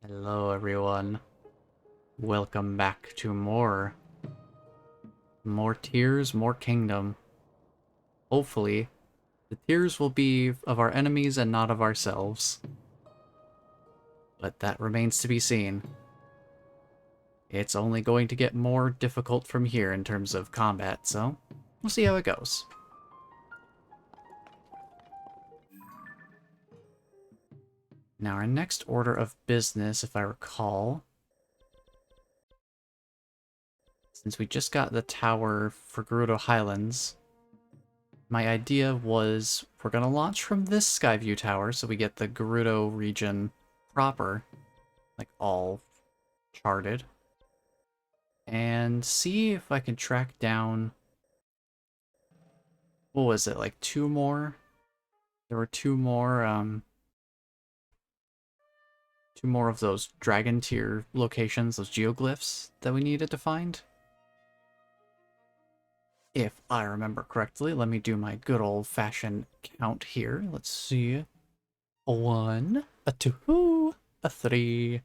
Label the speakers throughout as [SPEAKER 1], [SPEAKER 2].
[SPEAKER 1] Hello everyone. Welcome back to more tears, more kingdom. Hopefully, the tears will be of our enemies and not of ourselves. But that remains to be seen. It's only going to get more difficult from here in terms of combat, so we'll see how it goes. Now, our next order of business, if I recall, since we just got the tower for Gerudo Highlands, my idea was we're going to launch from this Skyview tower so we get the Gerudo region proper, like all charted, and see if I can track down, what was it, like two more? There were two more of those dragon tier locations, those geoglyphs that we needed to find. If I remember correctly, let me do my good old-fashioned count here. Let's see. A 1, a 2, a 3.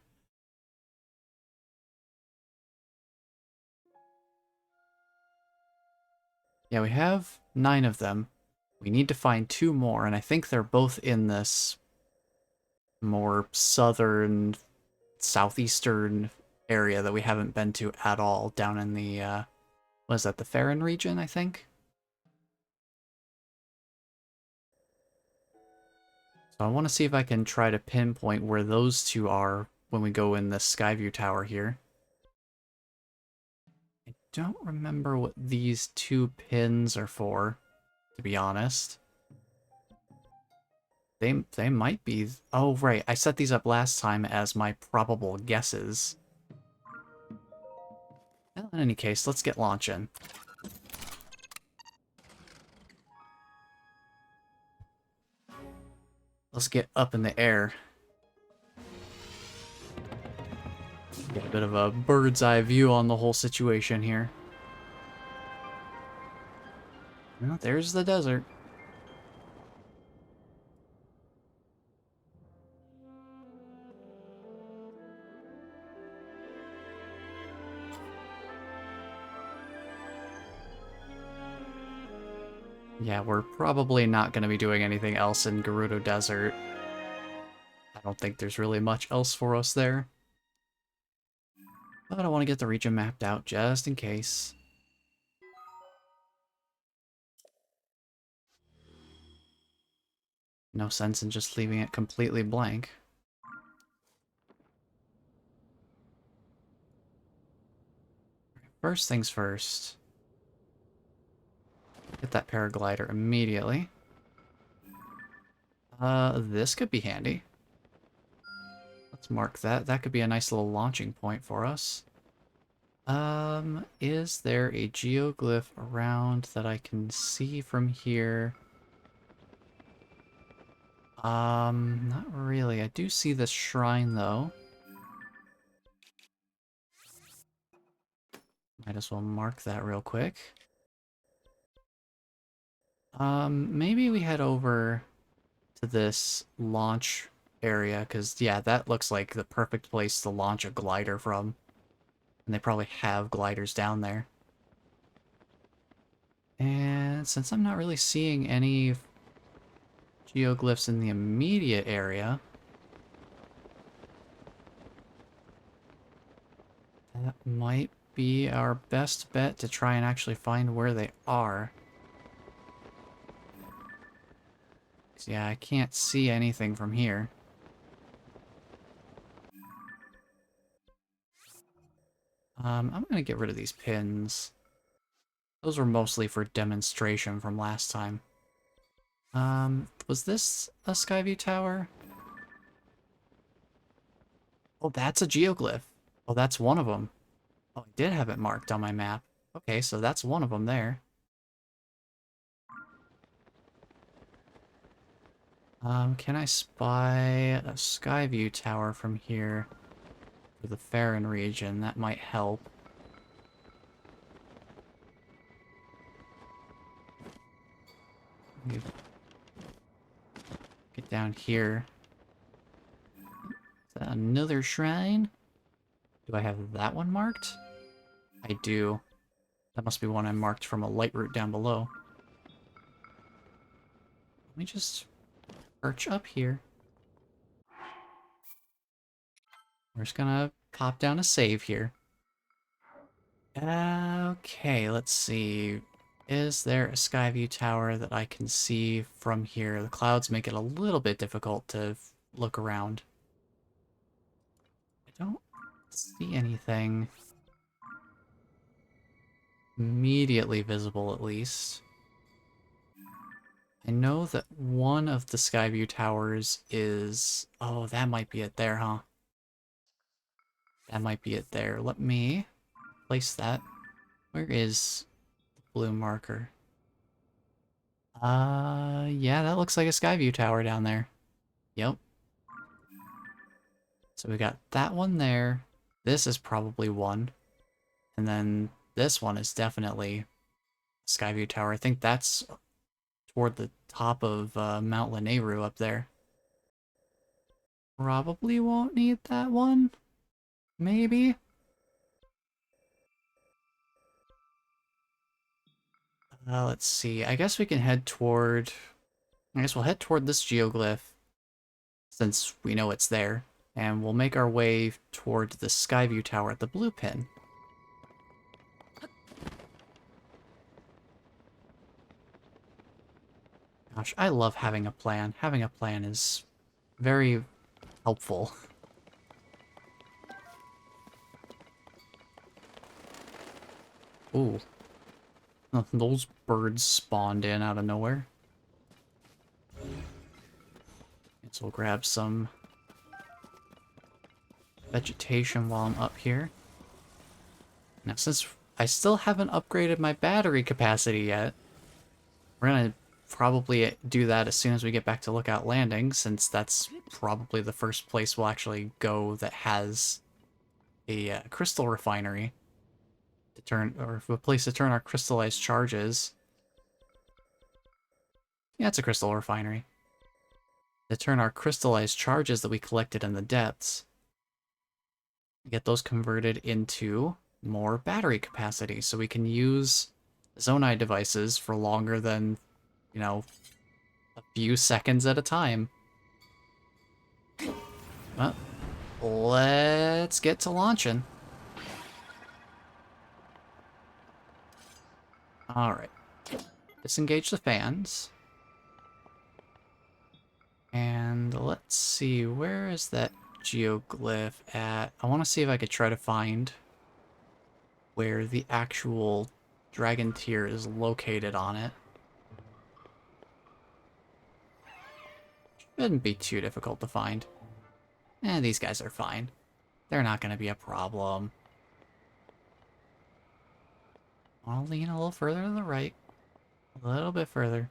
[SPEAKER 1] Yeah, we have 9 of them. We need to find 2 more, and I think they're both in this more southern, southeastern area that we haven't been to at all, down in the, what is that, the Farron region, I think? So I want to see if I can try to pinpoint where those 2 are when we go in the Skyview Tower here. I don't remember what these 2 pins are for, to be honest. They might be... Oh, right. I set these up last time as my probable guesses. Well, in any case, let's get launching. Let's get up in the air. Get a bit of a bird's eye view on the whole situation here. Well, there's the desert. Yeah, we're probably not going to be doing anything else in Gerudo Desert. I don't think there's really much else for us there. But I want to get the region mapped out just in case. No sense in just leaving it completely blank. First things first. Get that paraglider immediately. This could be handy. Let's mark that. That could be a nice little launching point for us. Is there a geoglyph around that I can see from here? Not really. I do see this shrine, though. Might as well mark that real quick. Maybe we head over to this launch area, because, yeah, that looks like the perfect place to launch a glider from. And they probably have gliders down there. And since I'm not really seeing any geoglyphs in the immediate area, that might be our best bet to try and actually find where they are. 'Cause, yeah, I can't see anything from here. I'm gonna get rid of these pins. Those were mostly for demonstration from last time. Was this a Skyview Tower? Oh, that's a geoglyph. Oh, that's one of them. Oh, I did have it marked on my map. Okay, so that's one of them there. Can I spy a Skyview Tower from here for the Farron region? That might help. Get down here. another shrine. Do I have that one marked? I do. That must be one I marked from a light route down below. Let me just perch up here. We're just gonna pop down a save here. Okay, let's see. Is there a Skyview tower that I can see from here? The clouds make it a little bit difficult to look around. I don't see anything immediately visible, at least. I know that one of the Skyview towers is... Oh, that might be it there, huh? That might be it there. Let me place that. Where is the blue marker? Yeah, that looks like a Skyview tower down there. Yep. So we got that one there. This is probably one. And then this one is definitely Skyview tower. I think that's toward the top of Mount Lanayru up there. Probably won't need that one. Maybe. Let's see. I guess we can head toward... I guess we'll head toward this geoglyph, since we know it's there. And we'll make our way toward the Skyview tower at the blue pin. Gosh, I love having a plan. Having a plan is very helpful. Ooh. Those birds spawned in out of nowhere. So we'll grab some vegetation while I'm up here. Now, since I still haven't upgraded my battery capacity yet, we're gonna probably do that as soon as we get back to Lookout Landing, since that's probably the first place we'll actually go that has a crystal refinery to turn, or a place to turn our crystallized charges. Yeah, it's a crystal refinery. To turn our crystallized charges that we collected in the depths, get those converted into more battery capacity, so we can use Zonai devices for longer than, you know, a few seconds at a time. Well, let's get to launching. Alright. Disengage the fans. And let's see, where is that geoglyph at? I want to see if I could try to find where the actual dragon tier is located on it. Shouldn't be too difficult to find. These guys are fine. They're not going to be a problem. I'll lean a little further to the right. A little bit further.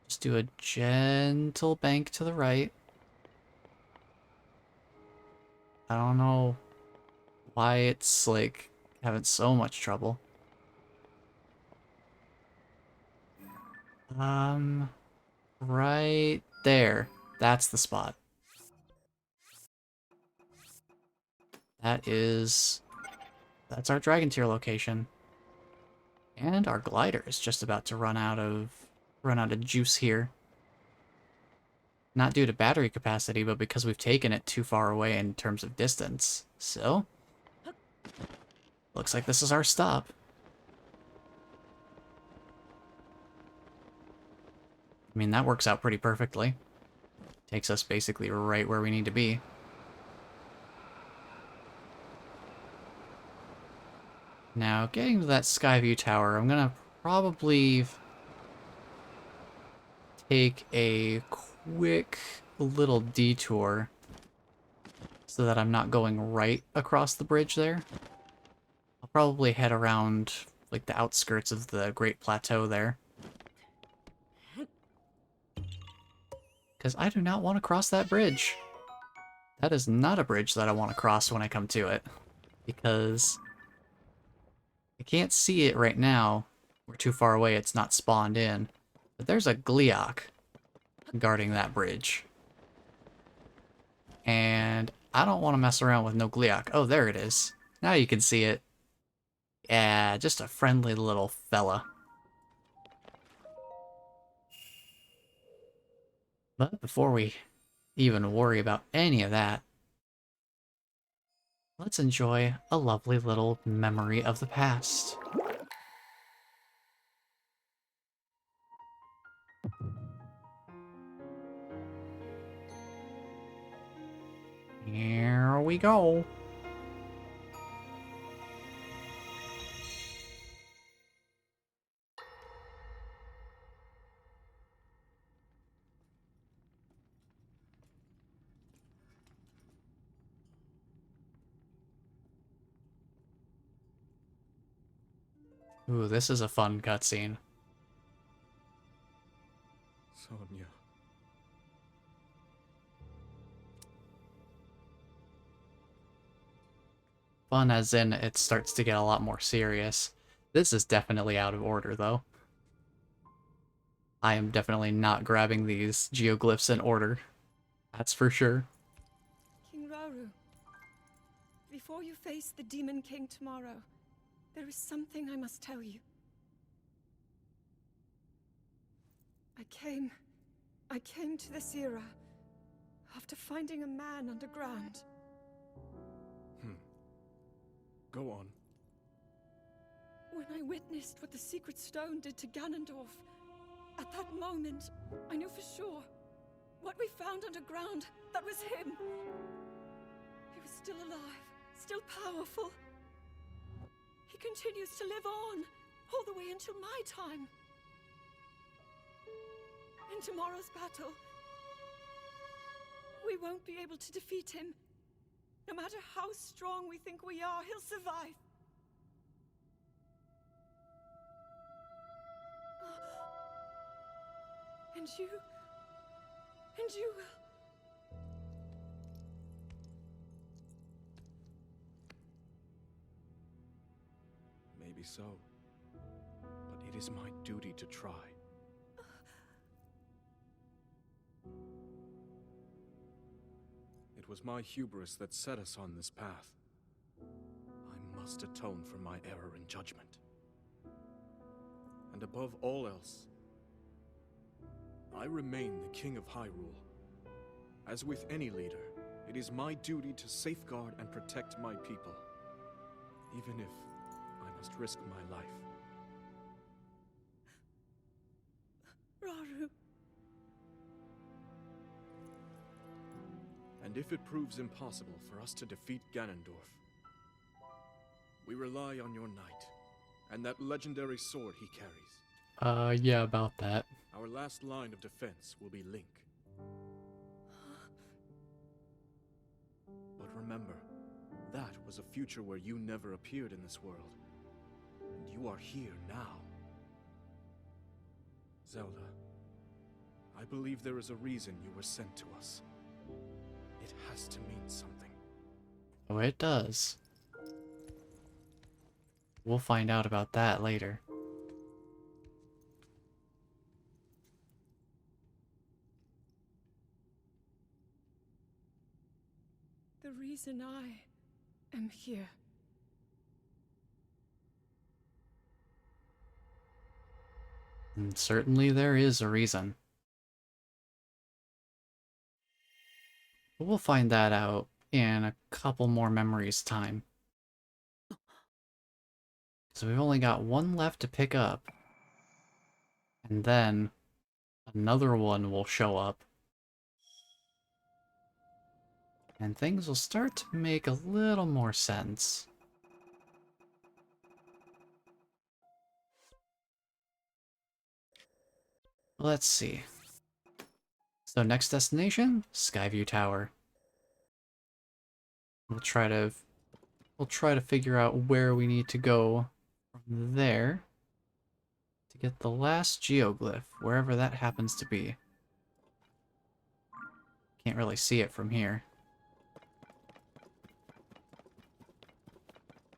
[SPEAKER 1] Just do a gentle bank to the right. I don't know why it's, like, having so much trouble. Right there. That's the spot. That's our dragon tier location. And our glider is just about to run out of juice here. Not due to battery capacity, but because we've taken it too far away in terms of distance. So, looks like this is our stop. I mean, that works out pretty perfectly. Takes us basically right where we need to be. Now, getting to that Skyview tower, I'm gonna probably take a quick little detour so that I'm not going right across the bridge there. I'll probably head around, like, the outskirts of the Great Plateau there. Because I do not want to cross that bridge. That is not a bridge that I want to cross when I come to it. Because I can't see it right now. We're too far away, it's not spawned in. But there's a Gleeok guarding that bridge. And I don't want to mess around with no Gliok. Oh, there it is. Now you can see it. Yeah, just a friendly little fella. But before we even worry about any of that, let's enjoy a lovely little memory of the past. Here we go. Ooh, this is a fun cutscene.
[SPEAKER 2] Sonia.
[SPEAKER 1] Fun as in it starts to get a lot more serious. This is definitely out of order, though. I am definitely not grabbing these geoglyphs in order. That's for sure.
[SPEAKER 3] King Rauru, before you face the Demon King tomorrow, there is something I must tell you. I came to this era after finding a man underground.
[SPEAKER 2] Go on.
[SPEAKER 3] When I witnessed what the Secret Stone did to Ganondorf, at that moment, I knew for sure what we found underground, that was him. He was still alive, still powerful. He continues to live on, all the way until my time. In tomorrow's battle, we won't be able to defeat him. No matter how strong we think we are, he'll survive. And you will.
[SPEAKER 2] Maybe so. But it is my duty to try. It was my hubris that set us on this path. I must atone for my error in judgment. And above all else, I remain the King of Hyrule. As with any leader, it is my duty to safeguard and protect my people, even if I must risk my life.
[SPEAKER 3] Rauru.
[SPEAKER 2] And if it proves impossible for us to defeat Ganondorf, we rely on your knight, and that legendary sword he carries.
[SPEAKER 1] Yeah, about that.
[SPEAKER 2] Our last line of defense will be Link. But remember, that was a future where you never appeared in this world. And you are here now. Zelda, I believe there is a reason you were sent to us. It has to mean something.
[SPEAKER 1] Oh, it does. We'll find out about that later.
[SPEAKER 3] The reason I am here.
[SPEAKER 1] And certainly there is a reason. But we'll find that out in a couple more memories time. So we've only got one left to pick up. And then another one will show up. And things will start to make a little more sense. Let's see. So next destination, Skyview Tower. We'll try to figure out where we need to go from there to get the last geoglyph, wherever that happens to be. Can't really see it from here.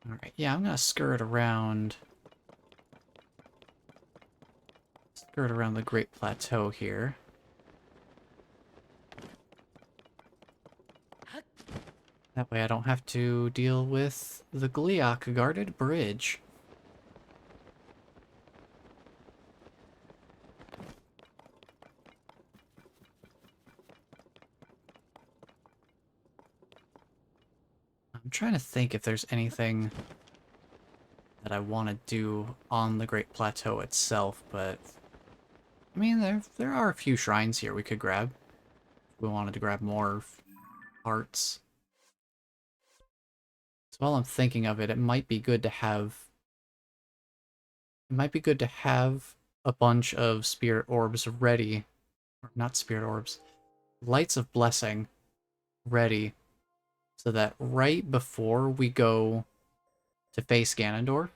[SPEAKER 1] Alright, yeah, I'm gonna skirt around the Great Plateau here. That way I don't have to deal with the Gliok guarded bridge. I'm trying to think if there's anything that I want to do on the Great Plateau itself, but I mean, there are a few shrines here we could grab. If we wanted to grab more hearts. So while I'm thinking of it, it might be good to have a bunch of spirit orbs ready, or not spirit orbs, lights of blessing ready, so that right before we go to face Ganondorf,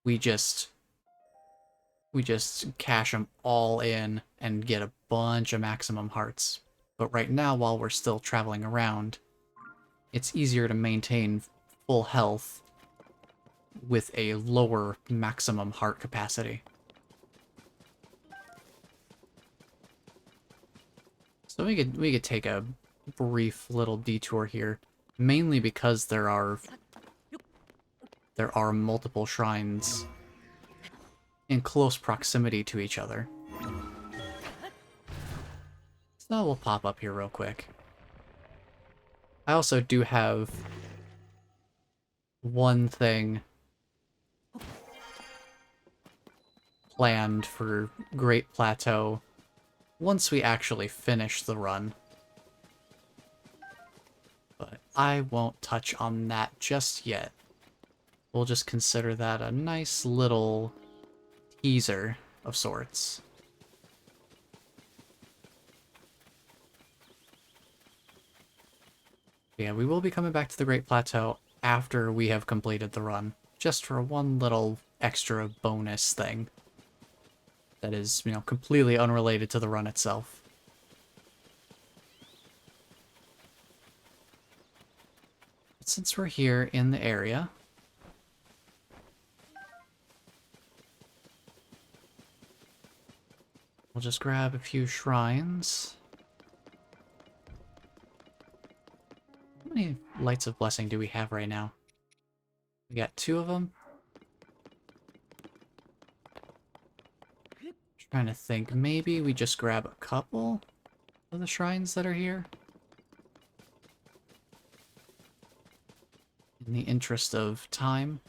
[SPEAKER 1] we just cash them all in and get a bunch of maximum hearts. But right now, while we're still traveling around, it's easier to maintain full health with a lower maximum heart capacity. So we could take a brief little detour here, mainly because there are multiple shrines in close proximity to each other. So we'll pop up here real quick. I also do have one thing planned for Great Plateau once we actually finish the run. But I won't touch on that just yet. We'll just consider that a nice little teaser of sorts. Yeah, we will be coming back to the Great Plateau after we have completed the run, just for one little extra bonus thing that is, you know, completely unrelated to the run itself. But since we're here in the area, we'll just grab a few shrines. How many lights of blessing do we have right now? We got 2 of them. Trying to think, maybe we just grab a couple of the shrines that are here. In the interest of time.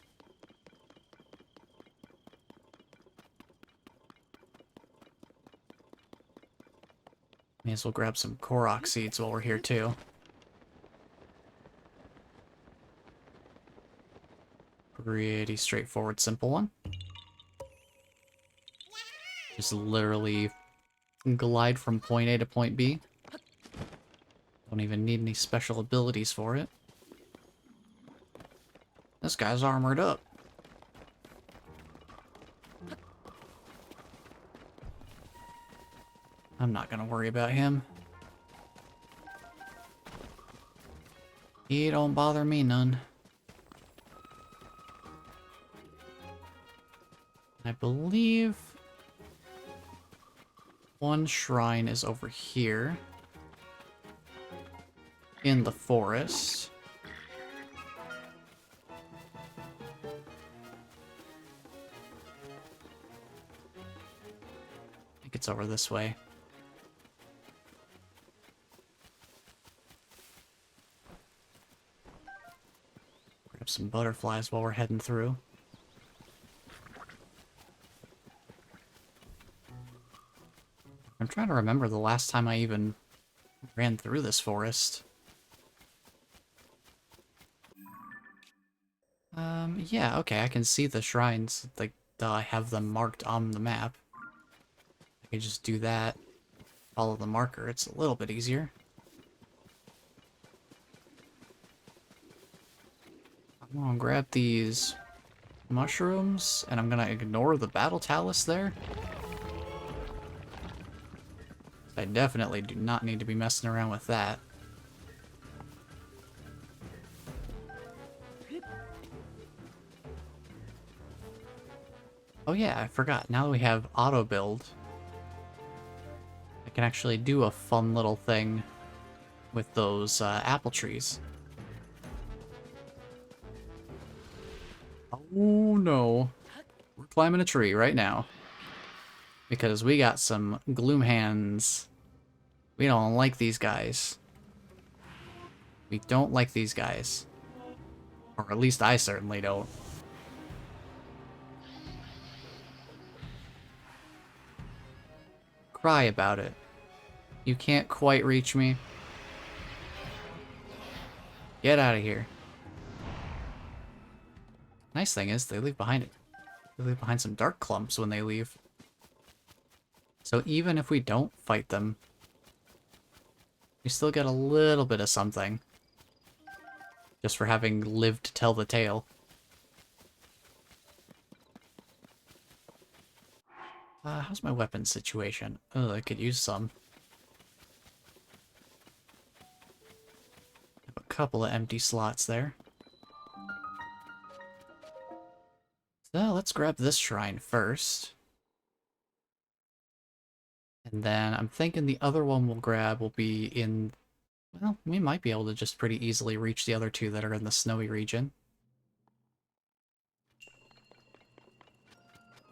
[SPEAKER 1] May as well grab some Korok seeds while we're here too. Pretty straightforward, simple one. Just literally glide from point A to point B. Don't even need any special abilities for it. This guy's armored up. I'm not gonna worry about him. He don't bother me none. I believe one shrine is over here in the forest. I think it's over this way. Grab some butterflies while we're heading through. I'm trying to remember the last time I even ran through this forest. Yeah, okay, I can see the shrines. Like, I have them marked on the map. I can just do that. Follow the marker. It's a little bit easier. I'm gonna grab these mushrooms, and I'm gonna ignore the battle talus there. I definitely do not need to be messing around with that. Oh yeah, I forgot. Now that we have auto build, I can actually do a fun little thing with those apple trees. Oh no. We're climbing a tree right now. Because we got some gloom hands. We don't like these guys. We don't like these guys. Or at least I certainly don't. Cry about it. You can't quite reach me. Get out of here. Nice thing is, they leave behind it. They leave behind some dark clumps when they leave. So even if we don't fight them, we still get a little bit of something. Just for having lived to tell the tale. How's my weapon situation? Oh, I could use some. Have a couple of empty slots there. So let's grab this shrine first. And then I'm thinking the other one we'll grab will be in... Well, we might be able to just pretty easily reach the other two that are in the snowy region.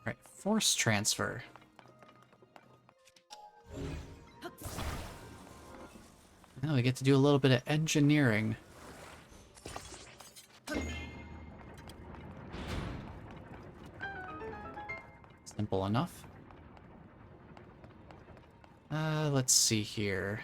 [SPEAKER 1] Alright, force transfer. Now we get to do a little bit of engineering. Simple enough. Let's see here.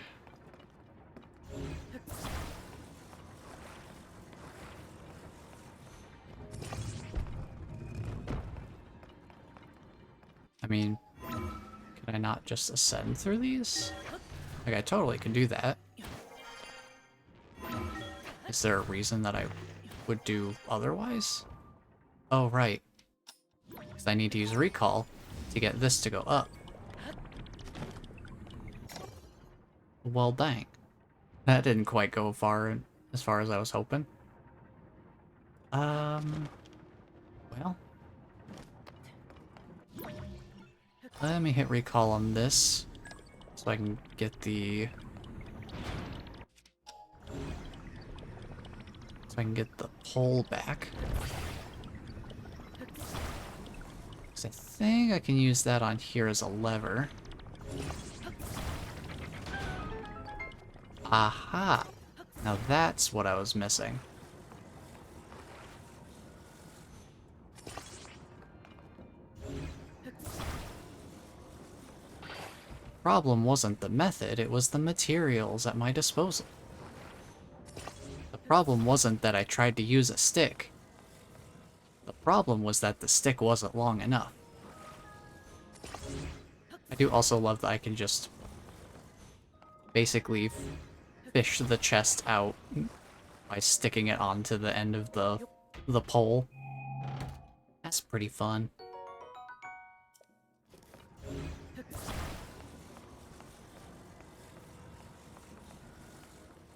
[SPEAKER 1] I mean, can I not just ascend through these? Like, I totally can do that. Is there a reason that I would do otherwise? Oh, right. Because I need to use recall to get this to go up. Well, dang. That didn't quite go as far as I was hoping. Well. Let me hit recall on this, so I can get the... So I can get the pole back. Because I think I can use that on here as a lever. Aha! Now that's what I was missing. Problem wasn't the method, it was the materials at my disposal. The problem wasn't that I tried to use a stick. The problem was that the stick wasn't long enough. I do also love that I can just basically fish the chest out by sticking it onto the end of the pole. That's pretty fun.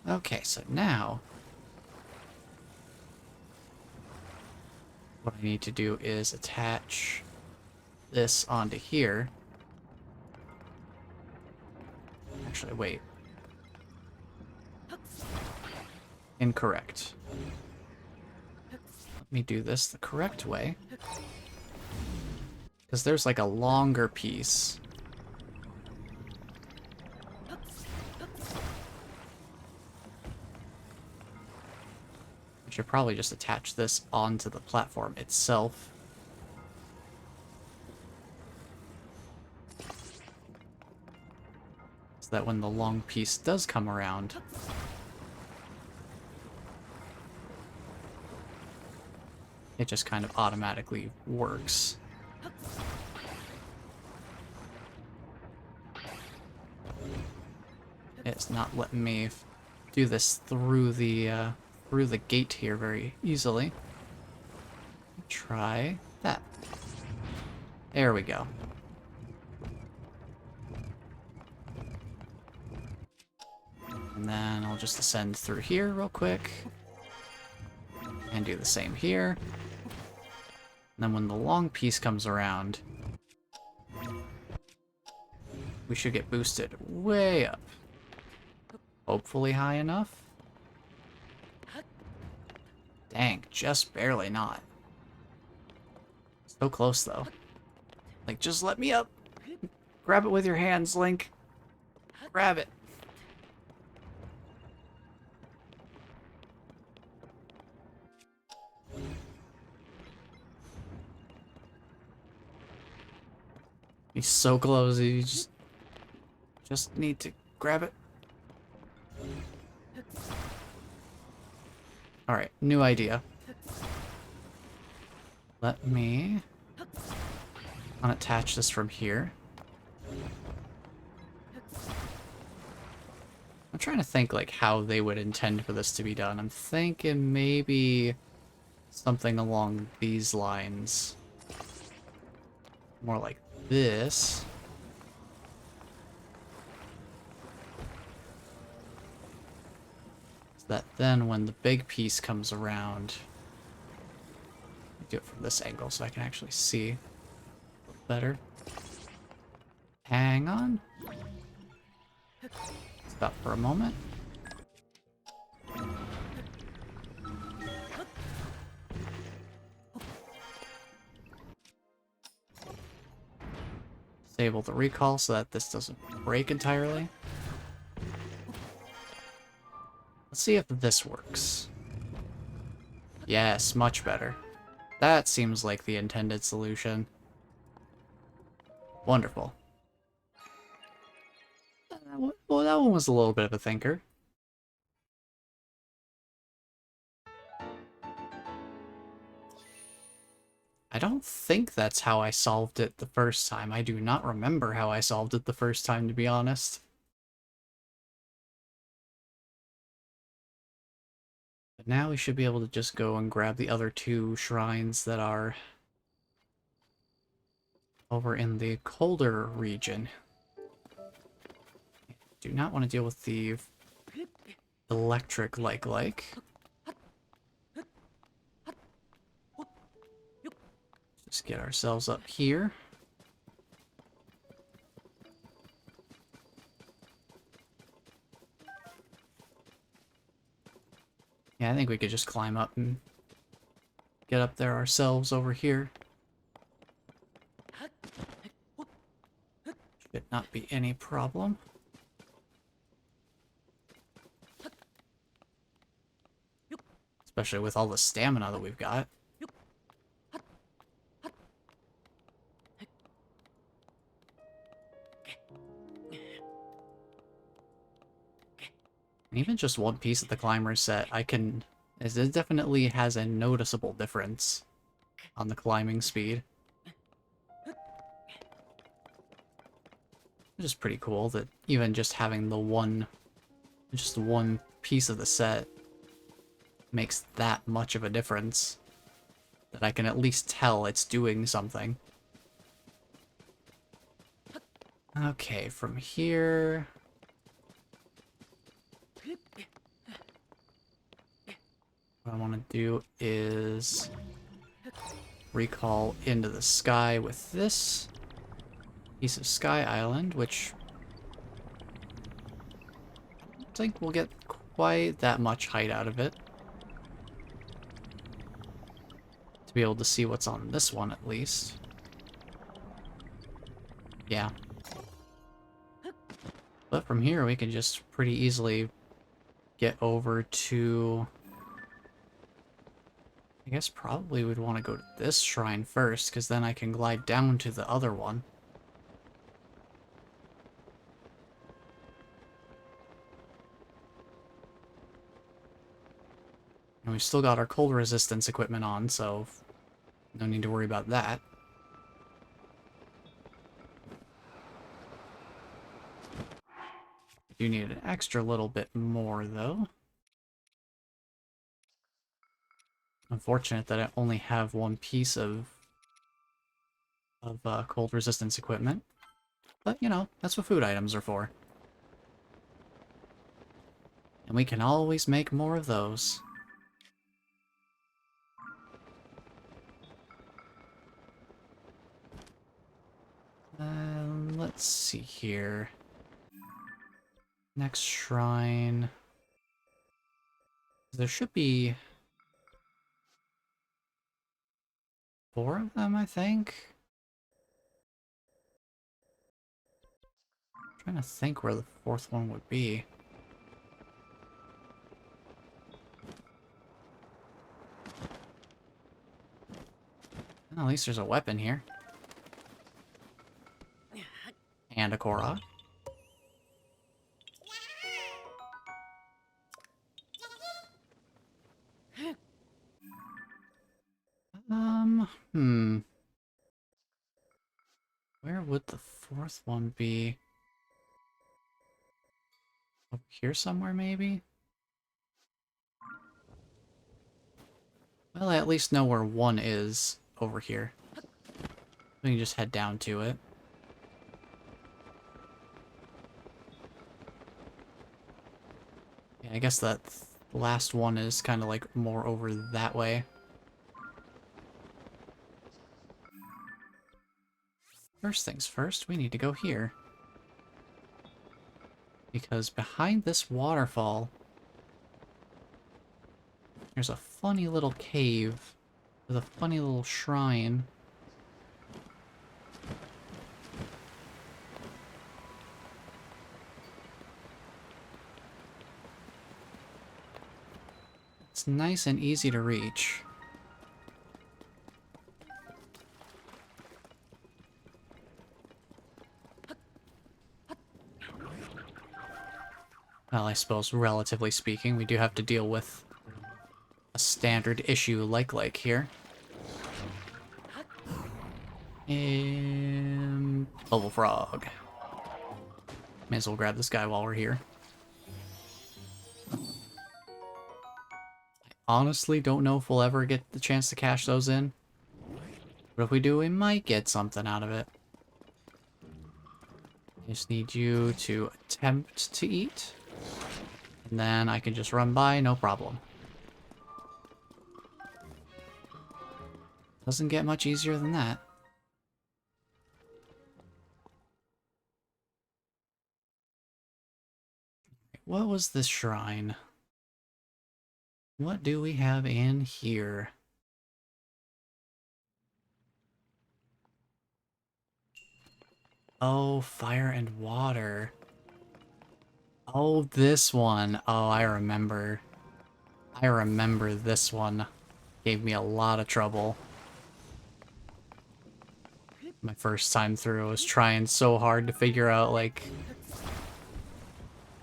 [SPEAKER 1] Okay, so now what I need to do is attach this onto here. Actually, wait. Incorrect. Let me do this the correct way. Because there's like a longer piece. I should probably just attach this onto the platform itself. So that when the long piece does come around, it just kind of automatically works. It's not letting me do this through the gate here very easily. Try that. There we go. And then I'll just ascend through here real quick. And do the same here. And then when the long piece comes around, we should get boosted way up. Hopefully high enough. Dang, just barely not. So close, though. Like, just let me up. Grab it with your hands, Link. Grab it. He's so close, you just need to grab it. Alright, new idea. Let me unattach this from here. I'm trying to think like how they would intend for this to be done. I'm thinking maybe something along these lines. More like this. So that then when the big piece comes around, do it from this angle so I can actually see a little better. Hang on. Stop for a moment. Disable the recall so that this doesn't break entirely. Let's see if this works. Yes, much better. That seems like the intended solution. Wonderful. Well, that one was a little bit of a thinker. I don't think that's how I solved it the first time. I do not remember how I solved it the first time, to be honest. But now we should be able to just go and grab the other two shrines that are over in the colder region. Do not want to deal with the electric like. Just get ourselves up here. Yeah, I think we could just climb up and get up there ourselves over here. Should not be any problem. Especially with all the stamina that we've got. Even just one piece of the climber set, it definitely has a noticeable difference on the climbing speed. Which is pretty cool that even just having just one piece of the set makes that much of a difference. That I can at least tell it's doing something. Okay, from here... What I want to do is recall into the sky with this piece of Sky Island, which I don't think we'll get quite that much height out of it. To be able to see what's on this one, at least. Yeah. But from here, we can just pretty easily get over to... I guess probably we'd want to go to this shrine first, because then I can glide down to the other one. And we've still got our cold resistance equipment on, so no need to worry about that. Do need an extra little bit more, though. Unfortunate that I only have one piece of cold resistance equipment. But, you know, that's what food items are for. And we can always make more of those. Let's see here. Next shrine. There should be 4 of them, I think. I'm trying to think where the 4th one would be. Well, at least there's a weapon here. And a Korok. Where would the 4th one be? Over here somewhere, maybe? Well, I at least know where 1 is over here. We can just head down to it. Yeah, I guess that last one is kind of like more over that way. First things first, we need to go here. Because behind this waterfall, there's a funny little cave with a funny little shrine. It's nice and easy to reach. Well, I suppose, relatively speaking, we do have to deal with a standard issue like here. And Bubble Frog. May as well grab this guy while we're here. I honestly don't know if we'll ever get the chance to cash those in. But if we do, we might get something out of it. I just need you to attempt to eat. And then I can just run by, no problem. Doesn't get much easier than that. What was this shrine? What do we have in here? Oh, fire and water. Oh, this one. Oh, I remember. I remember this one. Gave me a lot of trouble. My first time through, I was trying so hard to figure out, like,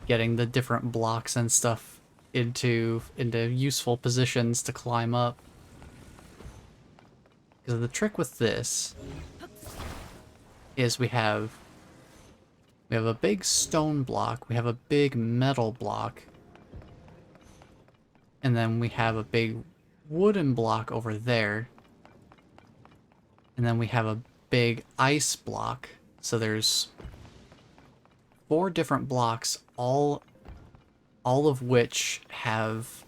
[SPEAKER 1] getting the different blocks and stuff into useful positions to climb up. Because the trick with this is we have a big stone block, we have a big metal block, and then we have a big wooden block over there, and then we have a big ice block. So there's 4 different blocks, all of which have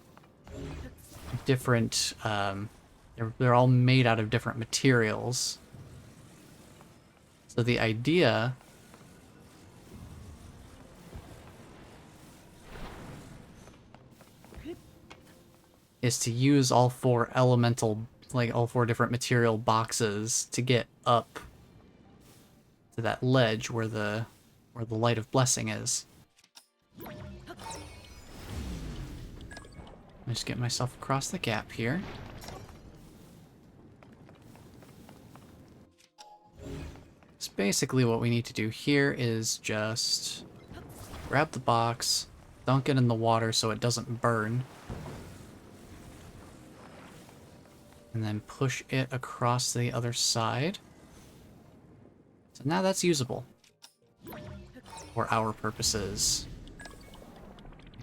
[SPEAKER 1] different, they're all made out of different materials. So the idea is to use all 4 elemental, like all 4 different material boxes to get up to that ledge where the Light of Blessing is. Just get myself across the gap here. So basically what we need to do here is just grab the box, dunk it in the water so it doesn't burn, and then push it across the other side. So now that's usable for our purposes.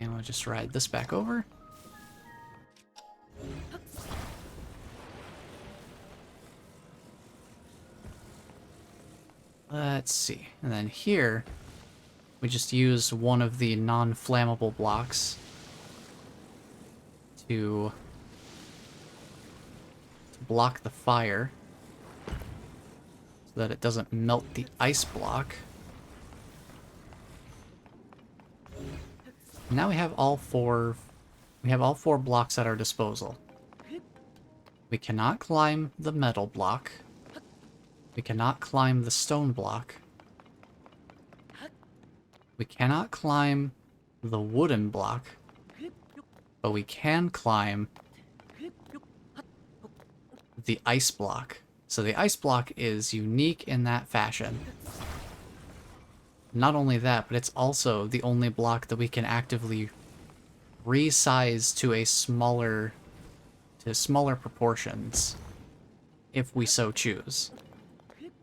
[SPEAKER 1] And we'll just ride this back over. Let's see. And then here, we just use one of the non-flammable blocks to block the fire so that it doesn't melt the ice block. Now we have all four blocks at our disposal. We cannot climb the metal block. We cannot climb the stone block. We cannot climb the wooden block. But we can climb the ice block. So the ice block is unique in that fashion. Not only that, but it's also the only block that we can actively resize to smaller proportions if we so choose.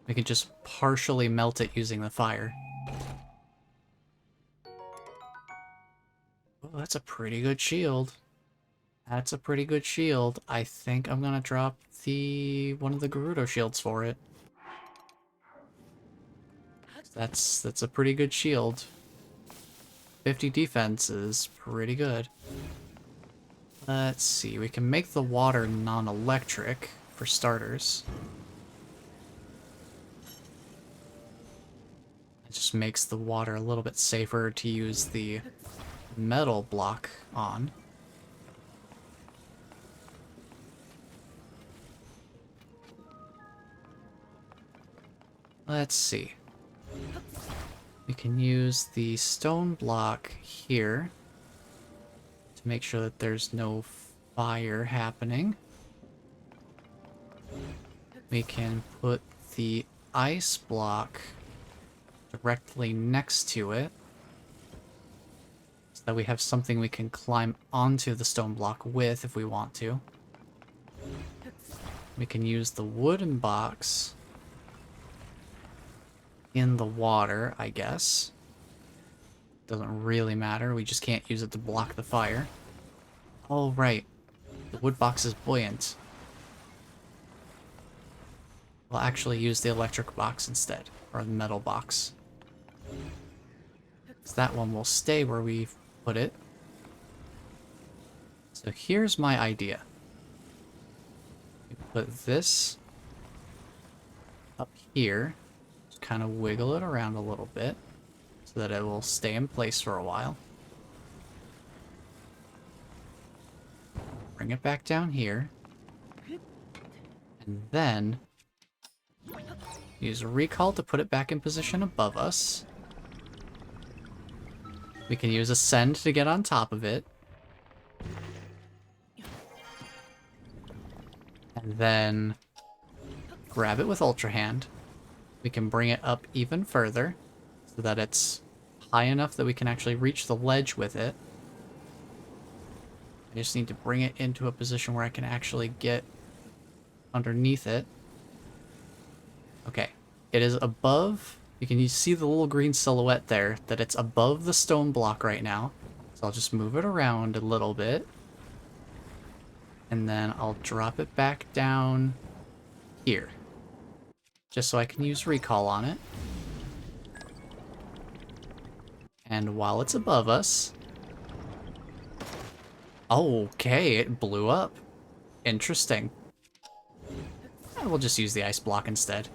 [SPEAKER 1] We can just partially melt it using the fire. Oh, that's a pretty good shield. That's a pretty good shield. I think I'm gonna drop one of the Gerudo shields for it. That's a pretty good shield. 50 defense is pretty good. Let's see, we can make the water non-electric for starters. It just makes the water a little bit safer to use the metal block on. Let's see. We can use the stone block here to make sure that there's no fire happening. We can put the ice block directly next to it so that we have something we can climb onto the stone block with if we want to. We can use the wooden box in the water, I guess. Doesn't really matter, we just can't use it to block the fire. Oh, right. The wood box is buoyant. We'll actually use the electric box instead, or the metal box. So that one will stay where we put it. So here's my idea. We put this up here. Kind of wiggle it around a little bit so that it will stay in place for a while. Bring it back down here. And then use a recall to put it back in position above us. We can use ascend to get on top of it. And then grab it with Ultra Hand. We can bring it up even further so that it's high enough that we can actually reach the ledge with it. I just need to bring it into a position where I can actually get underneath it. Okay, it is above. You can see the little green silhouette there, that it's above the stone block right now. So I'll just move it around a little bit. And then I'll drop it back down here. Just so I can use recall on it. And while it's above us... Okay, it blew up. Interesting. We'll just use the ice block instead.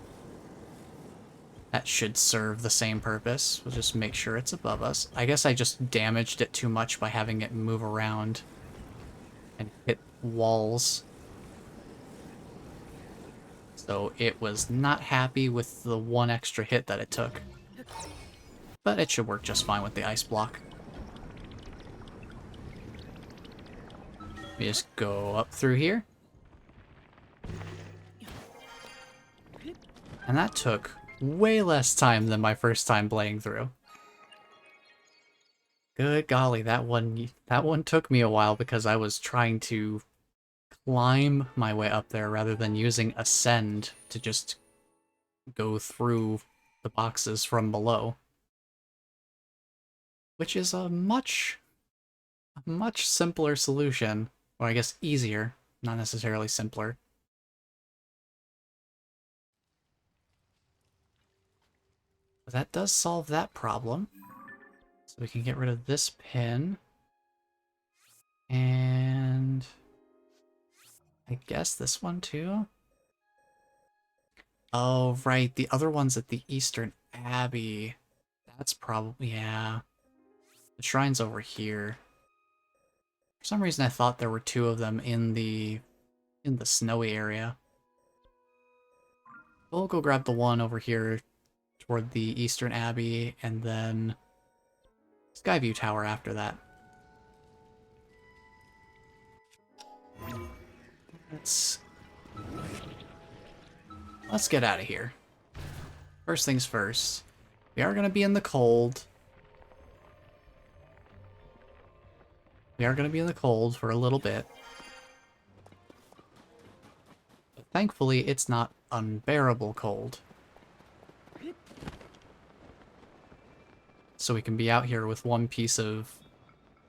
[SPEAKER 1] That should serve the same purpose. We'll just make sure it's above us. I guess I just damaged it too much by having it move around and hit walls. So it was not happy with the one extra hit that it took. But it should work just fine with the ice block. We just go up through here. And that took way less time than my first time playing through. Good golly, that one took me a while because I was trying to climb my way up there rather than using ascend to just go through the boxes from below. Which is a much simpler solution. Or I guess easier, not necessarily simpler. But that does solve that problem. So we can get rid of this pin. And I guess this one too? Oh, right, the other one's at the Eastern Abbey. That's probably, yeah. The shrine's over here. For some reason I thought there were two of them in the snowy area. We'll go grab the one over here toward the Eastern Abbey, and then Skyview Tower after that. Let's get out of here. First things first. We are going to be in the cold. We are going to be in the cold for a little bit. But thankfully, it's not unbearable cold. So we can be out here with one piece of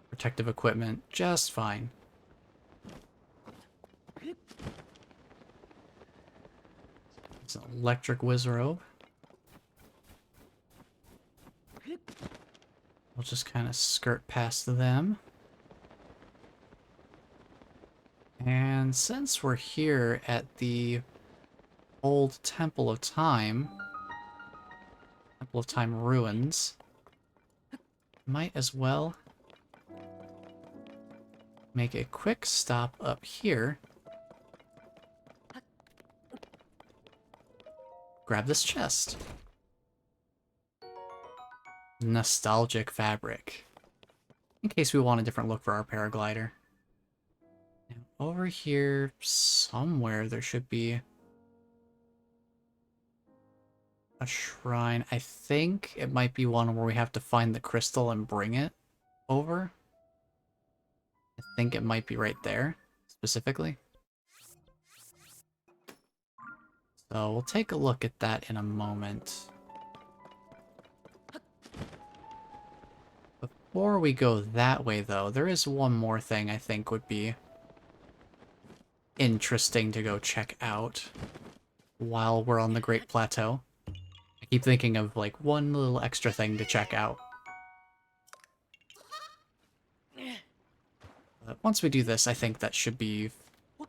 [SPEAKER 1] protective equipment just fine. It's an electric Wizrobe. We'll just kind of skirt past them. And since we're here at the old Temple of Time ruins, might as well make a quick stop up here. Grab this chest. Nostalgic fabric. In case we want a different look for our paraglider. Now, over here somewhere there should be a shrine. I think it might be one where we have to find the crystal and bring it over. I think it might be right there, specifically. So we'll take a look at that in a moment. Before we go that way, though, there is one more thing I think would be interesting to go check out while we're on the Great Plateau. I keep thinking of, like, one little extra thing to check out. But once we do this, I think that should be... we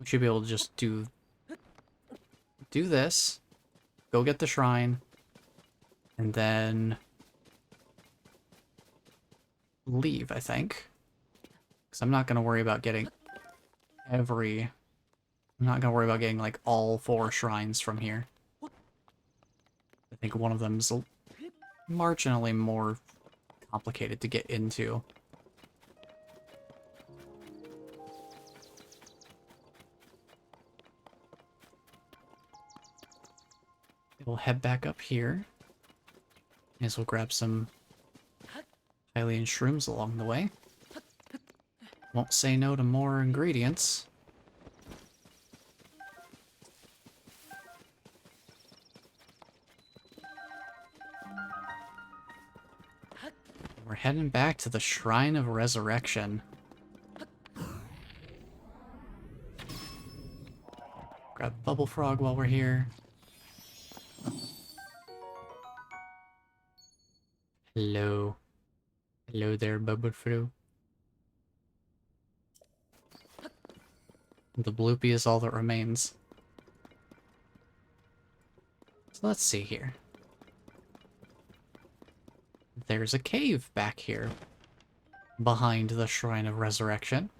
[SPEAKER 1] should be able to just do this, go get the shrine, and then leave, I think. Because I'm not going to worry about getting I'm not going to worry about getting, like, all 4 shrines from here. I think one of them is marginally more complicated to get into. We'll head back up here. May as well grab some Hylian shrooms along the way. Won't say no to more ingredients. We're heading back to the Shrine of Resurrection. Grab Bubble Frog while we're here. Hello. Hello there, Bubble Frog. The bloopy is all that remains. So let's see here. There's a cave back here behind the Shrine of Resurrection.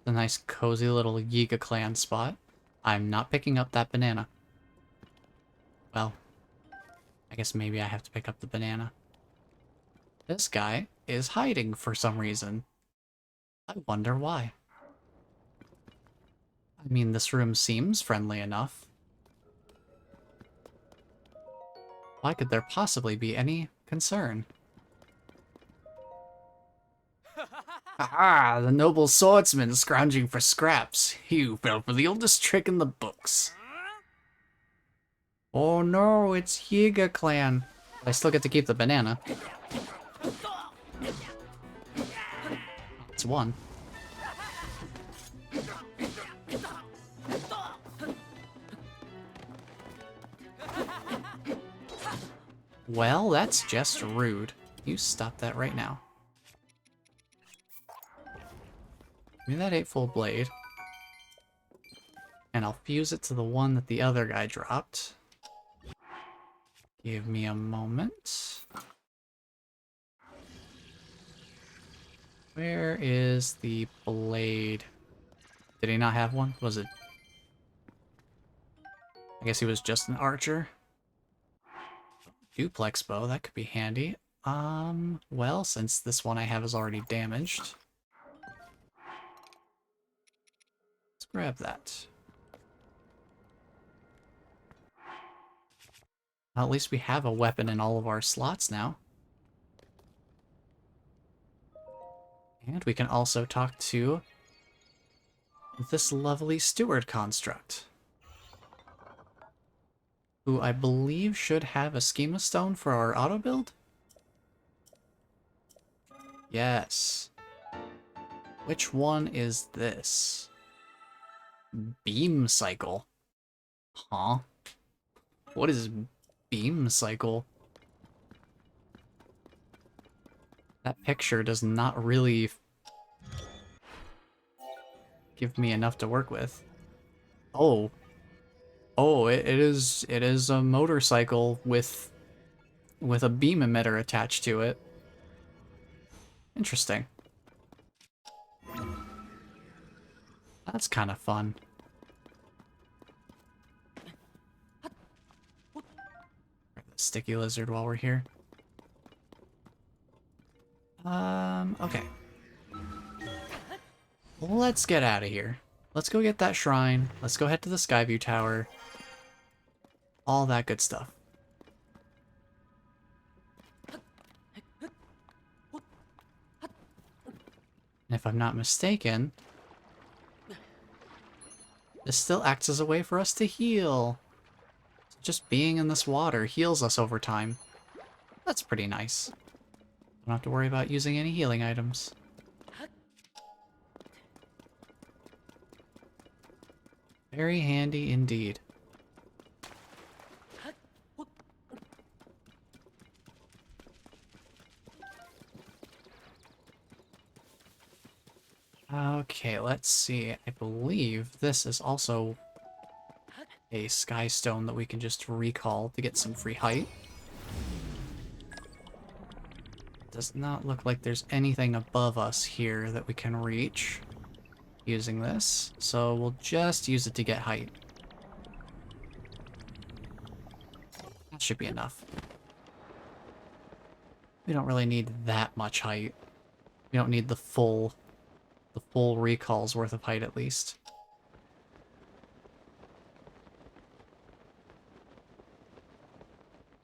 [SPEAKER 1] A nice cozy little Yiga clan spot. I'm not picking up that banana. Well, I guess maybe I have to pick up the banana. This guy is hiding for some reason. I wonder why. I mean, this room seems friendly enough. Why could there possibly be any concern? Ah, the noble swordsman scrounging for scraps. You fell for the oldest trick in the books. Oh no, it's Yiga clan. I still get to keep the banana. It's one. Well, that's just rude. You stop that right now. Give me that 8-fold blade. And I'll fuse it to the one that the other guy dropped. Give me a moment. Where is the blade? Did he not have one? Was it? I guess he was just an archer. Duplex bow, that could be handy. Well, since this one I have is already damaged, let's grab that. Well, at least we have a weapon in all of our slots now. And we can also talk to this lovely steward construct, who I believe should have a schema stone for our auto build. Yes. Which one is this? Beam cycle. Huh? What is beam cycle? That picture does not really give me enough to work with. Oh. Oh, it is a motorcycle with a beam emitter attached to it. Interesting. That's kind of fun. Sticky lizard while we're here. Okay. Let's get out of here. Let's go get that shrine. Let's go head to the Skyview Tower. All that good stuff. And if I'm not mistaken, this still acts as a way for us to heal. Just being in this water heals us over time. That's pretty nice. Don't have to worry about using any healing items. Very handy indeed. Okay, let's see. I believe this is also a sky stone that we can just recall to get some free height. Does not look like there's anything above us here that we can reach using this, so we'll just use it to get height. That should be enough. We don't really need that much height. We don't need the full recall's worth of height at least.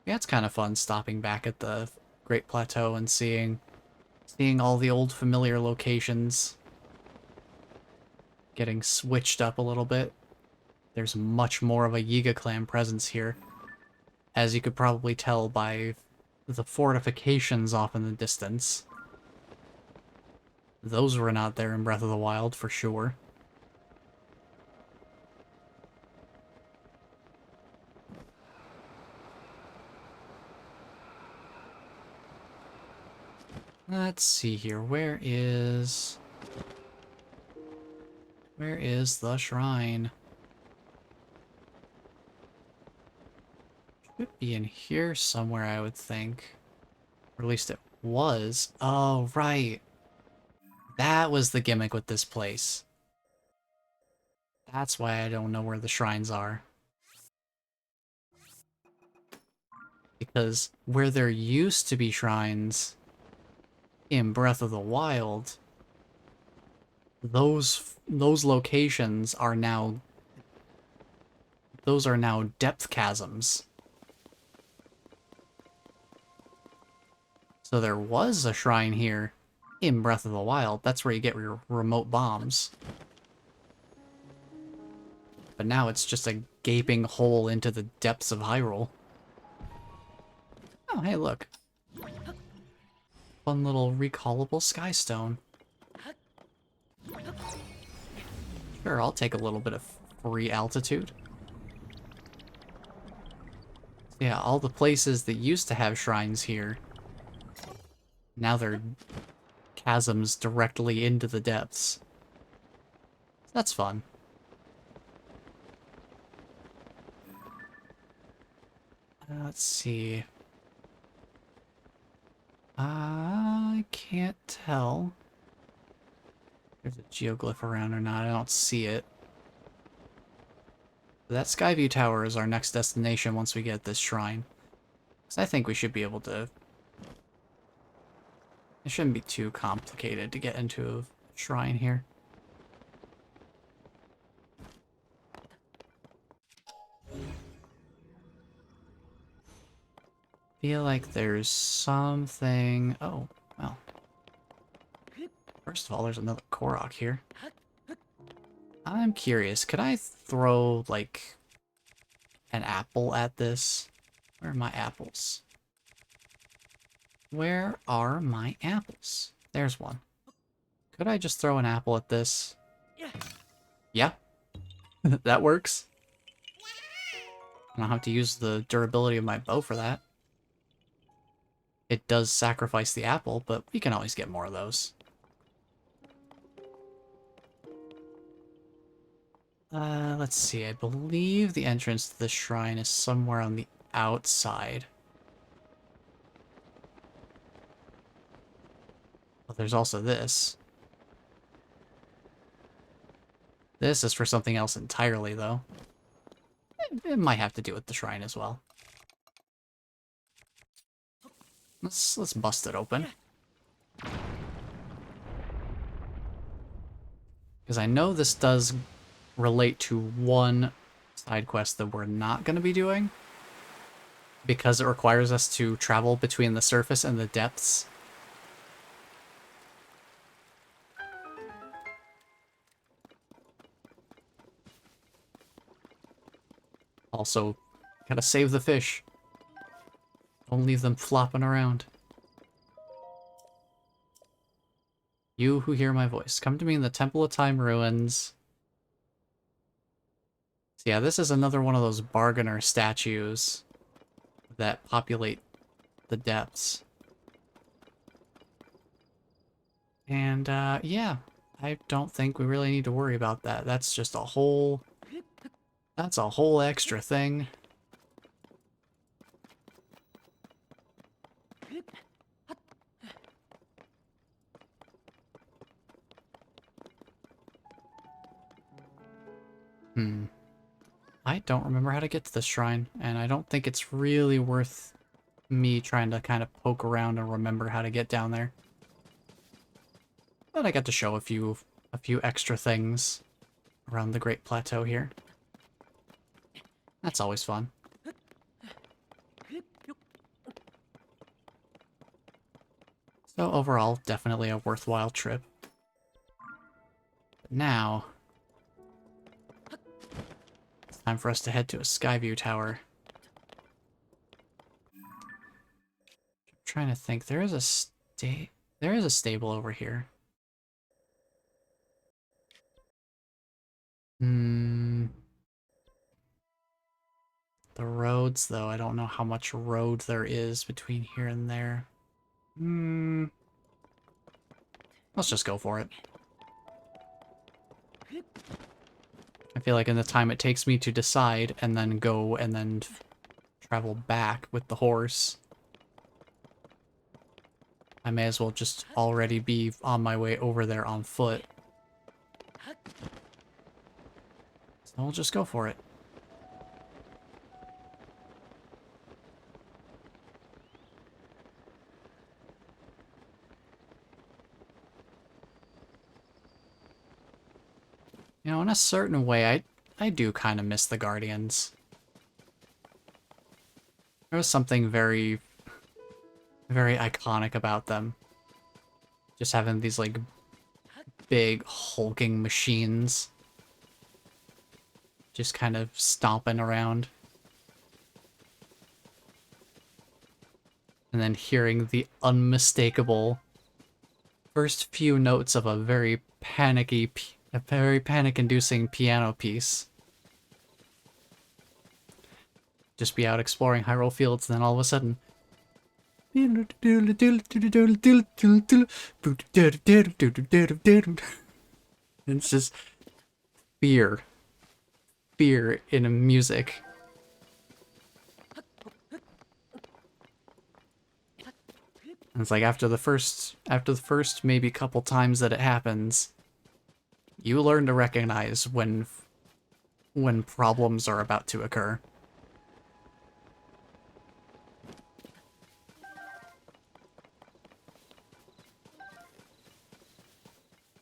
[SPEAKER 1] Yeah, it's kind of fun stopping back at the Great Plateau and seeing all the old familiar locations getting switched up a little bit. There's much more of a Yiga clan presence here, as you could probably tell by the fortifications off in the distance. Those were not there in Breath of the Wild for sure. Let's see here. Where is the shrine? Should be in here somewhere, I would think. Or at least it was. Oh, right. That was the gimmick with this place. That's why I don't know where the shrines are. Because where there used to be shrines in Breath of the Wild, those locations are now depth chasms. So there was a shrine here in Breath of the Wild. That's where you get your remote bombs. But now it's just a gaping hole into the depths of Hyrule. Oh, hey, look. Fun little recallable sky stone. Sure, I'll take a little bit of free altitude. Yeah, all the places that used to have shrines here, now they're chasms directly into the depths. That's fun. Let's see. I can't tell if there's a geoglyph around or not. I don't see it. That Skyview Tower is our next destination once we get this shrine. So I think we should be able to... It shouldn't be too complicated to get into a shrine here. Feel like there's something... Oh, well. First of all, there's another Korok here. I'm curious, could I throw, like, an apple at this? Where are my apples? Where are my apples? There's one. Could I just throw an apple at this? Yeah. That works. I don't have to use the durability of my bow for that. It does sacrifice the apple, but we can always get more of those. Let's see. I believe the entrance to the shrine is somewhere on the outside. But there's also this. This is for something else entirely, though. It might have to do with the shrine as well. Let's bust it open. Because I know this does relate to one side quest that we're not going to be doing. Because it requires us to travel between the surface and the depths. Also, gotta save the fish. Don't leave them flopping around. You who hear my voice, come to me in the Temple of Time ruins. So yeah, this is another one of those bargainer statues that populate the depths. And, yeah, I don't think we really need to worry about that. That's just a whole... That's a whole extra thing. I don't remember how to get to this shrine, and I don't think it's really worth me trying to kind of poke around and remember how to get down there. But I got to show a few extra things around the Great Plateau here. That's always fun. So overall, definitely a worthwhile trip. But now, it's time for us to head to a Skyview Tower. I'm trying to think. There is a stable over here. The roads, though, I don't know how much road there is between here and there. Let's just go for it. I feel like in the time it takes me to decide and then go and then travel back with the horse, I may as well just already be on my way over there on foot. So we'll just go for it. You know, in a certain way, I do kind of miss the Guardians. There was something very, very iconic about them. Just having these, like, big, hulking machines. Just kind of stomping around. And then hearing the unmistakable first few notes of a very panic-inducing piano piece. Just be out exploring Hyrule Fields, and then all of a sudden... It's just fear. Fear in music. And it's like after the first maybe couple times that it happens, you learn to recognize when problems are about to occur.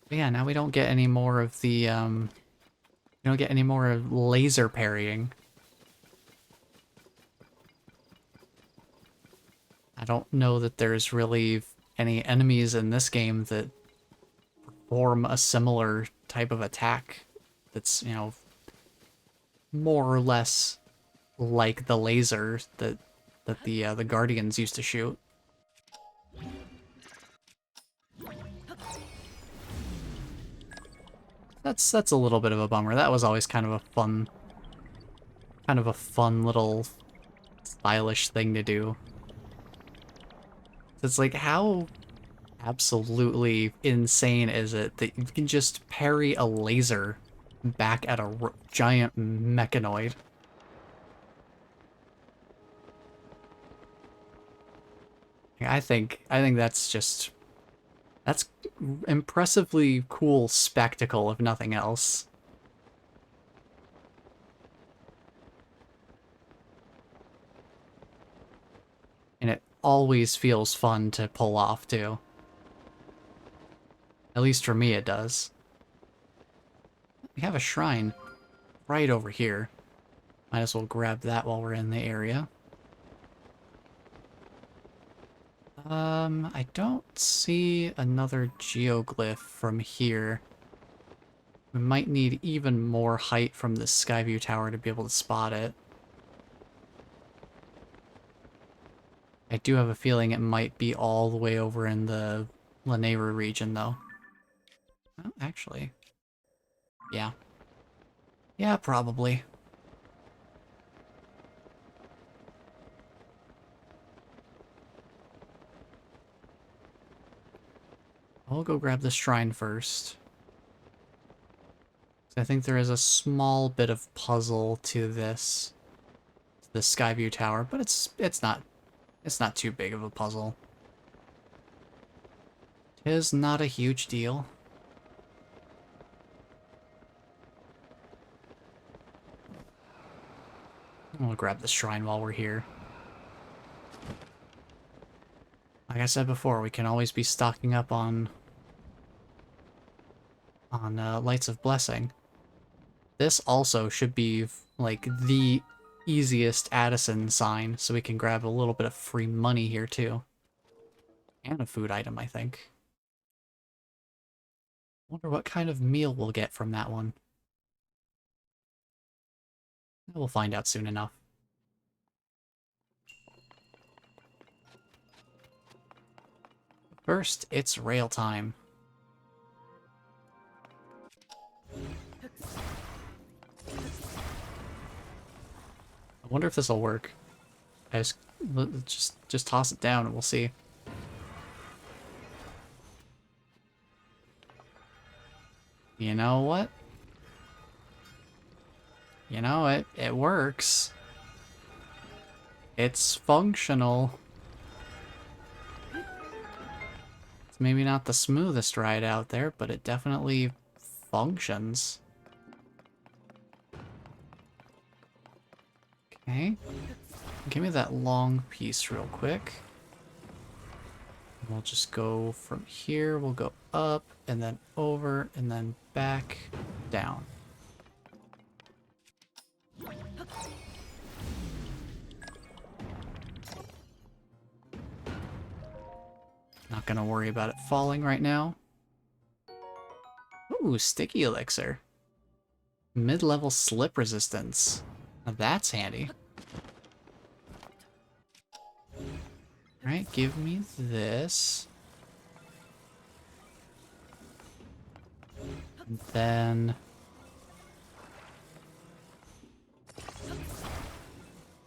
[SPEAKER 1] But yeah, now we don't get any more of the we don't get any more laser parrying. I don't know that there's really any enemies in this game that perform a similar type of attack that's, you know, more or less like the laser that the Guardians used to shoot. That's a little bit of a bummer. That was always kind of a fun little stylish thing to do. It's like, how absolutely insane is it that you can just parry a laser back at a giant mechanoid? I think that's impressively cool spectacle, if nothing else. And it always feels fun to pull off, too. At least for me, it does. We have a shrine right over here. Might as well grab that while we're in the area. I don't see another geoglyph from here. We might need even more height from the Skyview Tower to be able to spot it. I do have a feeling it might be all the way over in the Lanayru region, though. Oh, actually. Yeah. Yeah, probably. I'll go grab the shrine first. I think there is a small bit of puzzle to this, the Skyview Tower, but it's not too big of a puzzle. It is not a huge deal. We'll grab the shrine while we're here. Like I said before, we can always be stocking up on Lights of Blessing. This also should be like the easiest Addison sign, so we can grab a little bit of free money here too. And a food item, I think. Wonder what kind of meal we'll get from that one. We'll find out soon enough. First, it's rail time. I wonder if this will work. I just toss it down and we'll see. You know what? You know, it works. It's functional. It's maybe not the smoothest ride out there, but it definitely functions. Okay. Give me that long piece real quick. We'll just go from here, we'll go up, and then over, and then back, down. Not gonna worry about it falling right now. Ooh, sticky elixir. Mid-level slip resistance. Now that's handy. Alright, give me this. And then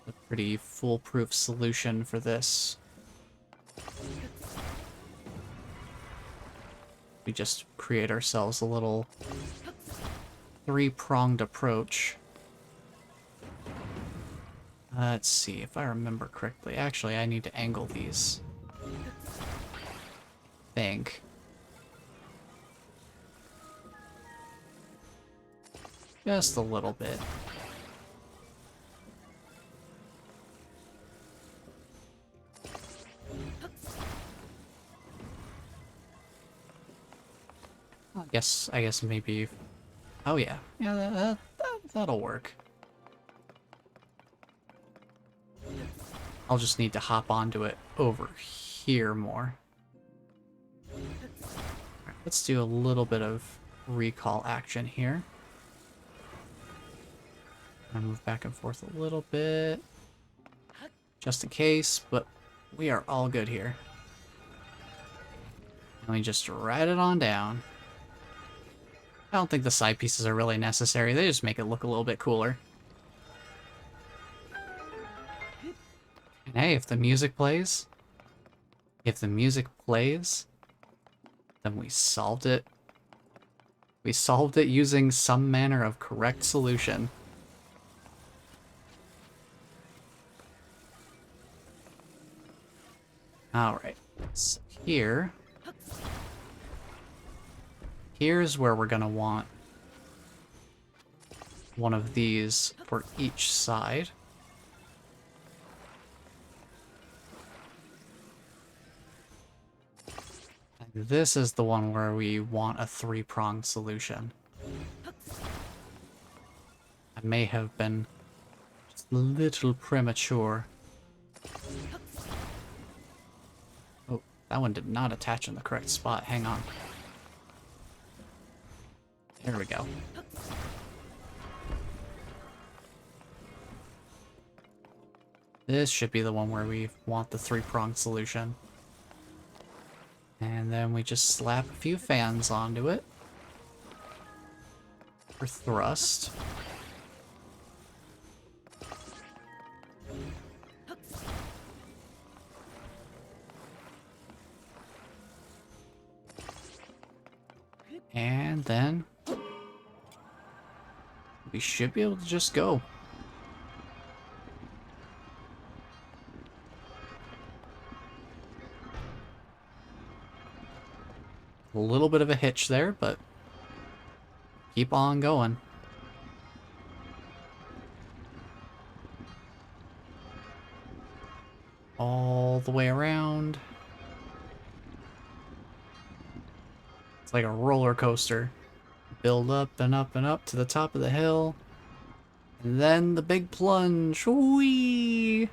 [SPEAKER 1] a pretty foolproof solution for this. We just create ourselves a little three-pronged approach. Let's see if I remember correctly. Actually, I need to angle these. think. Just a little bit. I guess maybe. Oh yeah, yeah, that'll work. I'll just need to hop onto it over here more. Alright, let's do a little bit of recall action here. I'll move back and forth a little bit, just in case, but we are all good here. Let me just write it on down. I don't think the side pieces are really necessary. They just make it look a little bit cooler. And hey, if the music plays, then we solved it. We solved it using some manner of correct solution. Alright, so here's where we're gonna want one of these for each side. And this is the one where we want a three-pronged solution. I may have been just a little premature. Oh, that one did not attach in the correct spot. Hang on. There we go. This should be the one where we want the three-pronged solution. And then we just slap a few fans onto it for thrust. And then we should be able to just go. A little bit of a hitch there, but keep on going. All the way around. It's like a roller coaster. Build up and up and up to the top of the hill. And then the big plunge. Whee!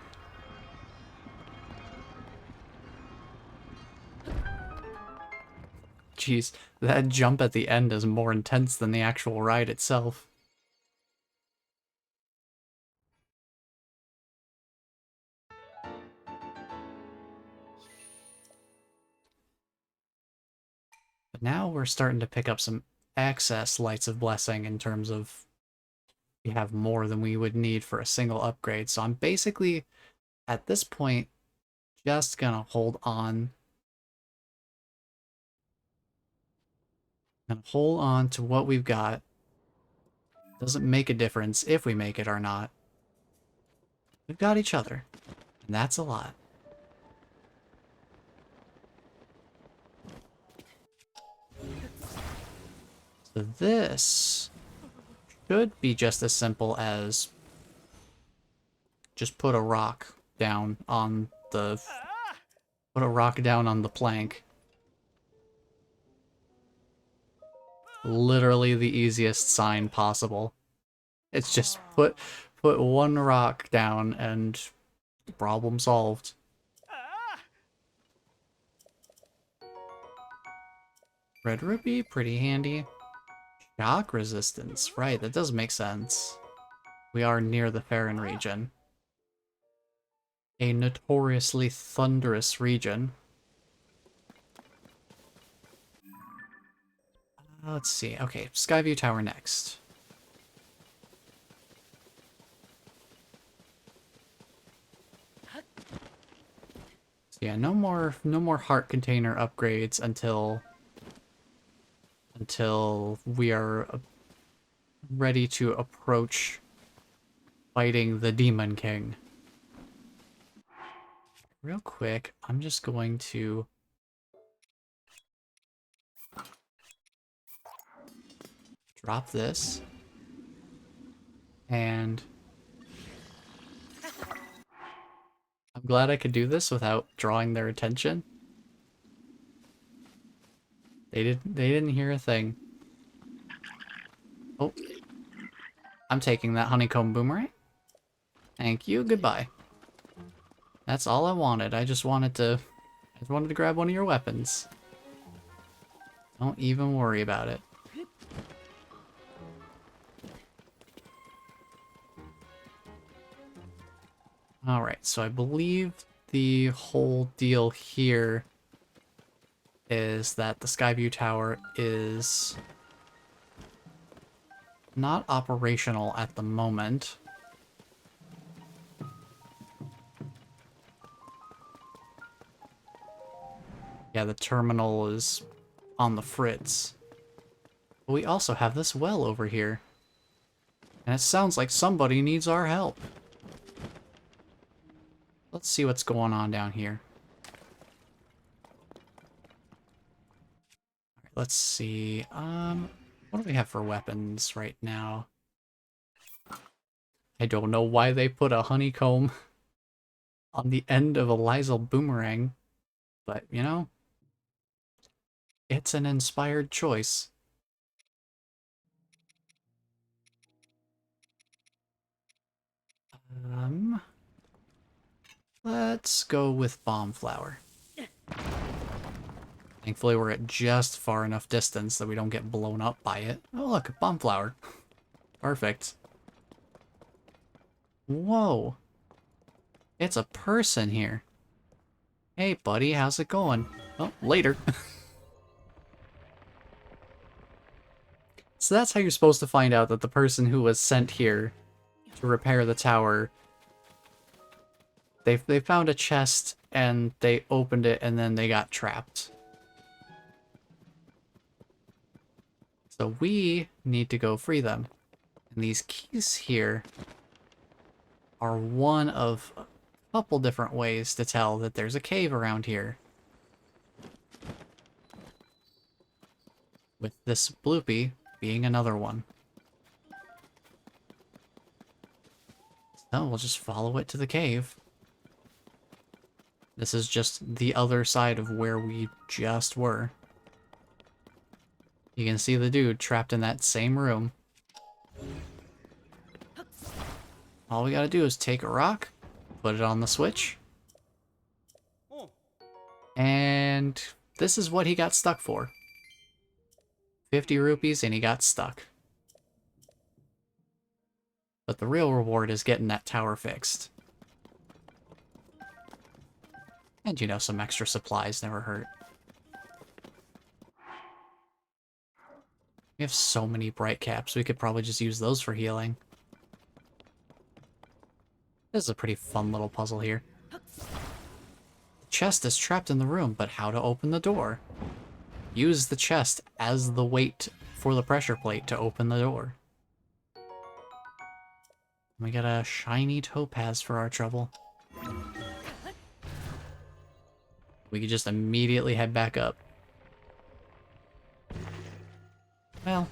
[SPEAKER 1] Jeez, that jump at the end is more intense than the actual ride itself. But now we're starting to pick up some excess Lights of Blessing in terms of we have more than we would need for a single upgrade. So I'm basically, at this point, just gonna hold on. And hold on to what we've got. Doesn't make a difference if we make it or not. We've got each other, and that's a lot. So this should be just as simple as just put a rock down on the plank. Literally the easiest sign possible. It's just put one rock down and problem solved. Red rupee, pretty handy. Shock resistance, right, that does make sense. We are near the Farron region. A notoriously thunderous region. Let's see, okay, Skyview Tower next. So yeah, no more heart container upgrades until we are ready to approach fighting the Demon King. Real quick, I'm just going to drop this. And I'm glad I could do this without drawing their attention. They didn't hear a thing. Oh. I'm taking that honeycomb boomerang. Thank you, goodbye. That's all I wanted. I just wanted to grab one of your weapons. Don't even worry about it. Alright, so I believe the whole deal here is that the Skyview Tower is not operational at the moment. Yeah, the terminal is on the fritz. But we also have this well over here. And it sounds like somebody needs our help. Let's see what's going on down here. Alright, let's see. What do we have for weapons right now? I don't know why they put a honeycomb on the end of a Lysel boomerang, but you know, it's an inspired choice. Let's go with bomb flower. Thankfully, we're at just far enough distance that we don't get blown up by it. Oh, look, bomb flower. Perfect. Whoa. It's a person here. Hey, buddy, how's it going? Oh, later. So that's how you're supposed to find out that the person who was sent here to repair the tower, they found a chest and they opened it and then they got trapped. So we need to go free them. And these keys here are one of a couple different ways to tell that there's a cave around here. With this bloopy being another one. So we'll just follow it to the cave. This is just the other side of where we just were. You can see the dude trapped in that same room. All we gotta do is take a rock, put it on the switch, and this is what he got stuck for. 50 rupees and he got stuck. But the real reward is getting that tower fixed. And you know, some extra supplies never hurt. We have so many bright caps, we could probably just use those for healing. This is a pretty fun little puzzle here. The chest is trapped in the room, but how to open the door? Use the chest as the weight for the pressure plate to open the door. We got a shiny topaz for our trouble. We could just immediately head back up. Well,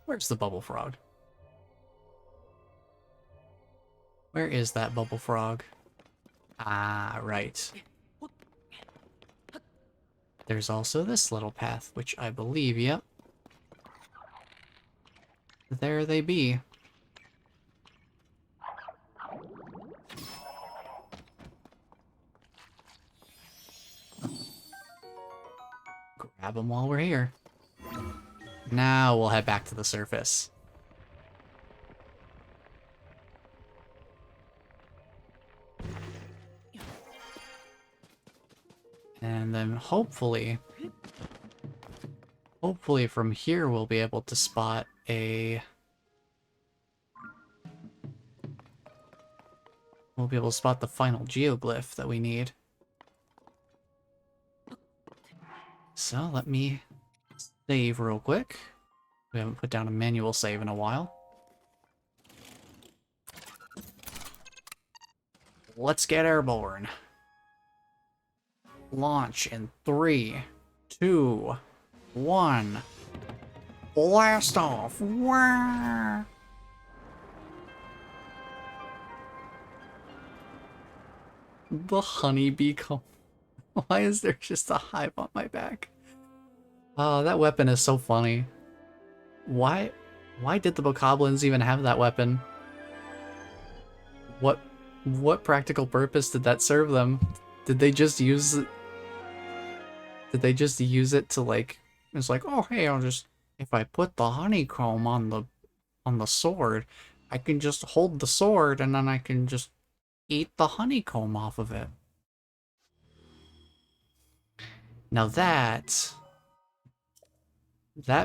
[SPEAKER 1] where's the bubble frog? Where is that bubble frog? Ah, right. There's also this little path, which I believe, yep. There they be. Grab them while we're here. Now we'll head back to the surface. And then hopefully from here we'll be able to spot a... We'll be able to spot the final geoglyph that we need. So let me save real quick. We haven't put down a manual save in a while. Let's get airborne. Launch in 3, 2, 1. Blast off! Wah! The honeybee come. Why is there just a hive on my back? Oh, that weapon is so funny. Why did the bokoblins even have that weapon? What practical purpose did that serve them? Did they just use it? Did they just use it to like? It's like, oh hey, I'll just if I put the honeycomb on the sword, I can just hold the sword and then I can just eat the honeycomb off of it. Now that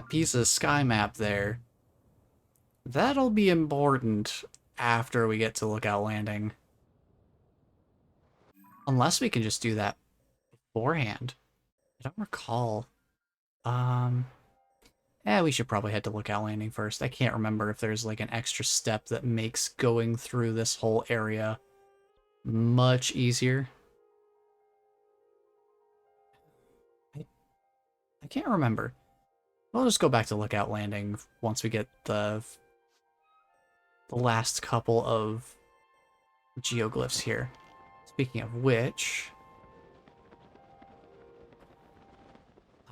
[SPEAKER 1] piece of sky map there, that'll be important after we get to Lookout Landing. Unless we can just do that beforehand. I don't recall. We should probably head to Lookout Landing first. I can't remember if there's like an extra step that makes going through this whole area much easier. I can't remember. We'll just go back to Lookout Landing once we get the last couple of geoglyphs here. Speaking of which,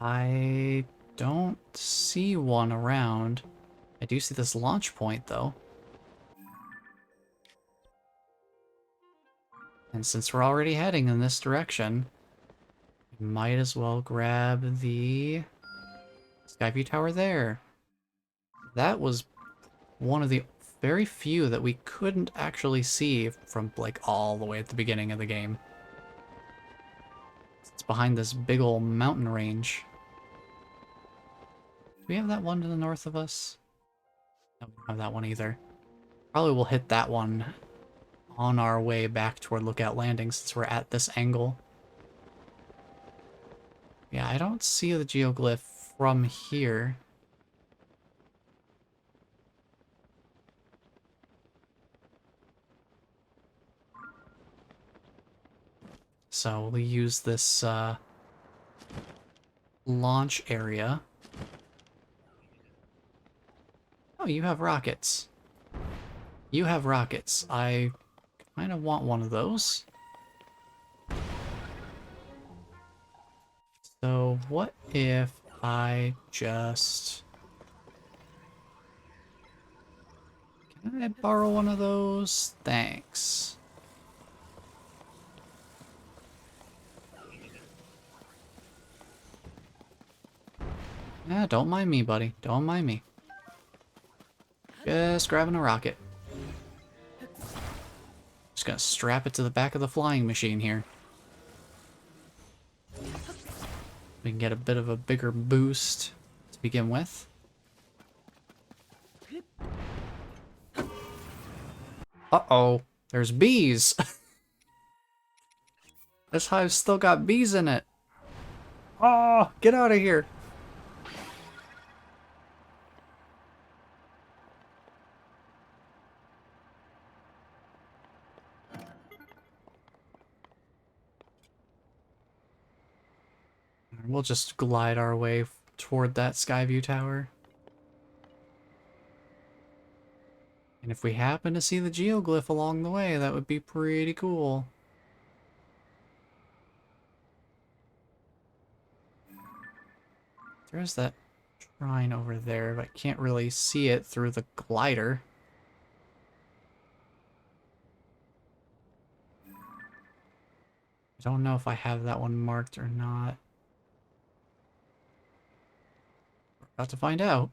[SPEAKER 1] I don't see one around. I do see this launch point, though. And since we're already heading in this direction, we might as well grab the Skyview Tower there. That was one of the very few that we couldn't actually see from, like, all the way at the beginning of the game. It's behind this big ol' mountain range. Do we have that one to the north of us? No, we don't have that one either. Probably we'll hit that one on our way back toward Lookout Landing since we're at this angle. Yeah, I don't see the geoglyph from here. So we'll use this launch area. Oh, you have rockets. You have rockets. I kind of want one of those. So what if I just... Can I borrow one of those? Thanks. Yeah, don't mind me, buddy. Don't mind me. Just grabbing a rocket. Just gonna strap it to the back of the flying machine here. We can get a bit of a bigger boost to begin with. Uh-oh, there's bees. This hive's still got bees in it. Oh, get out of here. We'll just glide our way toward that Skyview Tower. And if we happen to see the geoglyph along the way, that would be pretty cool. There's that shrine over there, but I can't really see it through the glider. I don't know if I have that one marked or not. We're about to find out.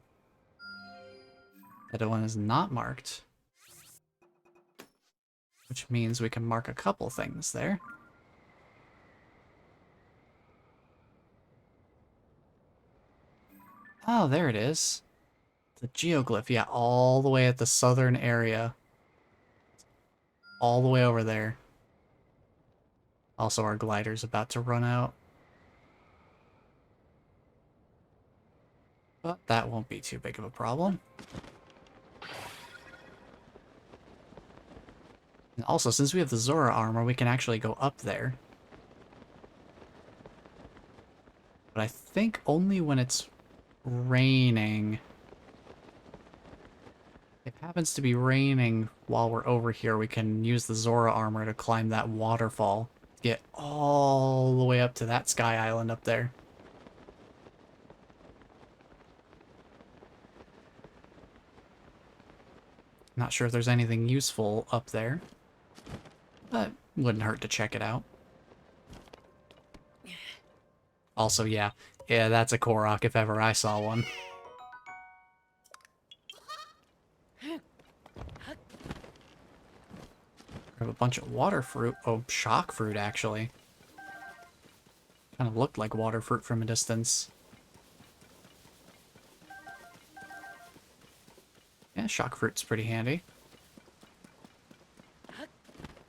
[SPEAKER 1] That one is not marked. Which means we can mark a couple things there. Oh, there it is. The geoglyph, yeah, all the way at the southern area. All the way over there. Also, our glider's about to run out. But that won't be too big of a problem. And also, since we have the Zora armor, we can actually go up there. But I think only when it's raining happens to be raining while we're over here, we can use the Zora armor to climb that waterfall. Get all the way up to that sky island up there. Not sure if there's anything useful up there, but wouldn't hurt to check it out. Also, yeah, that's a Korok if ever I saw one. Grab a bunch of water fruit. Oh, shock fruit, actually. Kind of looked like water fruit from a distance. Yeah, shock fruit's pretty handy.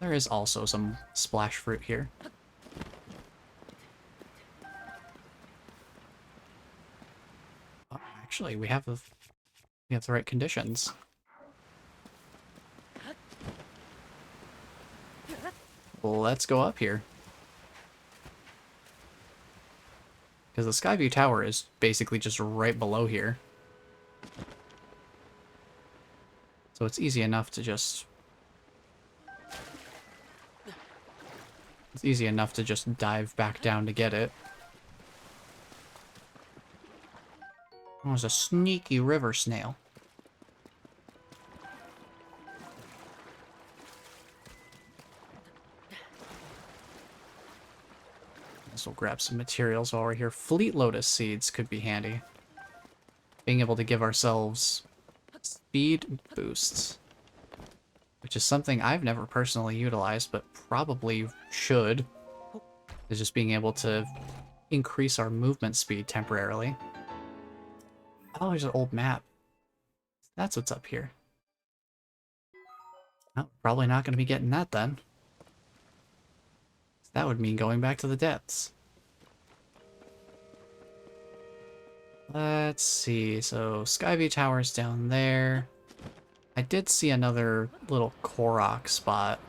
[SPEAKER 1] There is also some splash fruit here. Oh, actually, we have the right conditions. Let's go up here. Because the Skyview Tower is basically just right below here. So it's easy enough to just... It's easy enough to just dive back down to get it. Oh, there's a sneaky river snail. We'll grab some materials while we're here. Fleet Lotus seeds could be handy. Being able to give ourselves speed boosts. Which is something I've never personally utilized, but probably should. Is just being able to increase our movement speed temporarily. Oh, there's an old map. That's what's up here. Well, probably not going to be getting that then. That would mean going back to the depths. Let's see, so Skyview Tower's down there. I did see another little Korok spot.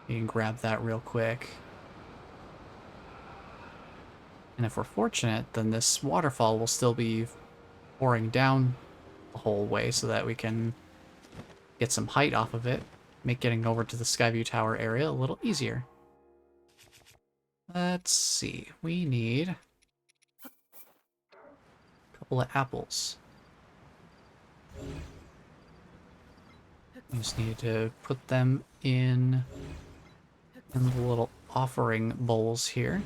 [SPEAKER 1] You can grab that real quick. And if we're fortunate, then this waterfall will still be pouring down the whole way so that we can get some height off of it. Make getting over to the Skyview Tower area a little easier. Let's see, we need a couple of apples. We just need to put them in the little offering bowls here.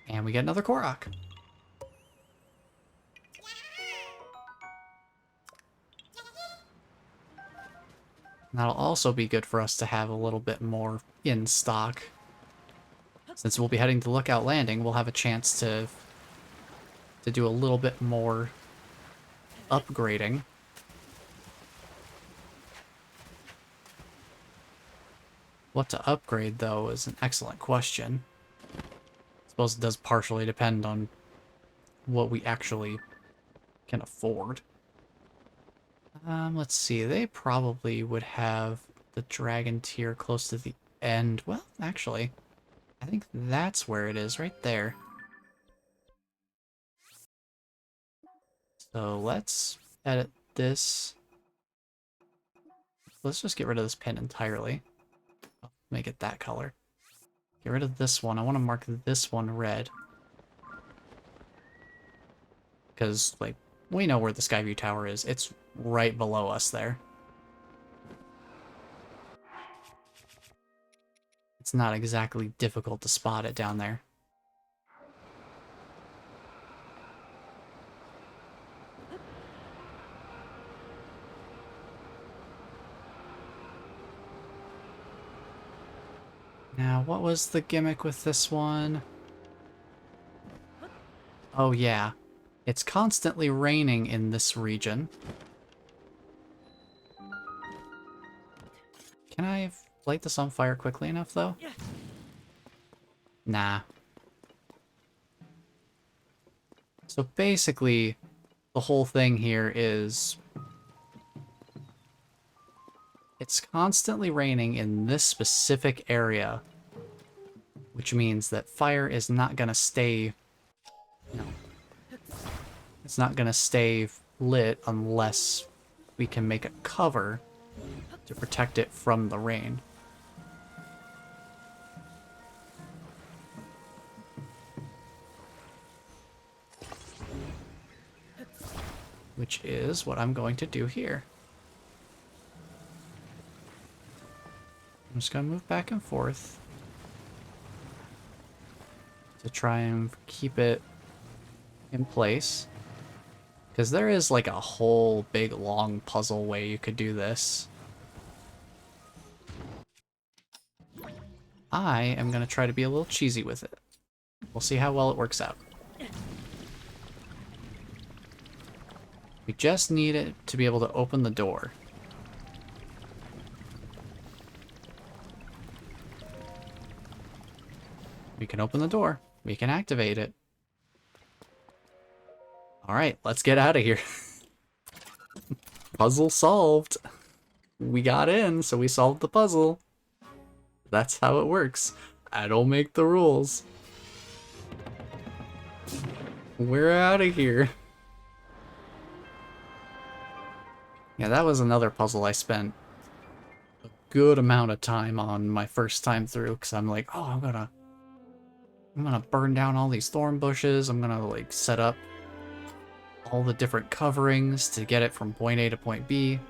[SPEAKER 1] And we get another Korok. That'll also be good for us to have a little bit more in stock. Since we'll be heading to Lookout Landing, we'll have a chance to do a little bit more upgrading. What to upgrade, though, is an excellent question. I suppose it does partially depend on what we actually can afford. Let's see, they probably would have the dragon tier close to the end. Well, actually, I think that's where it is, right there. So let's edit this. Let's just get rid of this pin entirely. I'll make it that color. Get rid of this one. I want to mark this one red. Because, like, we know where the Skyview Tower is. It's right below us there. It's not exactly difficult to spot it down there. Now, what was the gimmick with this one? Oh yeah, it's constantly raining in this region. Can I light this on fire quickly enough, though? Nah. So basically, the whole thing here is... it's constantly raining in this specific area, which means that fire is not going to stay, you know, It's not going to stay lit unless we can make a cover to protect it from the rain. Which is what I'm going to do here. I'm just going to move back and forth to try and keep it in place. Because there is like a whole big long puzzle way you could do this. I am going to try to be a little cheesy with it. We'll see how well it works out. We just need it to be able to open the door. We can open the door. We can activate it. Alright, let's get out of here. Puzzle solved. We got in, so we solved the puzzle. That's how it works. I don't make the rules. We're out of here. Yeah, that was another puzzle I spent a good amount of time on my first time through, because I'm like, oh, I'm gonna burn down all these thorn bushes. I'm gonna like set up all the different coverings to get it from point A to point B.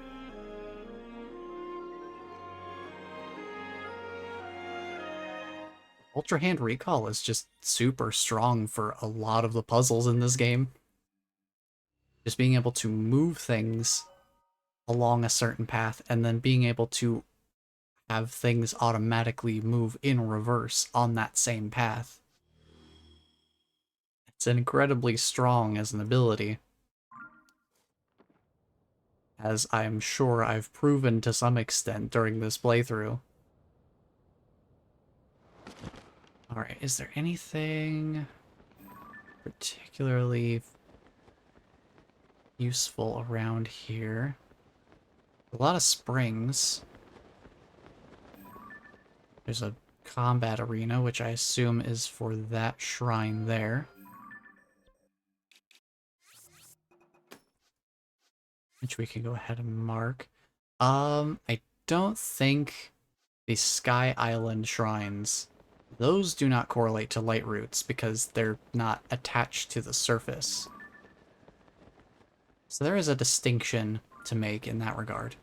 [SPEAKER 1] Ultra Hand Recall is just super strong for a lot of the puzzles in this game. Just being able to move things along a certain path and then being able to have things automatically move in reverse on that same path. It's incredibly strong as an ability, as I'm sure I've proven to some extent during this playthrough. Alright, is there anything particularly useful around here? A lot of springs. There's a combat arena, which I assume is for that shrine there. Which we can go ahead and mark. I don't think the Sky Island shrines, those do not correlate to light roots because they're not attached to the surface. So there is a distinction to make in that regard.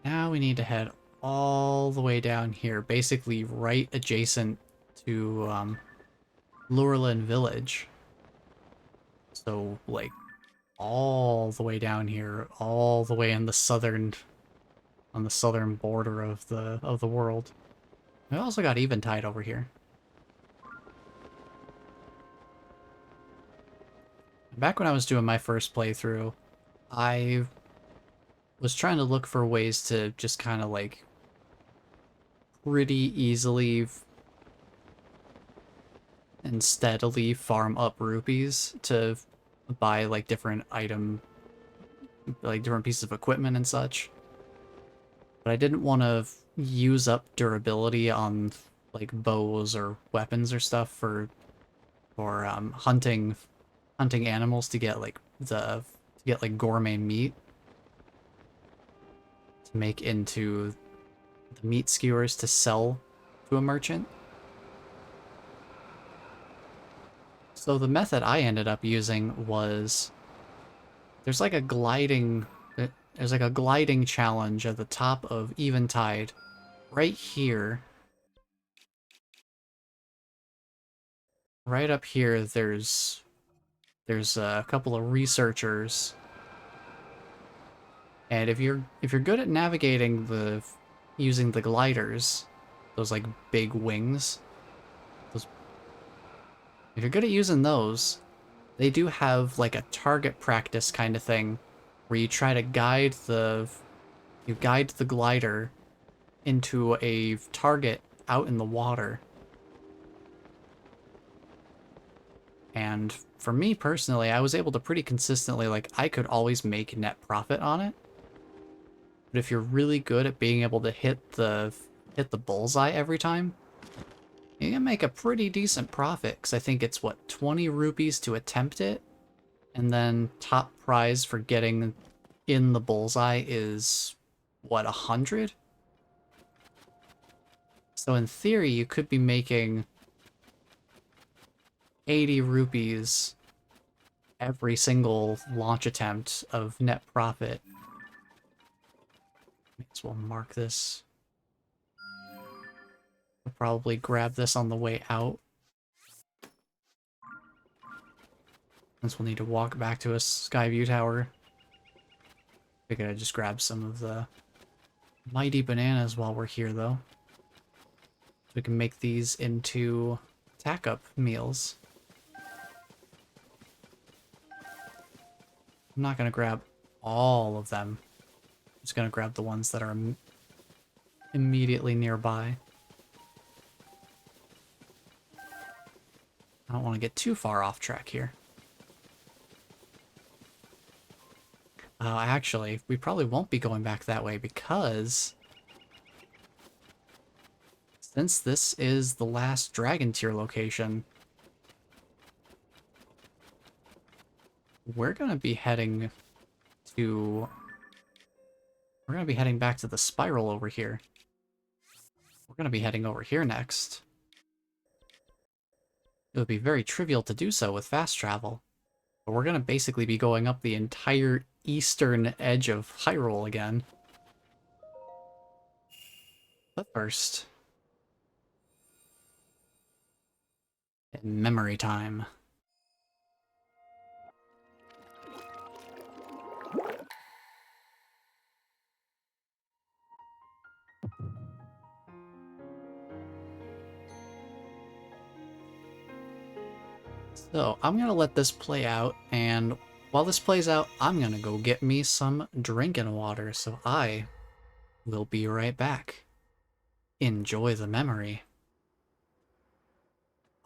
[SPEAKER 1] Now we need to head all the way down here, basically right adjacent to Lurelin Village. So like all the way down here, all the way in the southern border of the world. We also got Eventide over here. Back when I was doing my first playthrough, I was trying to look for ways to just kind of like pretty easily and steadily farm up rupees to buy like different different pieces of equipment and such. But I didn't want to use up durability on like bows or weapons or stuff for hunting animals to get like gourmet meat to make into the meat skewers to sell to a merchant. So the method I ended up using was there's like a gliding challenge at the top of Eventide right here. Right up here there's a couple of researchers. And if you're good at navigating using the gliders, those like big wings, if you're good at using those, they do have like a target practice kind of thing where you try to guide the glider into a target out in the water. And for me personally, I was able to pretty consistently, like, I could always make net profit on it. But if you're really good at being able to hit the bullseye every time, You can make a pretty decent profit, because I think it's, what, 20 rupees to attempt it? And then top prize for getting in the bullseye is, what, 100? So in theory, you could be making 80 rupees every single launch attempt of net profit. May as well mark this. I'll probably grab this on the way out, since we'll need to walk back to a Skyview Tower. Figured I'd just grab some of the mighty bananas while we're here, though. So we can make these into tack-up meals. I'm not going to grab all of them. I'm just going to grab the ones that are immediately nearby. I don't want to get too far off track here. Actually, we probably won't be going back that way because since this is the last Dragon Tier location, we're going to be heading to... We're going to be heading back to the spiral over here. We're going to be heading over here next. It would be very trivial to do so with fast travel. But we're going to basically be going up the entire eastern edge of Hyrule again. But first... in memory time. So, I'm gonna let this play out, and while this plays out, I'm gonna go get me some drinking water, so I will be right back. Enjoy the memory.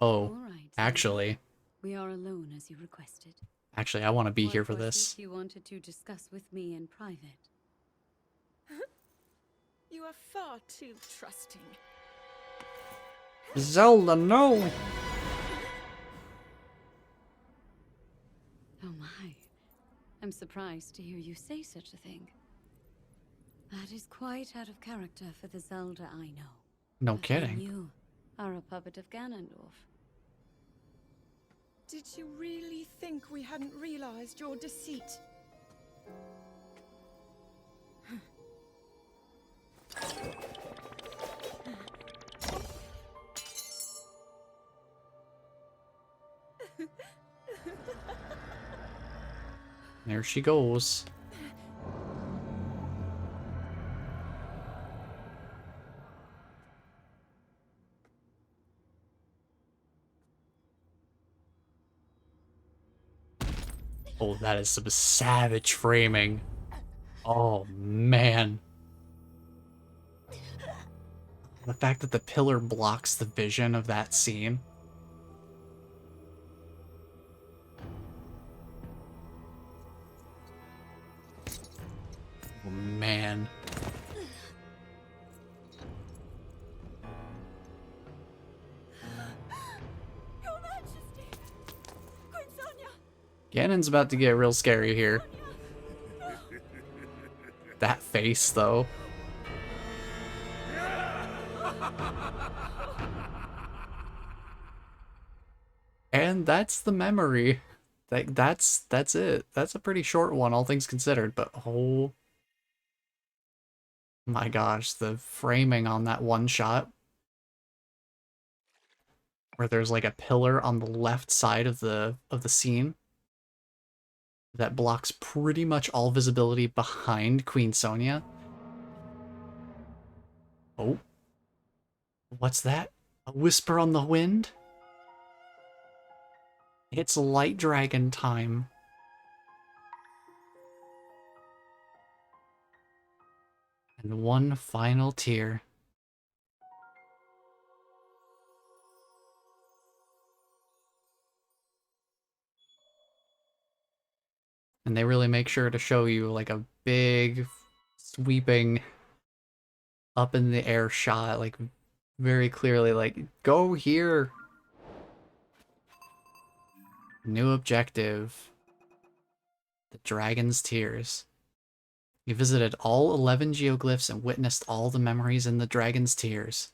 [SPEAKER 1] Oh,
[SPEAKER 4] All right,
[SPEAKER 1] actually,
[SPEAKER 4] we are alone as you requested.
[SPEAKER 1] I want to be
[SPEAKER 4] What
[SPEAKER 1] here for
[SPEAKER 4] was
[SPEAKER 1] this.
[SPEAKER 4] it you wanted to discuss with me in private?
[SPEAKER 3] You are far too trusting.
[SPEAKER 1] Zelda, no!
[SPEAKER 4] Oh my. I'm surprised to hear you say such a thing. That is quite out of character for the Zelda I know.
[SPEAKER 1] No
[SPEAKER 4] But
[SPEAKER 1] kidding.
[SPEAKER 4] then you are a puppet of Ganondorf.
[SPEAKER 3] Did you really think we hadn't realized your deceit?
[SPEAKER 1] There she goes. Oh, that is some savage framing. Oh, man. The fact that the pillar blocks the vision of that scene. Oh, man.
[SPEAKER 3] Your Majesty! Queen Sonia!
[SPEAKER 1] Ganon's about to get real scary here. That face, though. And that's the memory. That's it. That's a pretty short one, all things considered, but oh my gosh, the framing on that one shot where there's like a pillar on the left side of the scene that blocks pretty much all visibility behind Queen Sonia. Oh. What's that? A whisper on the wind? It's Light Dragon time. And one final tear. And they really make sure to show you like a big, sweeping, up in the air shot, like very clearly like, go here. New objective. The Dragon's Tears. You visited all 11 geoglyphs and witnessed all the memories in the Dragon's Tears.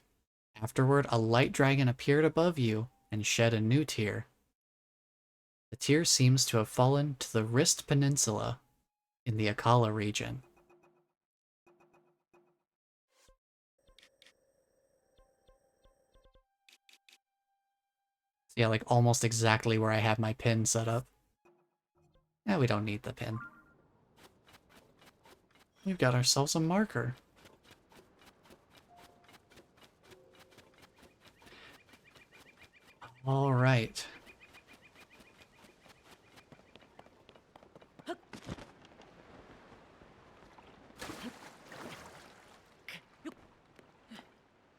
[SPEAKER 1] Afterward, a light dragon appeared above you and shed a new tear. The tear seems to have fallen to the Wrist Peninsula in the Akala region. So yeah, like almost exactly where I have my pin set up. Yeah, we don't need the pin. We've got ourselves a marker. All right.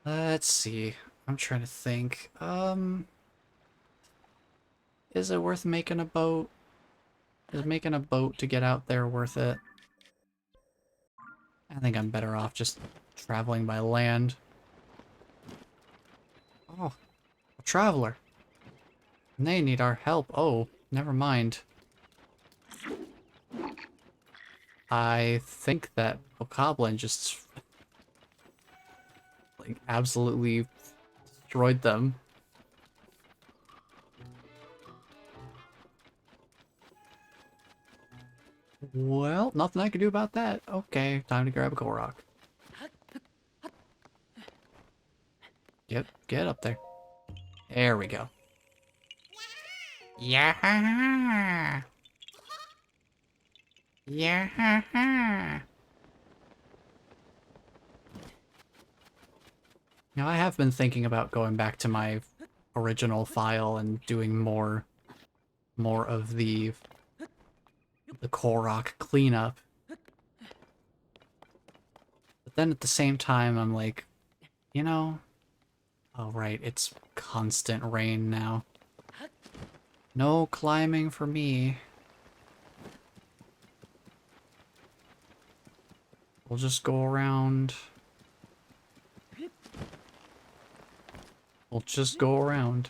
[SPEAKER 1] Let's see. I'm trying to think. Is it worth making a boat? Is making a boat to get out there worth it? I think I'm better off just traveling by land. Oh, a traveler. And they need our help. Oh, never mind. I think that Bokoblin just like absolutely destroyed them. Well, nothing I can do about that. Okay, time to grab a Korok. Get up there. There we go. Yeah. Yeah. Now, I have been thinking about going back to my original file and doing more of the Korok cleanup. But then at the same time, I'm like, you know, oh right, it's constant rain now. No climbing for me. We'll just go around. We'll just go around.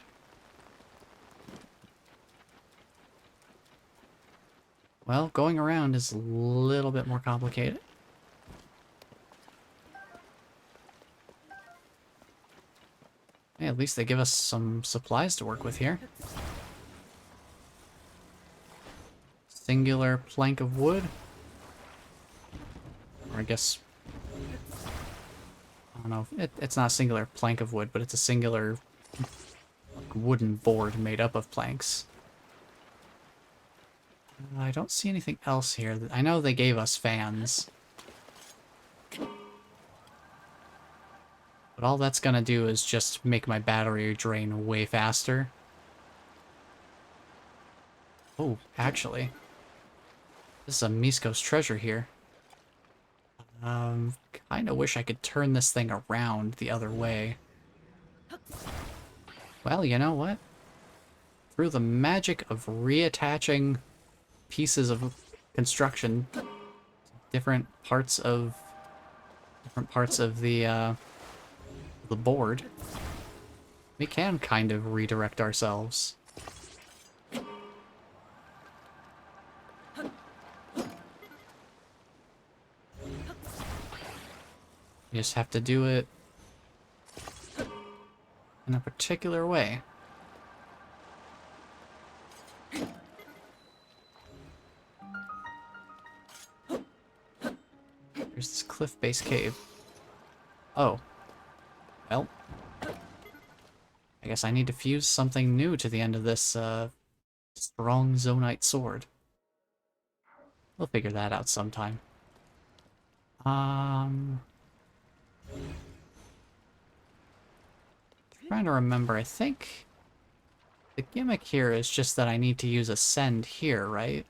[SPEAKER 1] Well, going around is a little bit more complicated. Hey, at least they give us some supplies to work with here. Singular plank of wood. Or I guess... I don't know. It's not a singular plank of wood, but it's a singular wooden board made up of planks. I don't see anything else here. I know they gave us fans. But all that's gonna do is just make my battery drain way faster. Oh, actually. This is a Misko's treasure here. Kinda wish I could turn this thing around the other way. Well, you know what? Through the magic of reattaching pieces of construction, different parts of the board, we can kind of redirect ourselves. You just have to do it in a particular way. There's this cliff-based cave. Oh. Well. I guess I need to fuse something new to the end of this, strong Zonite sword. We'll figure that out sometime. Trying to remember, I think the gimmick here is just that I need to use Ascend here, right?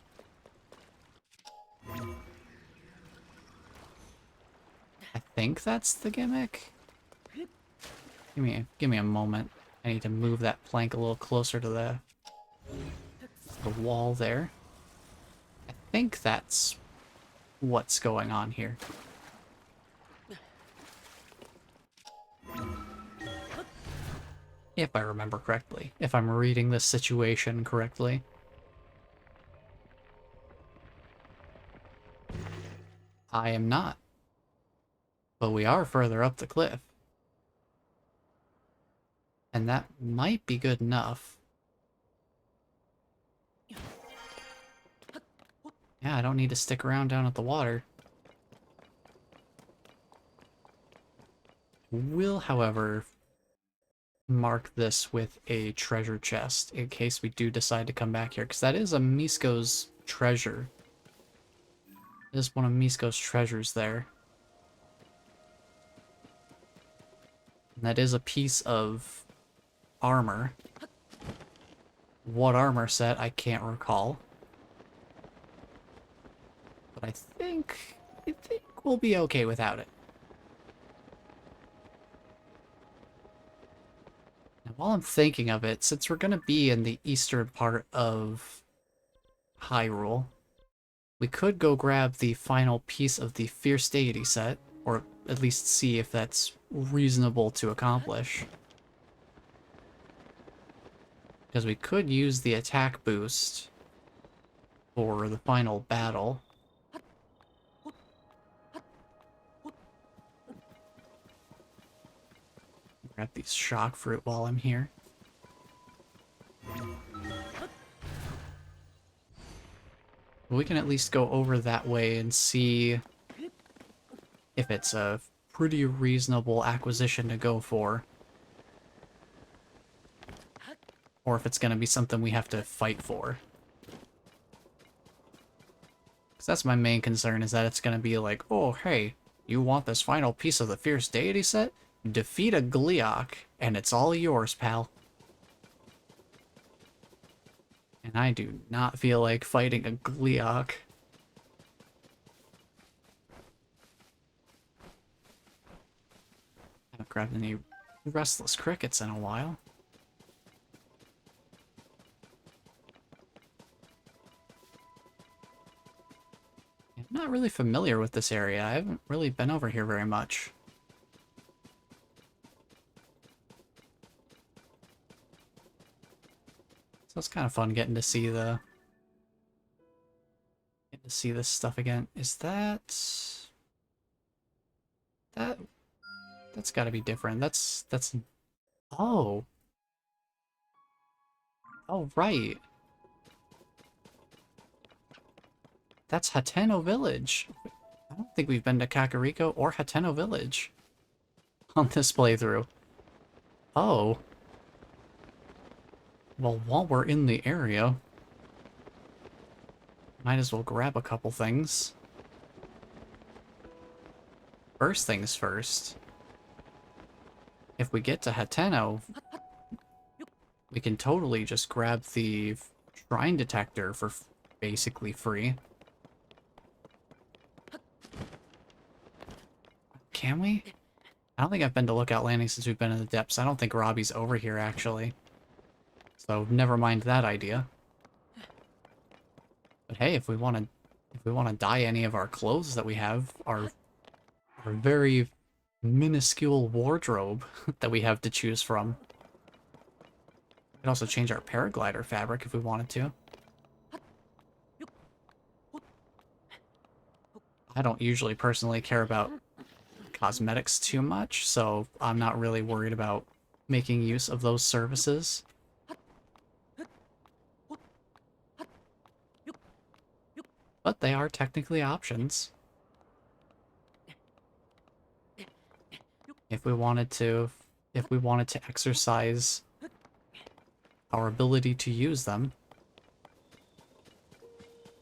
[SPEAKER 1] I think that's the gimmick. Give me a moment. I need to move that plank a little closer to the wall there. I think that's what's going on here. If I remember correctly. If I'm reading this situation correctly. I am not. But we are further up the cliff. And that might be good enough. Yeah, I don't need to stick around down at the water. Will, however, mark this with a treasure chest in case we do decide to come back here, because that is a Misko's treasure. It is one of Misko's treasures there. And that is a piece of armor. What armor set, I can't recall. But I think we'll be okay without it. Now, while I'm thinking of it, since we're going to be in the eastern part of Hyrule, we could go grab the final piece of the Fierce Deity set, or at least see if that's reasonable to accomplish. Because we could use the attack boost for the final battle. Grab these shock fruit while I'm here. We can at least go over that way and see if it's a pretty reasonable acquisition to go for. Or if it's going to be something we have to fight for. Because that's my main concern, is that it's going to be like, oh, hey, you want this final piece of the Fierce Deity set? Defeat a Gleeok, and it's all yours, pal. And I do not feel like fighting a Gleeok. I haven't grabbed any restless crickets in a while. I'm not really familiar with this area. I haven't really been over here very much. So it's kind of fun getting to see this stuff again. Is that's got to be different. That's oh. Oh, right. That's Hateno Village. I don't think we've been to Kakariko or Hateno Village on this playthrough. Oh. Well, while we're in the area, might as well grab a couple things. First things first. If we get to Hateno, we can totally just grab the shrine detector for basically free. Can we? I don't think I've been to Lookout Landing since we've been in the depths. I don't think Robbie's over here, actually. So never mind that idea. But hey, if we want to dye any of our clothes that we have, our very minuscule wardrobe that we have to choose from. We could also change our paraglider fabric if we wanted to. I don't usually personally care about cosmetics too much, so I'm not really worried about making use of those services. But they are technically options. If we wanted to exercise our ability to use them.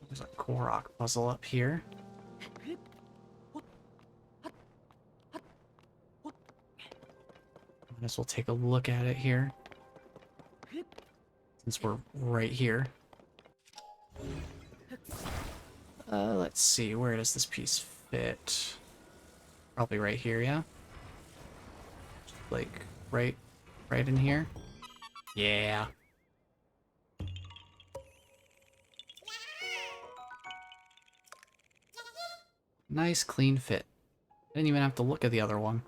[SPEAKER 1] There's a Korok puzzle up here. Might as well take a look at it here, since we're right here. Let's see, where does this piece fit? Probably right here, yeah? Like, right in here? Yeah. Nice, clean fit. I didn't even have to look at the other one.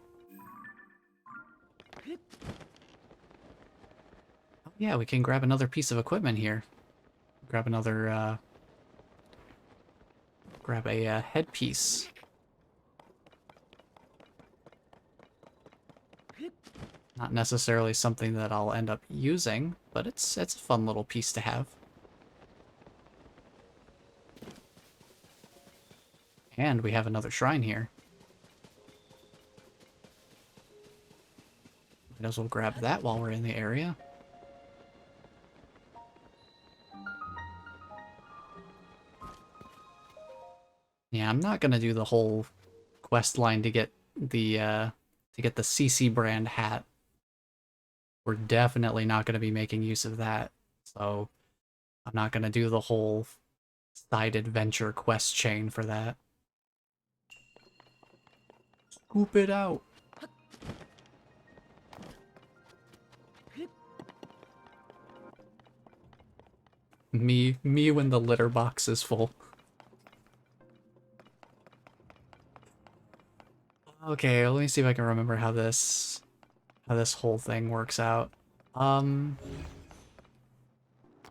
[SPEAKER 1] Yeah, we can grab another piece of equipment here. Grab another, grab a headpiece. Not necessarily something that I'll end up using, but it's a fun little piece to have. And we have another shrine here. Might as well grab that while we're in the area. Yeah, I'm not gonna do the whole quest line to get the CC brand hat. We're definitely not gonna be making use of that. So I'm not gonna do the whole side adventure quest chain for that. Scoop it out. Me when the litter box is full. Okay, let me see if I can remember how this whole thing works out.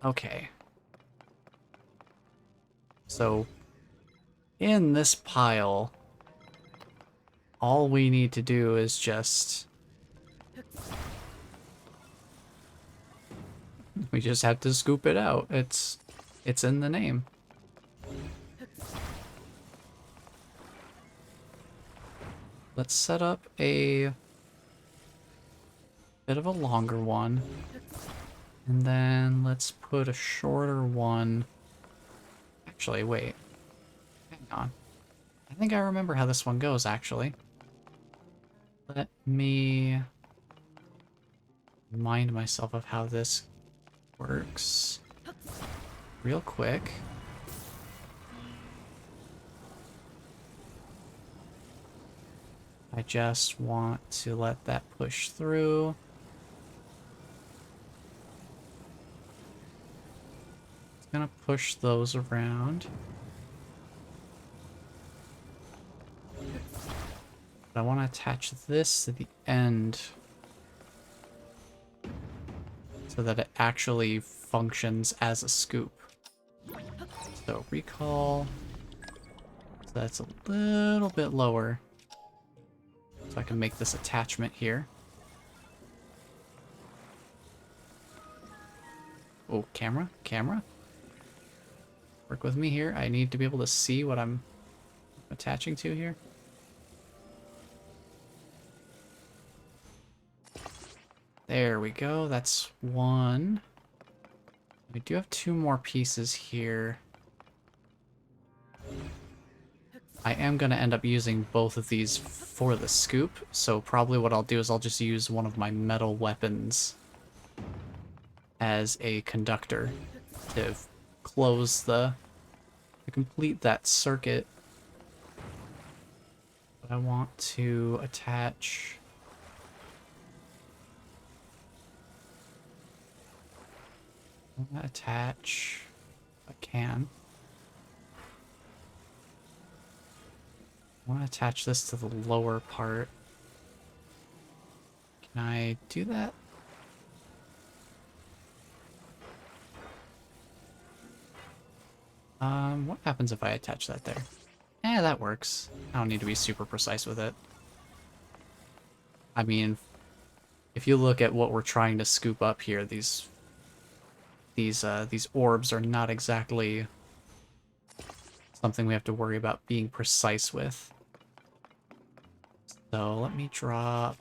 [SPEAKER 1] Okay. So in this pile, all we need to do is just we just have to scoop it out. It's in the name. Let's set up a bit of a longer one. And then let's put a shorter one. Actually, wait. Hang on. I think I remember how this one goes, actually. Let me remind myself of how this works real quick. I just want to let that push through. It's gonna push those around. But I want to attach this to the end so that it actually functions as a scoop. So recall. So that's a little bit lower. So I can make this attachment here. Oh, camera? Camera? Work with me here. I need to be able to see what I'm attaching to here. There we go. That's one. We do have two more pieces here. I am going to end up using both of these for the scoop, so probably what I'll do is I'll just use one of my metal weapons as a conductor to close to complete that circuit. But I want to attach if I can. I want to attach this to the lower part. Can I do that? What happens if I attach that there? Eh, that works. I don't need to be super precise with it. I mean, if you look at what we're trying to scoop up here, these orbs are not exactly something we have to worry about being precise with. So let me drop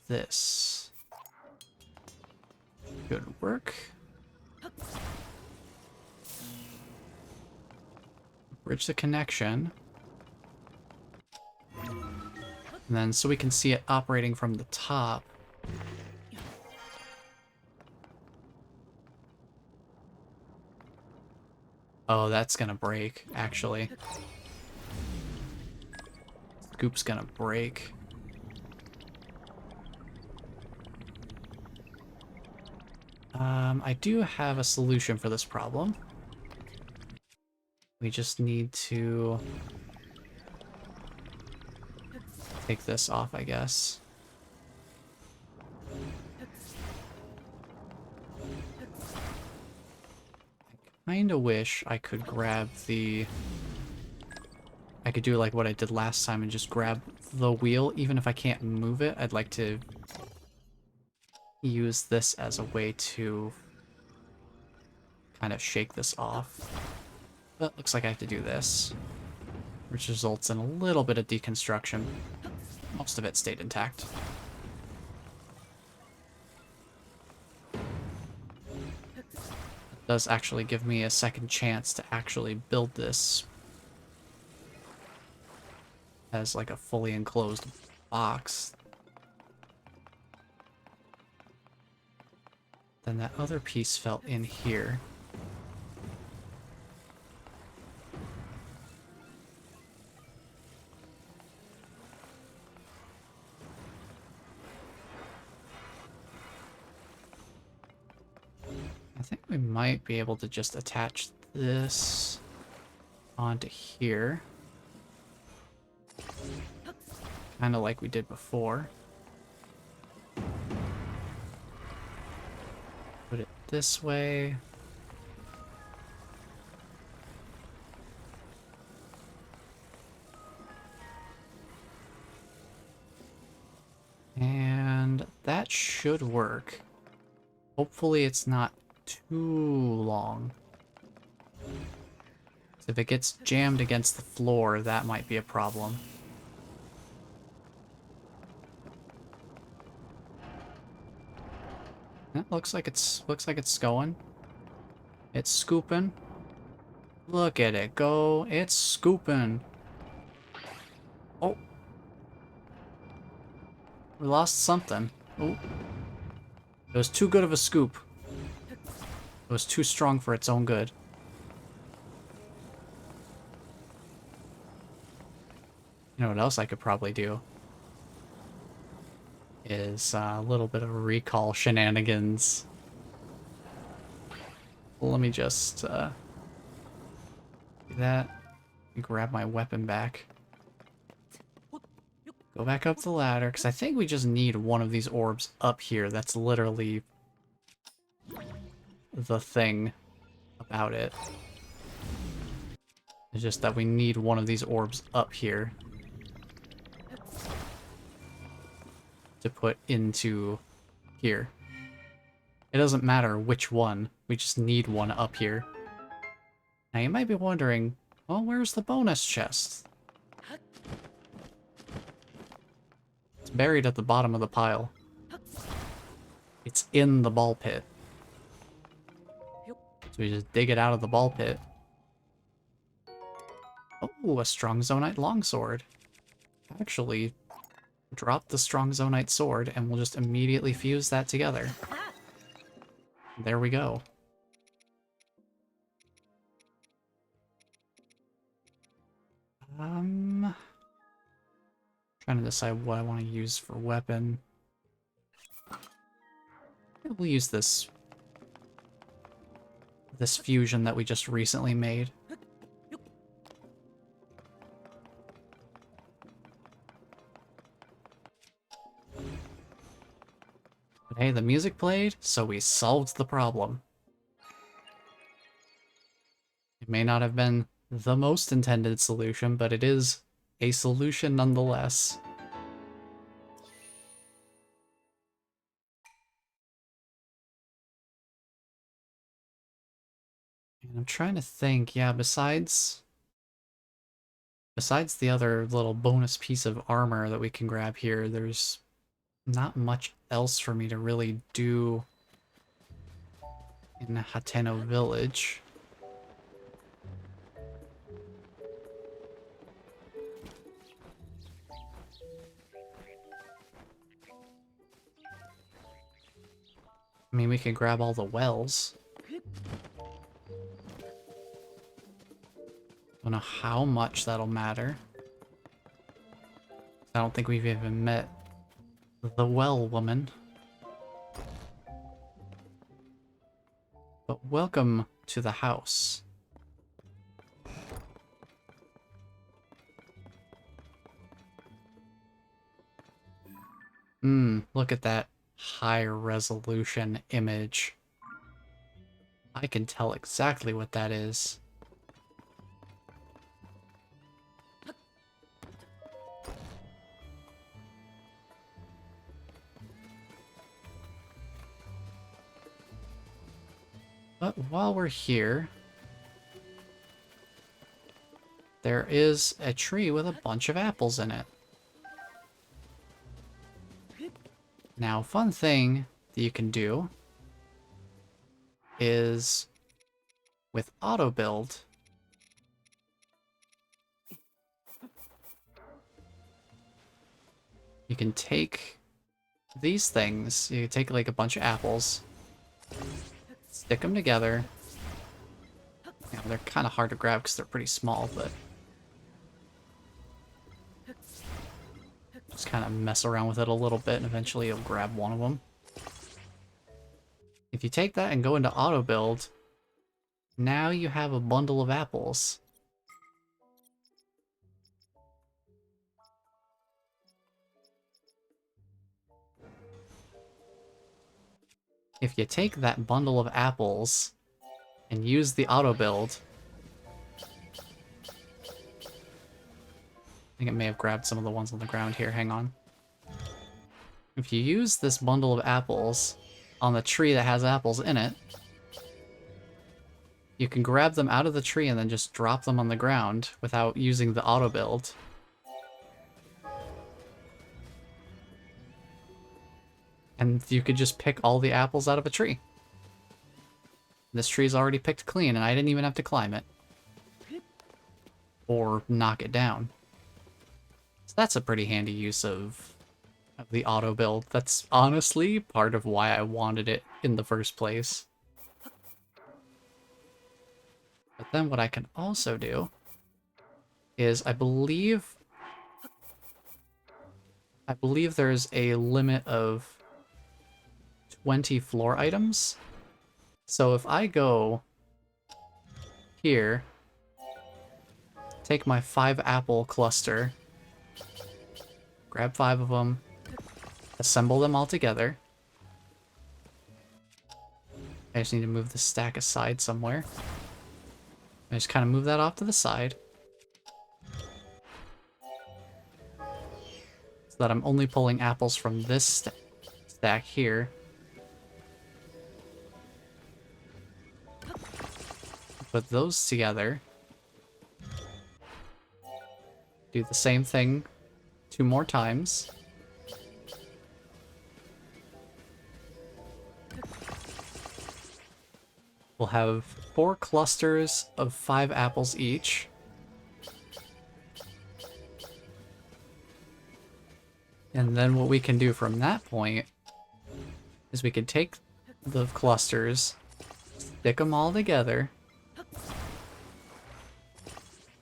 [SPEAKER 1] this. Good work. Bridge the connection. And then so we can see it operating from the top. Oh, that's gonna break, actually. Scoop's gonna break. I do have a solution for this problem. We just need to take this off, I guess. kinda wish I could grab the... I could do like what I did last time and just grab the wheel. Even if I can't move it, I'd like to use this as a way to kind of shake this off. But looks like I have to do this, which results in a little bit of deconstruction. Most of it stayed intact. It does actually give me a second chance to actually build this as like a fully enclosed box. Then that other piece fell in here. I think we might be able to just attach this onto here. Kind of like we did before. Put it this way. And that should work. Hopefully it's not too long. If it gets jammed against the floor, that might be a problem. It looks like it's going. It's scooping. Look at it go. It's scooping. Oh. We lost something. Oh. It was too good of a scoop. It was too strong for its own good. You know what else I could probably do? Is a little bit of recall shenanigans. Let me just do that. Grab my weapon back. Go back up the ladder, because I think we just need one of these orbs up here. That's literally the thing about it. It's just that we need one of these orbs up here to put into here. It doesn't matter which one, we just need one up here. Now you might be wondering, well, where's the bonus chest? It's buried at the bottom of the pile. It's in the ball pit. So we just dig it out of the ball pit. Oh, a strong Zonite longsword. Actually, drop the strong Zonite sword and we'll just immediately fuse that together. There we go. Trying to decide what I want to use for weapon. We'll use this fusion that we just recently made. But hey, the music played, so we solved the problem. It may not have been the most intended solution, but it is a solution nonetheless. And I'm trying to think, yeah, besides the other little bonus piece of armor that we can grab here, there's not much else for me to really do in Hateno Village. I mean, we could grab all the wells. Don't know how much that'll matter. I don't think we've even met the well woman. But welcome to the house. Look at that high resolution image. I can tell exactly what that is. But while we're here, there is a tree with a bunch of apples in it. Now, fun thing that you can do is with auto build, you can take these things, you can take like a bunch of apples, stick them together. You know, they're kind of hard to grab because they're pretty small, but just kind of mess around with it a little bit and eventually you'll grab one of them. If you take that and go into auto build, now you have a bundle of apples. If you take that bundle of apples and use the auto build, I think it may have grabbed some of the ones on the ground here, hang on. If you use this bundle of apples on the tree that has apples in it, you can grab them out of the tree and then just drop them on the ground without using the auto build. And you could just pick all the apples out of a tree. This tree's already picked clean and I didn't even have to climb it. Or knock it down. So that's a pretty handy use of the auto build. That's honestly part of why I wanted it in the first place. But then what I can also do is I believe there's a limit of 20 floor items. So if I go here, take my 5 apple cluster, grab 5 of them, assemble them all together. I just need to move the stack aside somewhere. I just kind of move that off to the side. So that I'm only pulling apples from this stack here. Put those together. Do the same thing 2 more times. We'll have 4 clusters of 5 apples each. And then what we can do from that point is we can take the clusters, stick them all together,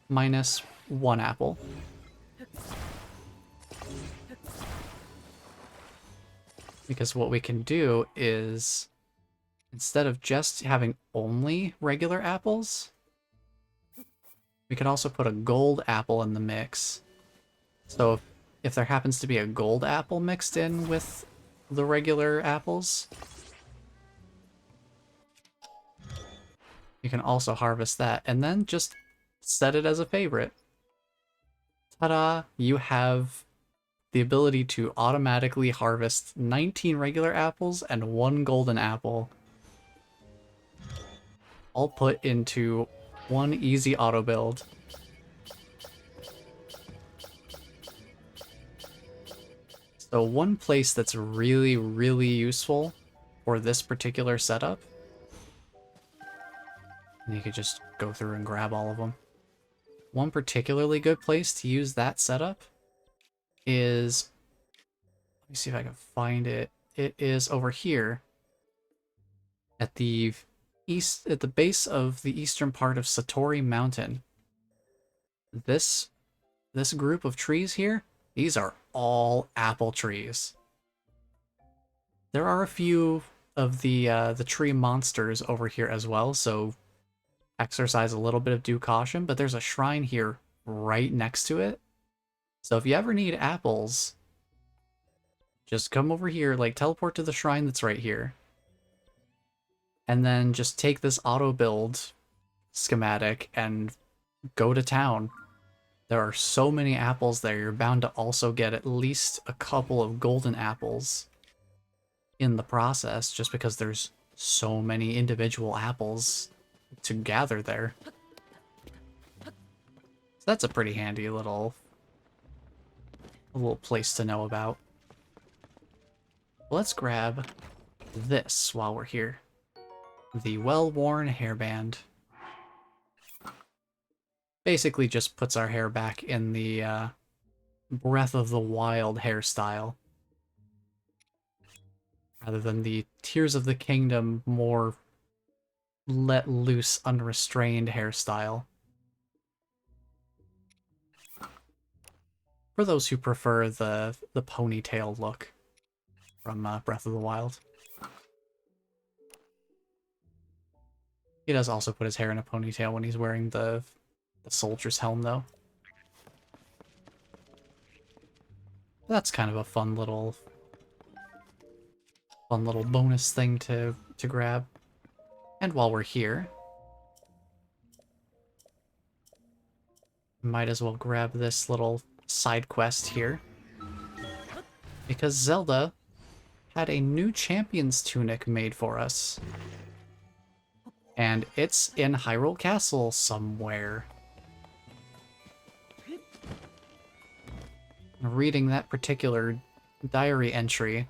[SPEAKER 1] minus 1 apple. Because what we can do is, instead of just having only regular apples, we could also put a gold apple in the mix. So if there happens to be a gold apple mixed in with the regular apples, you can also harvest that and then just set it as a favorite. Ta-da! You have the ability to automatically harvest 19 regular apples and 1 golden apple, all put into one easy auto build. So one place that's really, really useful for this particular setup, and you could just go through and grab all of them. One particularly good place to use that setup is, let me see if I can find it. It is over here at the base of the eastern part of Satori Mountain. This group of trees here, these are all apple trees. There are a few of the tree monsters over here as well, so exercise a little bit of due caution, but there's a shrine here right next to it. So if you ever need apples, just come over here, like teleport to the shrine that's right here. and then just take this auto build schematic and go to town. There are so many apples there, you're bound to also get at least a couple of golden apples in the process, just because there's so many individual apples to gather there. So that's a pretty handy little place to know about. Let's grab this while we're here. The well-worn hairband. Basically just puts our hair back in the Breath of the Wild hairstyle, rather than the Tears of the Kingdom more let loose, unrestrained hairstyle. For those who prefer the ponytail look from Breath of the Wild. He does also put his hair in a ponytail when he's wearing the soldier's helm, though. That's kind of a fun little bonus thing to grab. And while we're here, might as well grab this little side quest here, because Zelda had a new champion's tunic made for us. And it's in Hyrule Castle somewhere. Reading that particular diary entry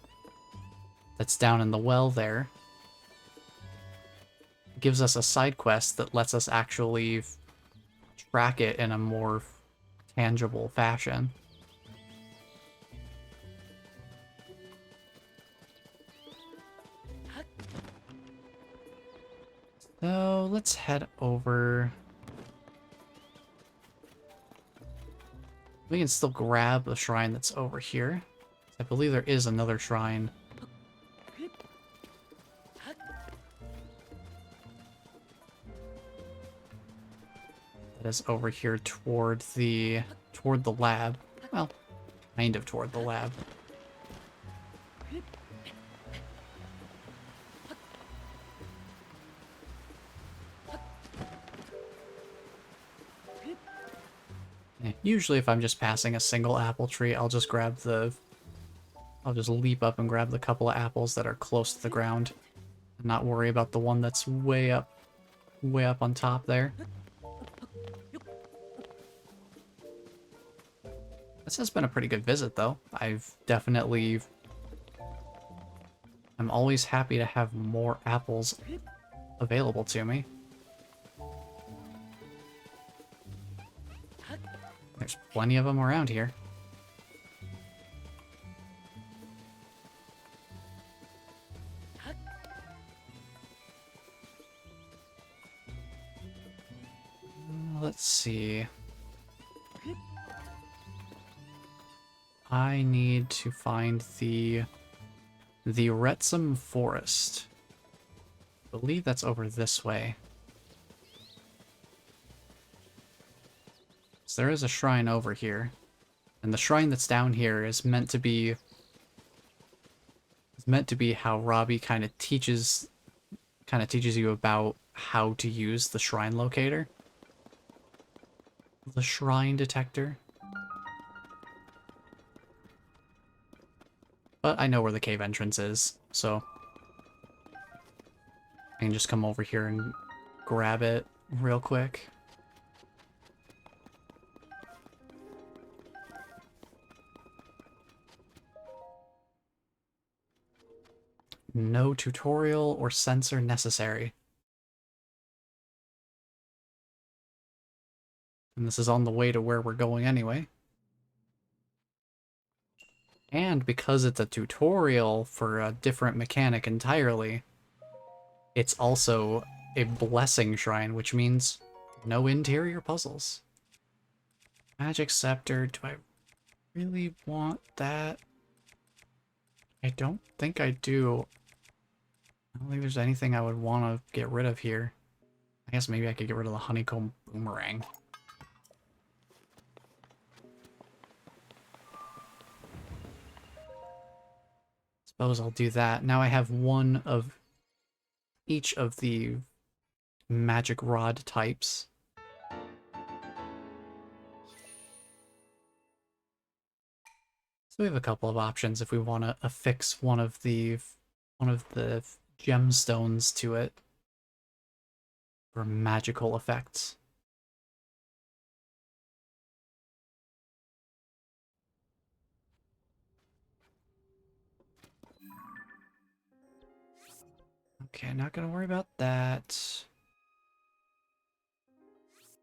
[SPEAKER 1] that's down in the well there gives us a side quest that lets us actually track it in a more tangible fashion. So let's head over. We can still grab the shrine that's over here. I believe there is another shrine. That is over here toward the lab. Well, kind of toward the lab. Usually if I'm just passing a single apple tree, I'll just leap up and grab the couple of apples that are close to the ground and not worry about the one that's way up on top there. This has been a pretty good visit, though. I'm always happy to have more apples available to me. There's plenty of them around here. Let's see. I need to find the Retsum Forest. I believe that's over this way. So there is a shrine over here, and the shrine that's down here is meant to be how Robbie kind of teaches you about how to use the shrine locator, the shrine detector. But I know where the cave entrance is, so I can just come over here and grab it real quick. No tutorial or sensor necessary. And this is on the way to where we're going anyway. And because it's a tutorial for a different mechanic entirely, it's also a blessing shrine, which means no interior puzzles. Magic scepter, do I really want that? I don't think I do. I don't think there's anything I would want to get rid of here. I guess maybe I could get rid of the honeycomb boomerang. Suppose I'll do that. Now I have one of each of the magic rod types. So we have a couple of options if we want to affix one of the gemstones to it for magical effects. Okay, not gonna worry about that.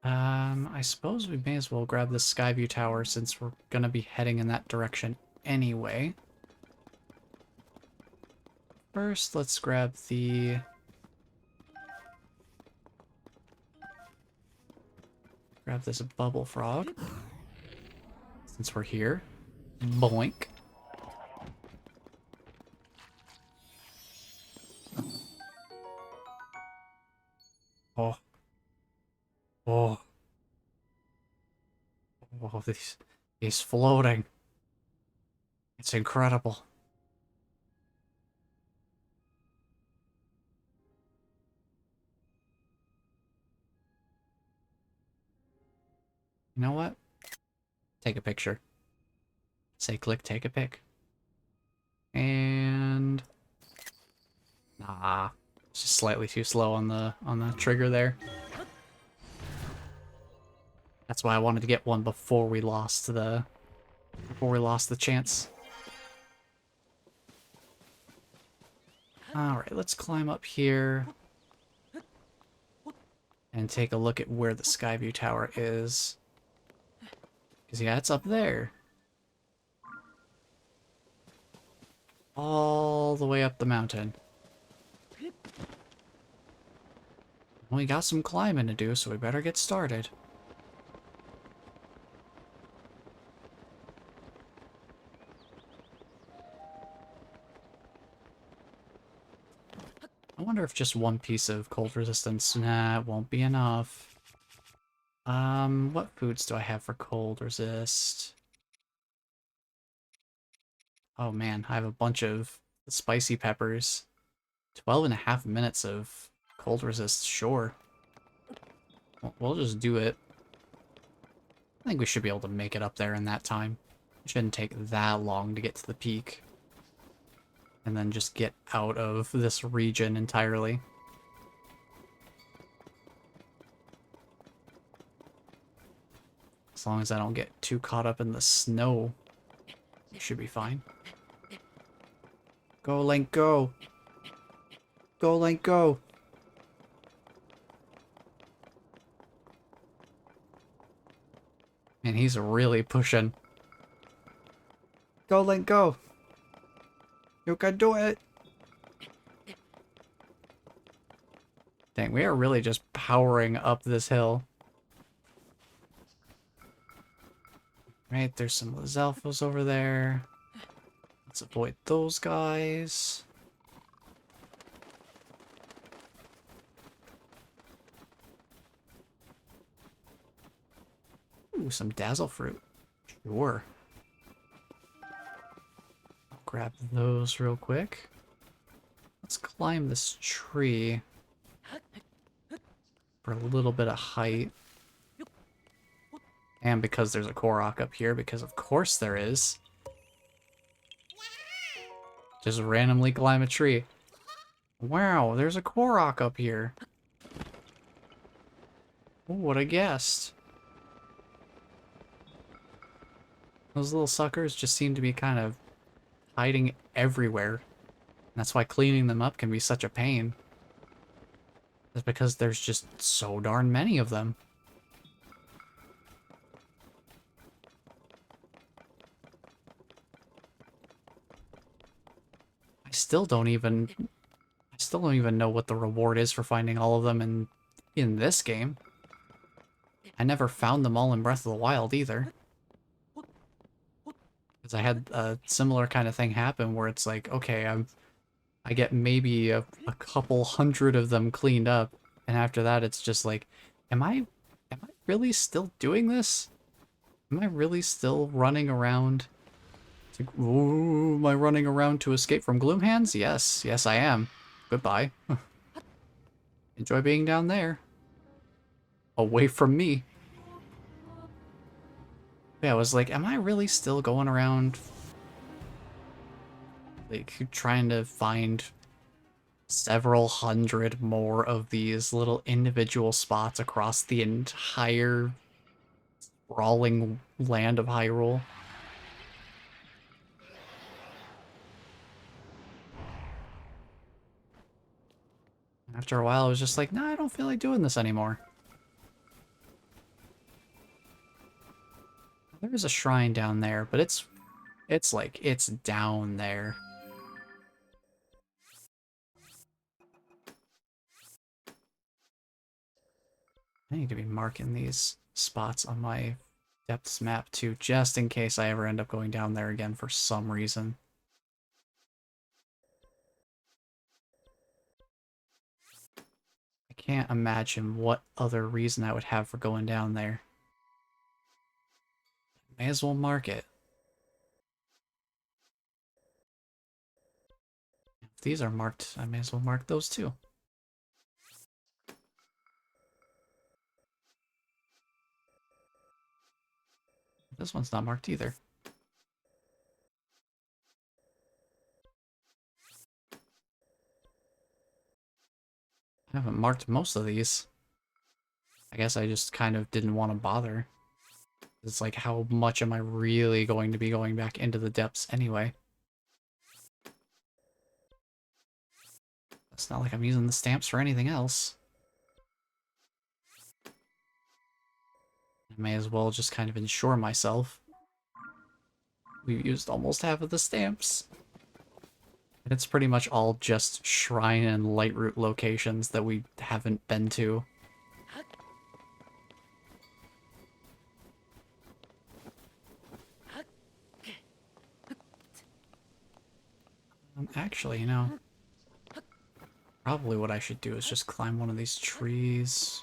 [SPEAKER 1] I suppose we may as well grab the Skyview Tower since we're gonna be heading in that direction anyway. First, let's grab the... Grab this bubble frog. Since we're here. Boink. Oh. Oh. Oh, he's floating. It's incredible. You know what? Take a picture. Say click, take a pic. And... Nah. It's just slightly too slow on the trigger there. That's why I wanted to get one before we lost the chance. Alright, let's climb up here and take a look at where the Skyview Tower is. Because yeah, it's up there. All the way up the mountain. We got some climbing to do, so we better get started. I wonder if just one piece of cold resistance... Nah, it won't be enough. What foods do I have for cold resist? Oh man, I have a bunch of spicy peppers. 12.5 minutes of cold resist, sure. We'll just do it. I think we should be able to make it up there in that time. It shouldn't take that long to get to the peak. And then just get out of this region entirely. As long as I don't get too caught up in the snow, it should be fine. Go, Link, go! Go, Link, go! Man, he's really pushing. Go, Link, go! You can do it! Dang, we are really just powering up this hill. Right, there's some Lizalfos over there. Let's avoid those guys. Ooh, some dazzle fruit. Sure. I'll grab those real quick. Let's climb this tree for a little bit of height. And because there's a Korok up here, because of course there is. Just randomly climb a tree. Wow, there's a Korok up here. Who would have guessed? Those little suckers just seem to be kind of hiding everywhere. That's why cleaning them up can be such a pain. It's because there's just so darn many of them. I still don't even know what the reward is for finding all of them in this game. I never found them all in Breath of the Wild either. Because I had a similar kind of thing happen where it's like, okay, I get maybe a couple hundred of them cleaned up, and after that it's just like, am I really still doing this? Am I really still running around? It's like, ooh, am I running around to escape from Gloomhands? Yes, I am. Goodbye. Enjoy being down there. Away from me. Yeah, I was like, am I really still going around, like, trying to find several hundred more of these little individual spots across the entire sprawling land of Hyrule? After a while, I was just like, nah, I don't feel like doing this anymore. There is a shrine down there, but it's like, it's down there. I need to be marking these spots on my depths map too, just in case I ever end up going down there again for some reason. I can't imagine what other reason I would have for going down there. May as well mark it. If these are marked, I may as well mark those too. This one's not marked either. I haven't marked most of these. I guess I just kind of didn't want to bother. It's like, how much am I really going to be going back into the depths anyway? It's not like I'm using the stamps for anything else. I may as well just kind of ensure myself. We've used almost half of the stamps. And it's pretty much all just shrine and light route locations that we haven't been to. Actually, you know, probably what I should do is just climb one of these trees.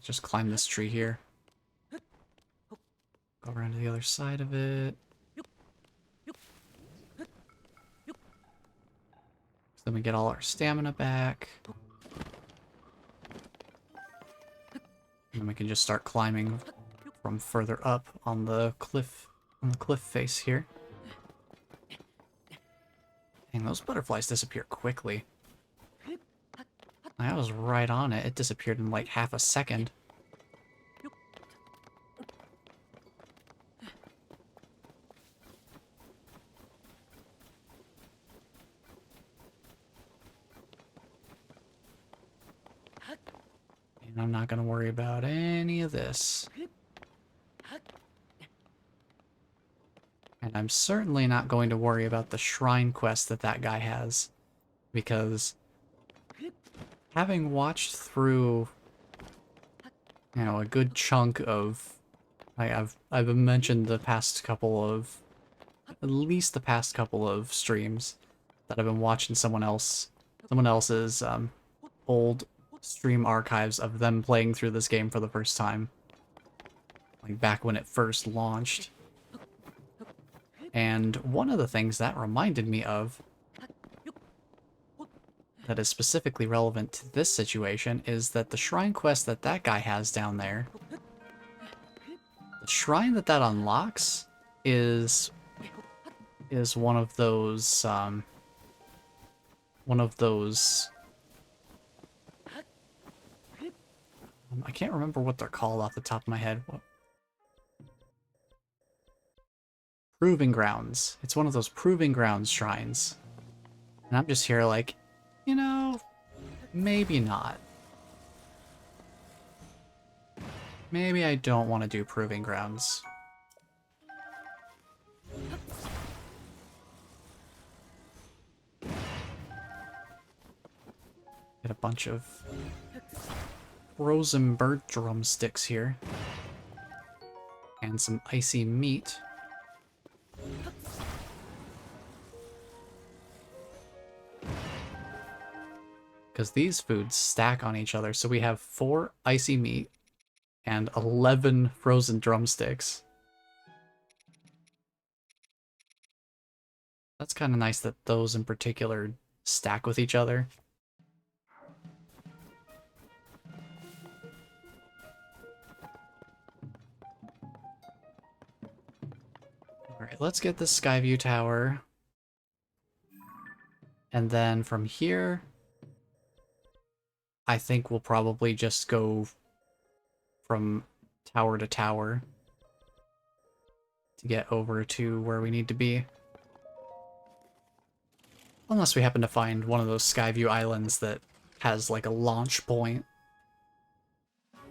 [SPEAKER 1] Just climb this tree here. Go around to the other side of it. Then we get all our stamina back. And then we can just start climbing from further up on the cliff face here. Dang, those butterflies disappear quickly. I was right on it. It disappeared in like half a second. And I'm not going to worry about any of this. And I'm certainly not going to worry about the shrine quest that that guy has. Because having watched through, you know, a good chunk of, I've mentioned the past couple of, at least the past couple of streams that I've been watching someone else's old stream archives of them playing through this game for the first time, like back when it first launched. And one of the things that reminded me of that is specifically relevant to this situation is that the shrine quest that that guy has down there, the shrine that unlocks is one of those I can't remember what they're called off the top of my head. What? Proving grounds. It's one of those proving grounds shrines. And I'm just here like, you know, maybe not. Maybe I don't want to do proving grounds. Get a bunch of frozen bird drumsticks here. And some icy meat. Because these foods stack on each other. So we have 4 icy meat and 11 frozen drumsticks. That's kind of nice that those in particular stack with each other. Alright, let's get the Skyview Tower. And then from here, I think we'll probably just go from tower to tower to get over to where we need to be. Unless we happen to find one of those Skyview islands that has like a launch point.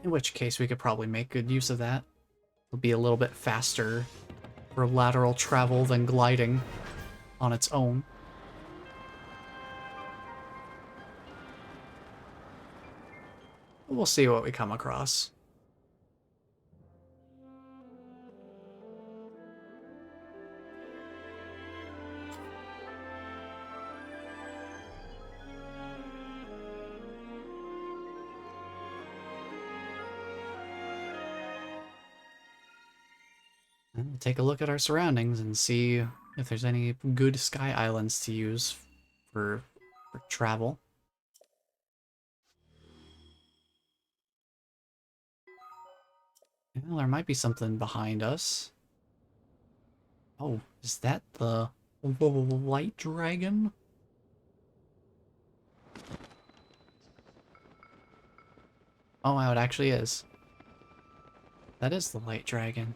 [SPEAKER 1] In which case we could probably make good use of that. It'll be a little bit faster for lateral travel than gliding on its own. We'll see what we come across. And we'll take a look at our surroundings and see if there's any good sky islands to use for travel. Well, there might be something behind us. Oh, is that the light dragon? Oh, wow, it actually is. That is the light dragon.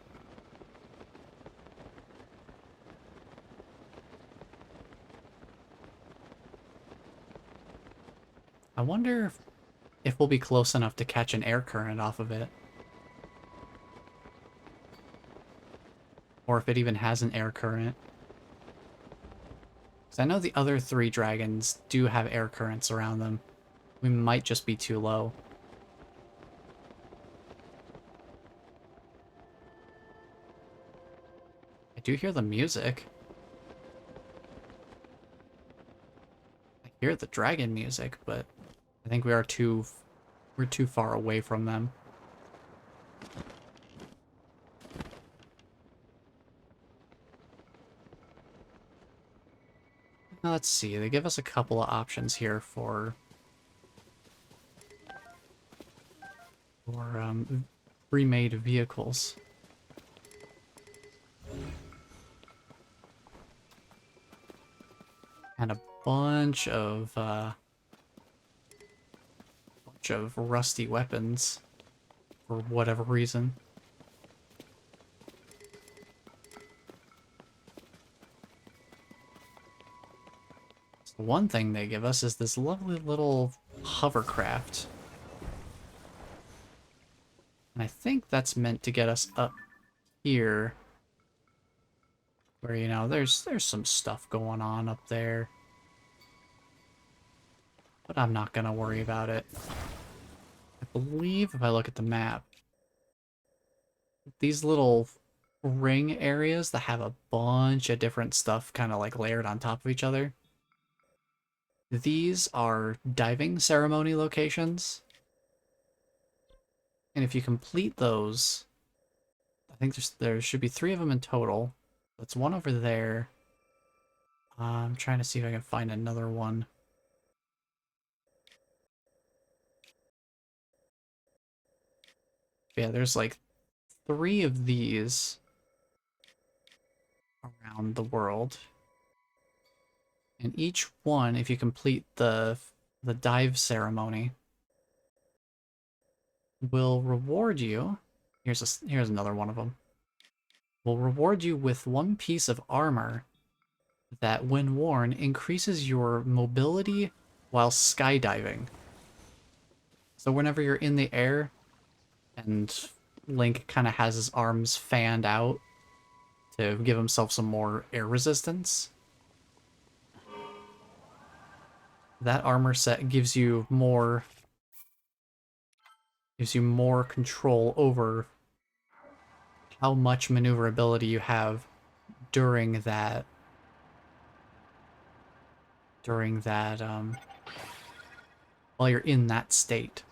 [SPEAKER 1] I wonder if we'll be close enough to catch an air current off of it. Or if it even has an air current. Because I know the other 3 dragons do have air currents around them. We might just be too low. I do hear the music. I hear the dragon music, but I think we're too far away from them. Now let's see, they give us a couple of options here for remade vehicles. And a bunch of rusty weapons for whatever reason. So one thing they give us is this lovely little hovercraft. And I think that's meant to get us up here. Where, you know, there's some stuff going on up there. But I'm not gonna worry about it. I believe if I look at the map, these little ring areas that have a bunch of different stuff kind of like layered on top of each other, these are diving ceremony locations. And if you complete those, I think there should be 3 of them in total. That's one over there. I'm trying to see if I can find another one. Yeah, there's like 3 of these around the world. And each one, if you complete the dive ceremony, will reward you. Here's another one of them. Will reward you with 1 piece of armor that, when worn, increases your mobility while skydiving. So whenever you're in the air, and Link kind of has his arms fanned out to give himself some more air resistance, that armor set gives you more control over how much maneuverability you have during that while you're in that state.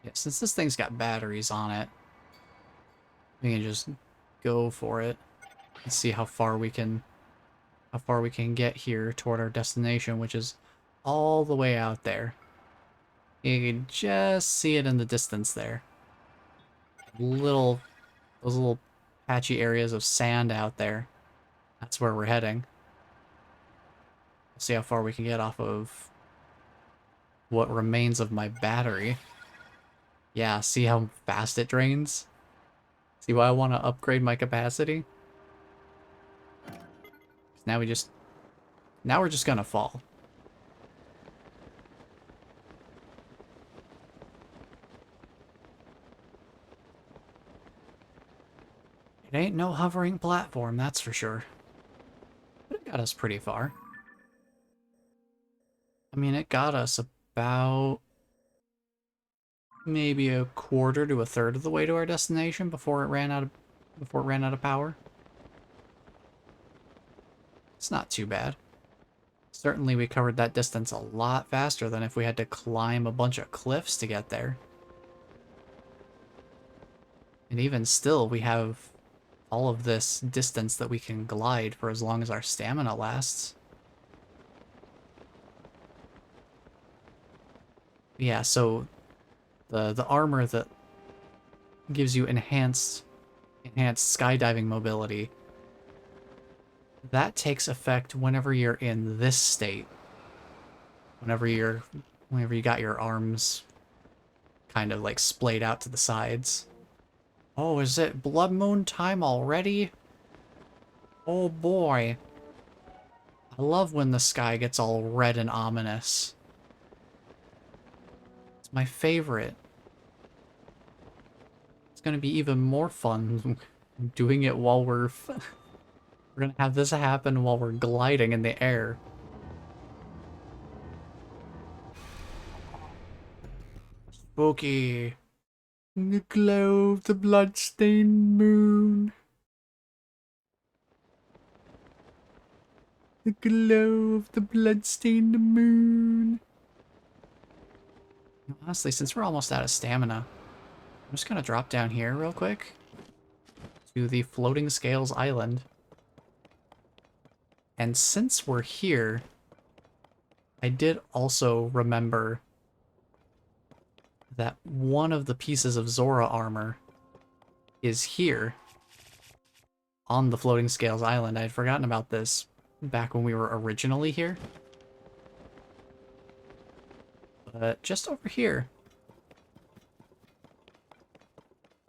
[SPEAKER 1] Yeah, since this thing's got batteries on it, we can just go for it and see how far we can how far we can get here toward our destination, which is all the way out there. You can just see it in the distance there. Those little patchy areas of sand out there. That's where we're heading. We'll see how far we can get off of what remains of my battery. Yeah, see how fast it drains? See why I want to upgrade my capacity? Now we're just gonna fall. It ain't no hovering platform, that's for sure. But it got us pretty far. I mean, it got us about maybe a quarter to a third of the way to our destination before it ran out of power. It's not too bad. Certainly we covered that distance a lot faster than if we had to climb a bunch of cliffs to get there. And even still, we have all of this distance that we can glide for as long as our stamina lasts. Yeah, so the armor that gives you enhanced skydiving mobility, that takes effect whenever you're in this state. Whenever you got your arms kind of like splayed out to the sides. Oh, is it Blood Moon time already? Oh boy. I love when the sky gets all red and ominous. It's my favorite. It's gonna be even more fun doing it while we're gonna have this happen while we're gliding in the air. Spooky. In the glow of the blood-stained moon. The glow of the blood-stained moon. Honestly, since we're almost out of stamina, I'm just gonna drop down here real quick to the Floating Scales Island. And since we're here, I did also remember that one of the pieces of Zora armor is here on the Floating Scales Island. I had forgotten about this back when we were originally here. But just over here,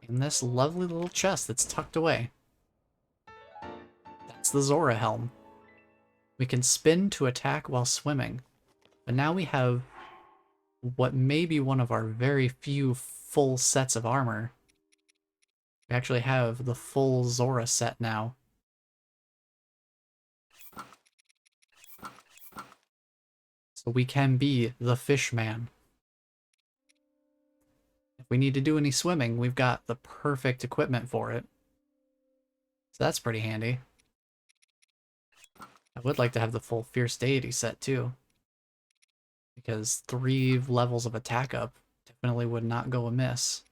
[SPEAKER 1] in this lovely little chest that's tucked away, that's the Zora helm. We can spin to attack while swimming, but now we have what may be one of our very few full sets of armor. We actually have the full Zora set now. So we can be the fish man. If we need to do any swimming, we've got the perfect equipment for it. So that's pretty handy. I would like to have the full Fierce Deity set too, because 3 levels of attack up definitely would not go amiss.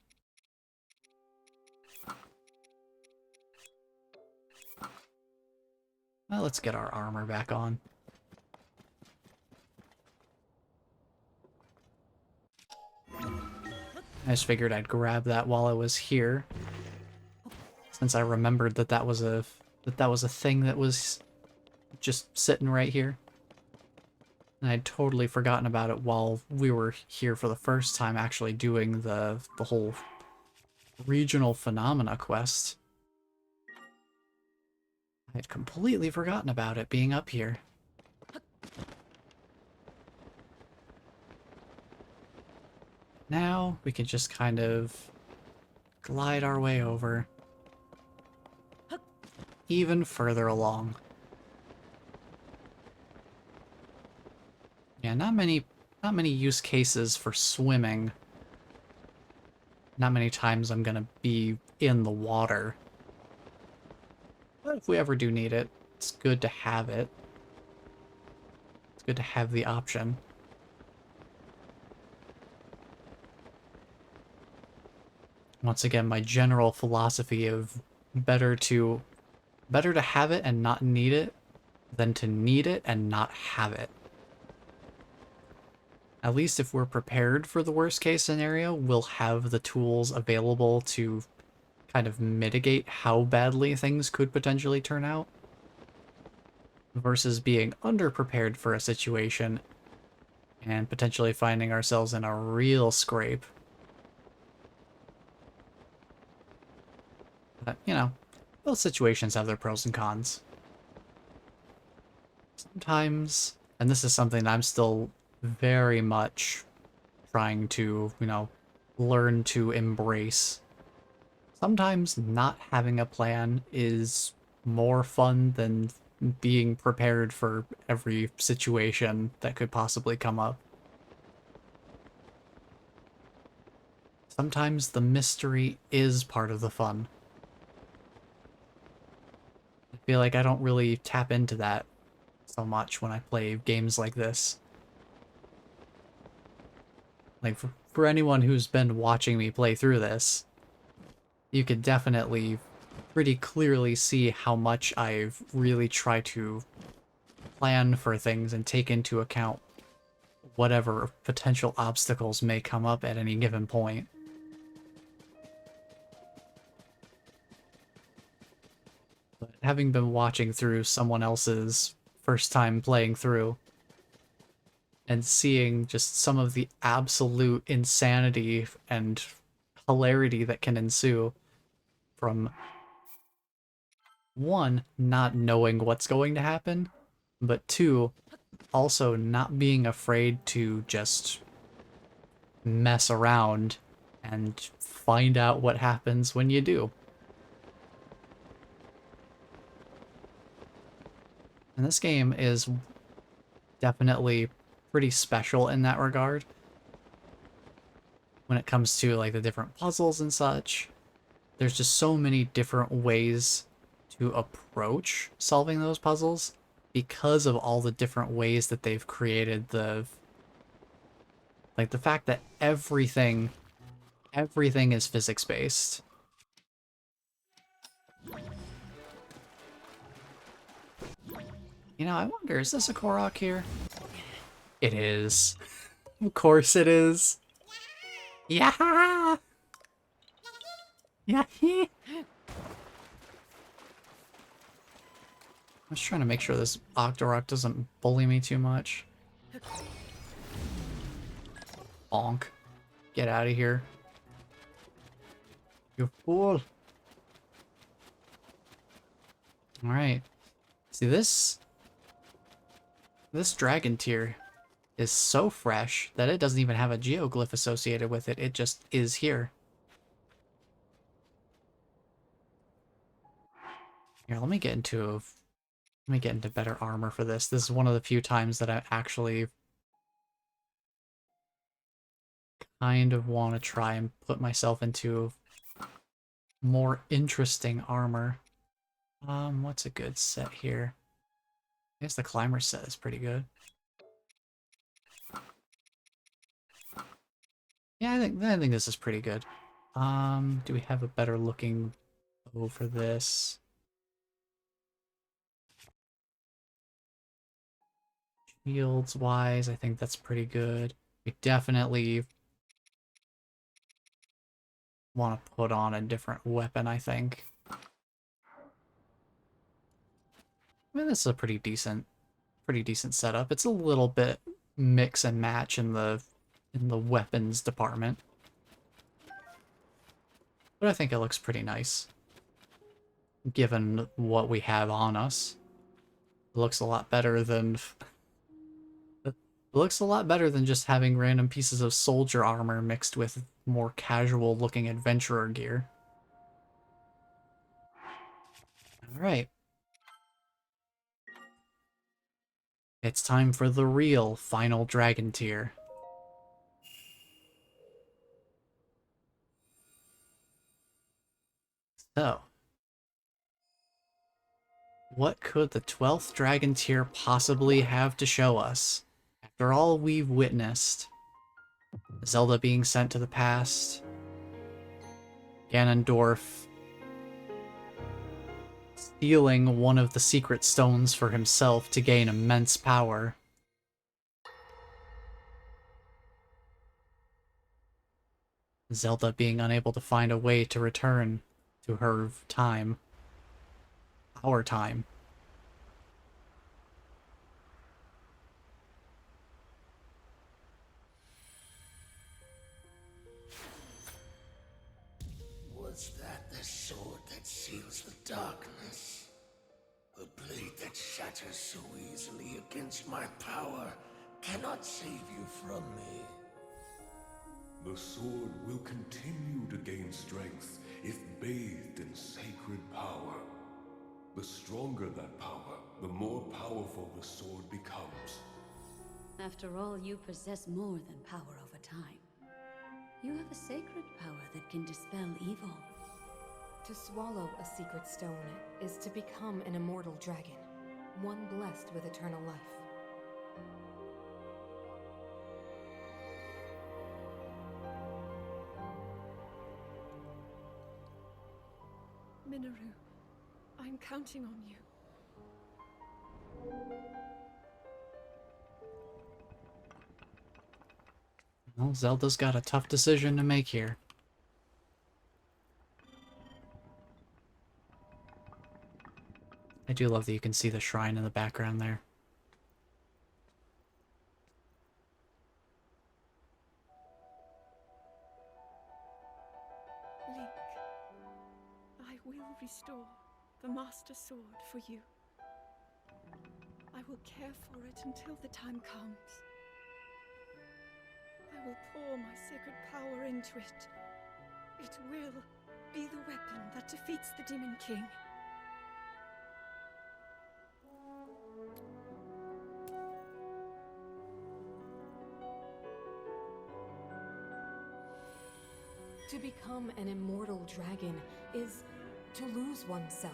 [SPEAKER 1] Well, let's get our armor back on. I just figured I'd grab that while I was here, since I remembered that that was a thing that was just sitting right here. And I'd totally forgotten about it while we were here for the first time actually doing the whole regional phenomena quest. I had completely forgotten about it being up here. Now we can just kind of glide our way over even further along. Yeah, not many use cases for swimming. Not many times I'm gonna be in the water. But if we ever do need it, it's good to have it. It's good to have the option. Once again, my general philosophy of better to have it and not need it than to need it and not have it. At least if we're prepared for the worst case scenario, we'll have the tools available to kind of mitigate how badly things could potentially turn out, versus being underprepared for a situation and potentially finding ourselves in a real scrape. But, you know, both situations have their pros and cons. Sometimes, and this is something I'm still very much trying to, learn to embrace. Sometimes not having a plan is more fun than being prepared for every situation that could possibly come up. Sometimes the mystery is part of the fun. I feel like I don't really tap into that so much when I play games like this. Like, for anyone who's been watching me play through this, you could definitely pretty clearly see how much I've really tried to plan for things and take into account whatever potential obstacles may come up at any given point. But having been watching through someone else's first time playing through, and seeing just some of the absolute insanity and hilarity that can ensue from, one, not knowing what's going to happen, but two, also not being afraid to just mess around and find out what happens when you do. And this game is definitely pretty special in that regard. When it comes to like the different puzzles and such, there's just so many different ways to approach solving those puzzles because of all the different ways that they've created the fact that everything is physics based. I wonder, is this a Korok here? It is. Of course it is. Yeah. Yeah. I'm just trying to make sure this Octorok doesn't bully me too much. Bonk. Get out of here. You fool. Alright. See, this dragon tier is so fresh that it doesn't even have a geoglyph associated with it. It just is here. Here, let me get into better armor for this. This is one of the few times that I actually kind of want to try and put myself into more interesting armor. What's a good set here? I guess the climber set is pretty good. Yeah, I think this is pretty good. Do we have a better looking bow for this? Shields wise, I think that's pretty good. We definitely want to put on a different weapon, I think. I mean, this is a pretty decent setup. It's a little bit mix and match in the weapons department, but I think it looks pretty nice given what we have on us. It looks a lot better than just having random pieces of soldier armor mixed with more casual looking adventurer gear. All right. It's time for the real final dragon tier. So, what could the 12th dragon tier possibly have to show us? After all we've witnessed, Zelda being sent to the past, Ganondorf stealing one of the secret stones for himself to gain immense power. Zelda being unable to find a way to return to her time. Our time.
[SPEAKER 5] Was that the sword that seals the darkness? A blade that shatters so easily against my power cannot save you from me.
[SPEAKER 6] The sword will continue to gain strength if bathed in sacred power. The stronger that power, the more powerful the sword becomes.
[SPEAKER 4] After all, you possess more than power over time. You have a sacred power that can dispel evil.
[SPEAKER 7] To swallow a secret stone is to become an immortal dragon, one blessed with eternal life.
[SPEAKER 3] Minoru, I'm counting on you.
[SPEAKER 1] Well, Zelda's got a tough decision to make here. I do love that you can see the shrine in the background there.
[SPEAKER 3] Link, I will restore the Master Sword for you. I will care for it until the time comes. I will pour my sacred power into it. It will be the weapon that defeats the Demon King.
[SPEAKER 7] To become an immortal dragon is to lose oneself.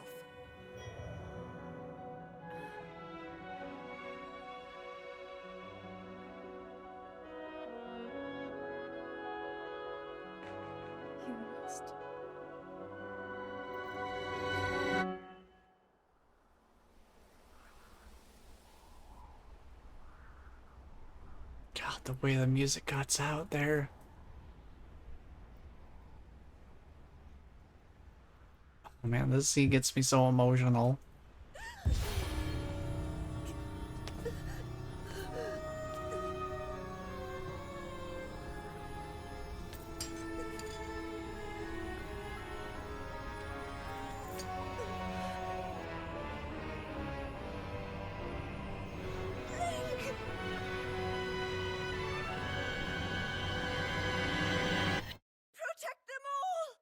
[SPEAKER 3] You must.
[SPEAKER 1] God, the way the music cuts out there. Oh man, this scene gets me so emotional.
[SPEAKER 3] Protect them all!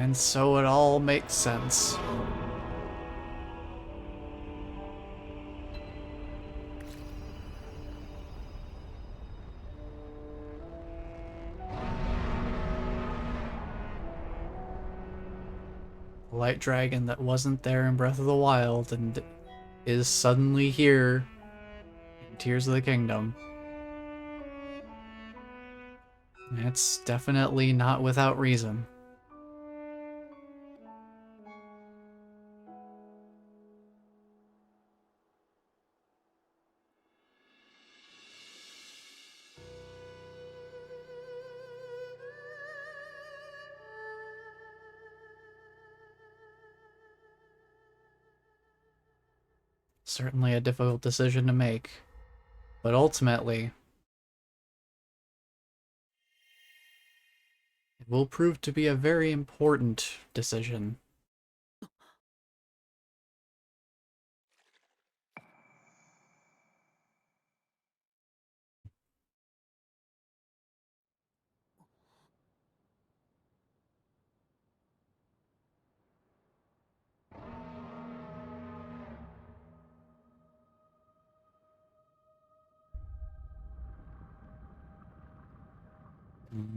[SPEAKER 1] And so it all makes sense. The light dragon that wasn't there in Breath of the Wild and is suddenly here in Tears of the Kingdom. It's definitely not without reason. Certainly a difficult decision to make, but ultimately, it will prove to be a very important decision.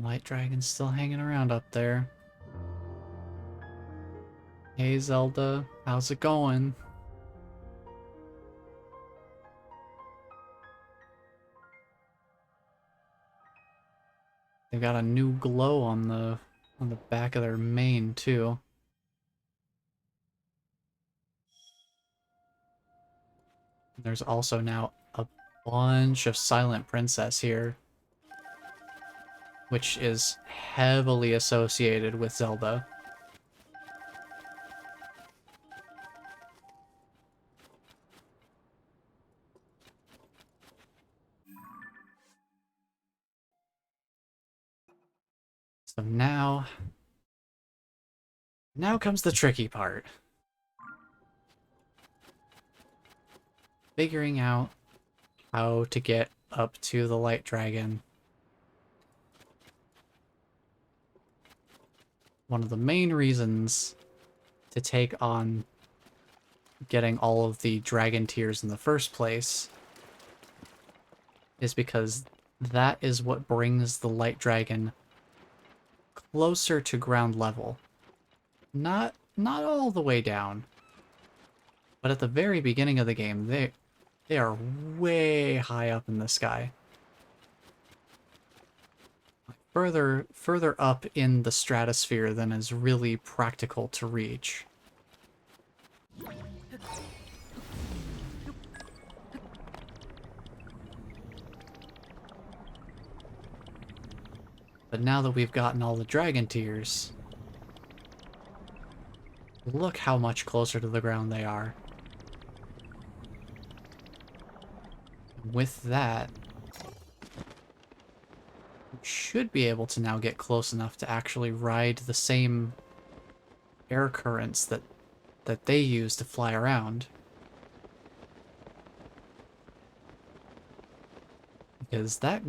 [SPEAKER 1] Light dragon's still hanging around up there. Hey Zelda, how's it going? They got a new glow on the back of their mane too. There's also now a bunch of Silent Princess here, which is heavily associated with Zelda. So now comes the tricky part. Figuring out how to get up to the light dragon. One of the main reasons to take on getting all of the dragon tears in the first place is because that is what brings the light dragon closer to ground level. Not all the way down, but at the very beginning of the game, they are way high up in the sky. Further up in the stratosphere than is really practical to reach. But now that we've gotten all the dragon tears, look how much closer to the ground they are. With that, we should be able to now get close enough to actually ride the same air currents that they use to fly around. Because that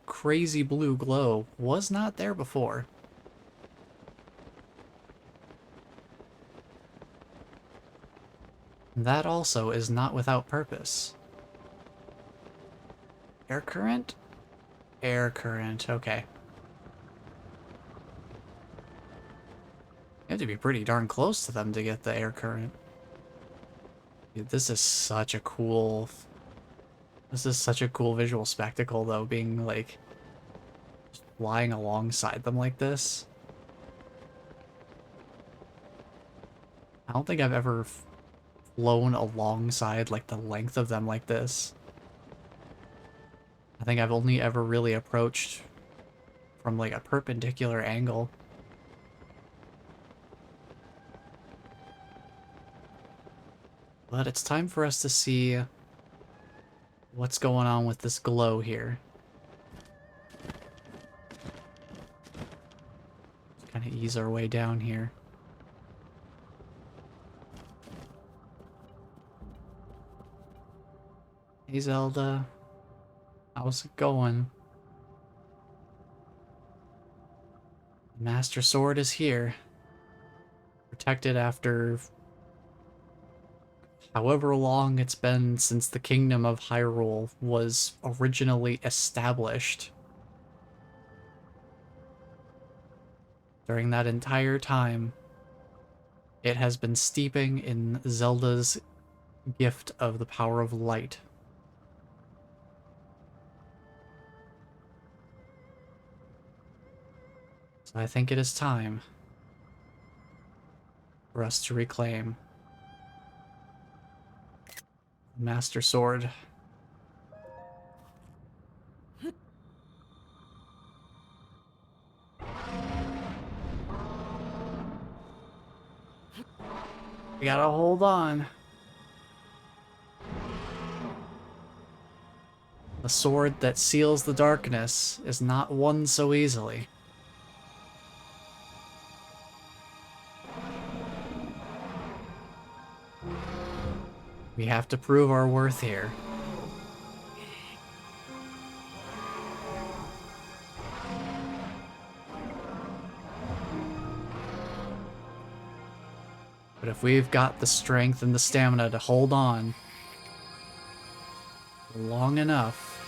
[SPEAKER 1] crazy blue glow was not there before. That also is not without purpose. Air current? Air current, okay. You have to be pretty darn close to them to get the air current. Dude, this is such a cool visual spectacle, though, being, like, just flying alongside them like this. I don't think I've ever flown alongside, like, the length of them like this. I think I've only ever really approached from, like, a perpendicular angle. But it's time for us to see what's going on with this glow here. Just kind of ease our way down here. Hey Zelda, how's it going? The Master Sword is here. Protected after however long it's been since the Kingdom of Hyrule was originally established. During that entire time, it has been steeping in Zelda's gift of the power of light. So I think it is time for us to reclaim the Master Sword. We gotta hold on. The sword that seals the darkness is not won so easily. We have to prove our worth here. But if we've got the strength and the stamina to hold on long enough,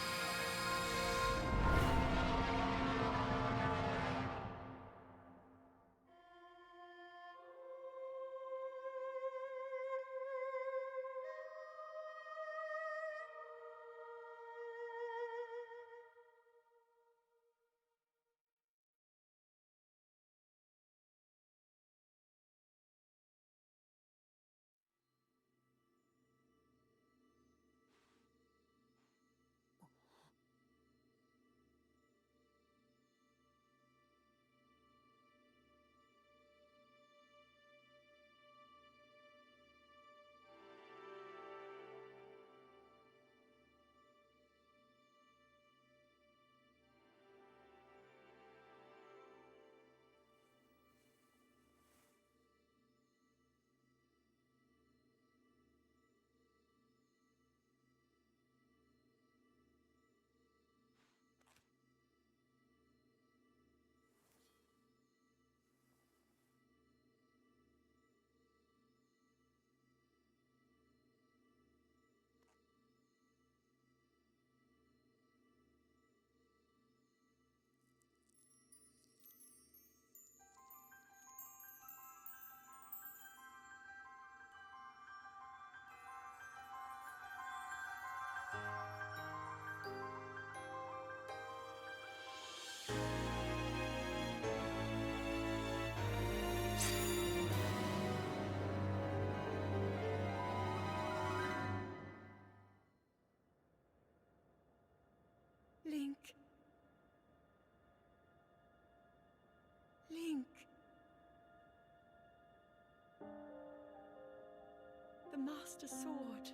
[SPEAKER 3] Master Sword.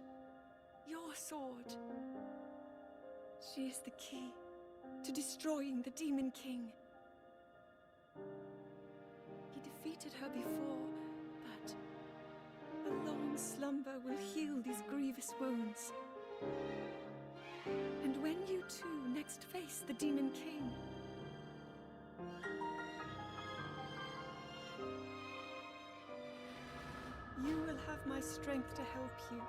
[SPEAKER 3] Your sword. She is the key to destroying the Demon King. He defeated her before, but a long slumber will heal these grievous wounds. And when you two next face the Demon King, you will have my strength to help you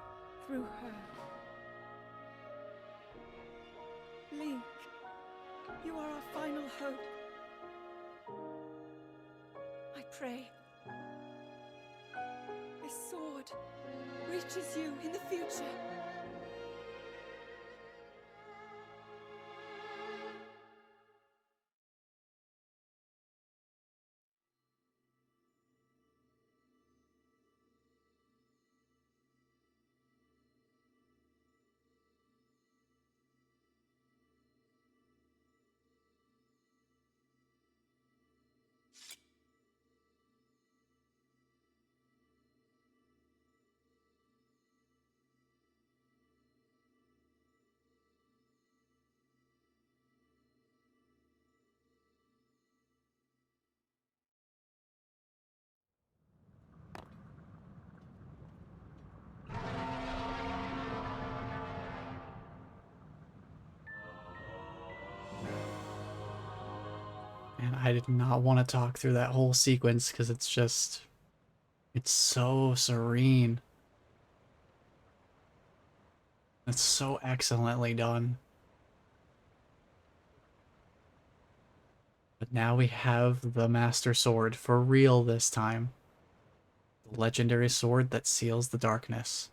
[SPEAKER 3] through her. Link, you are our final hope. I pray this sword reaches you in the future.
[SPEAKER 1] And I did not want to talk through that whole sequence because it's just... it's so serene. It's so excellently done. But now we have the Master Sword for real this time. The legendary sword that seals the darkness.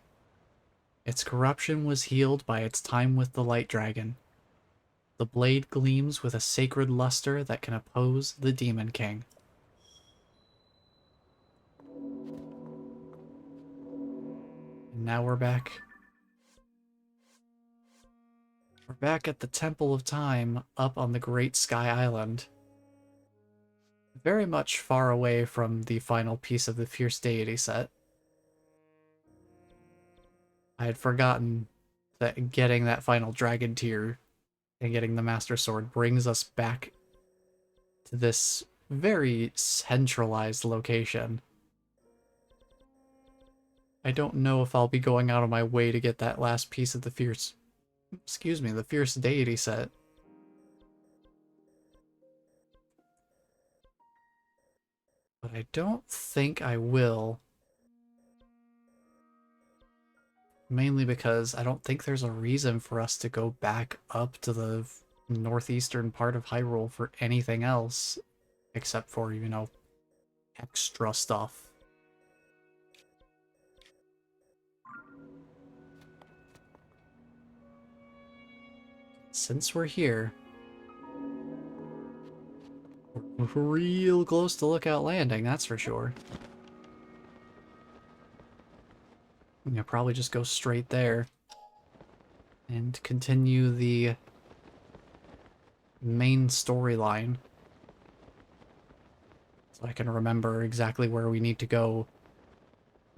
[SPEAKER 1] Its corruption was healed by its time with the Light Dragon. The blade gleams with a sacred luster that can oppose the Demon King. And now we're back. We're back at the Temple of Time up on the Great Sky Island. Very much far away from the final piece of the Fierce Deity set. I had forgotten that getting that final dragon tier and getting the Master Sword brings us back to this very centralized location. I don't know if I'll be going out of my way to get that last piece of the Fierce Deity set. But I don't think I will. Mainly because I don't think there's a reason for us to go back up to the northeastern part of Hyrule for anything else. Except for, you know, extra stuff. Since we're here, we're real close to Lookout Landing, that's for sure. You'll probably just go straight there and continue the main storyline. So I can remember exactly where we need to go.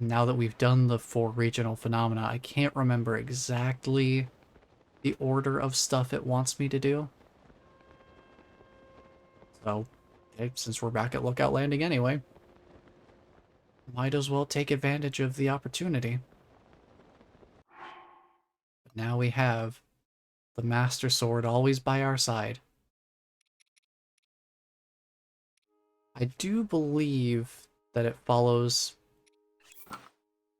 [SPEAKER 1] Now that we've done the 4 regional phenomena, I can't remember exactly the order of stuff it wants me to do. So, okay, since we're back at Lookout Landing anyway, might as well take advantage of the opportunity. But now we have the Master Sword always by our side. I do believe that it follows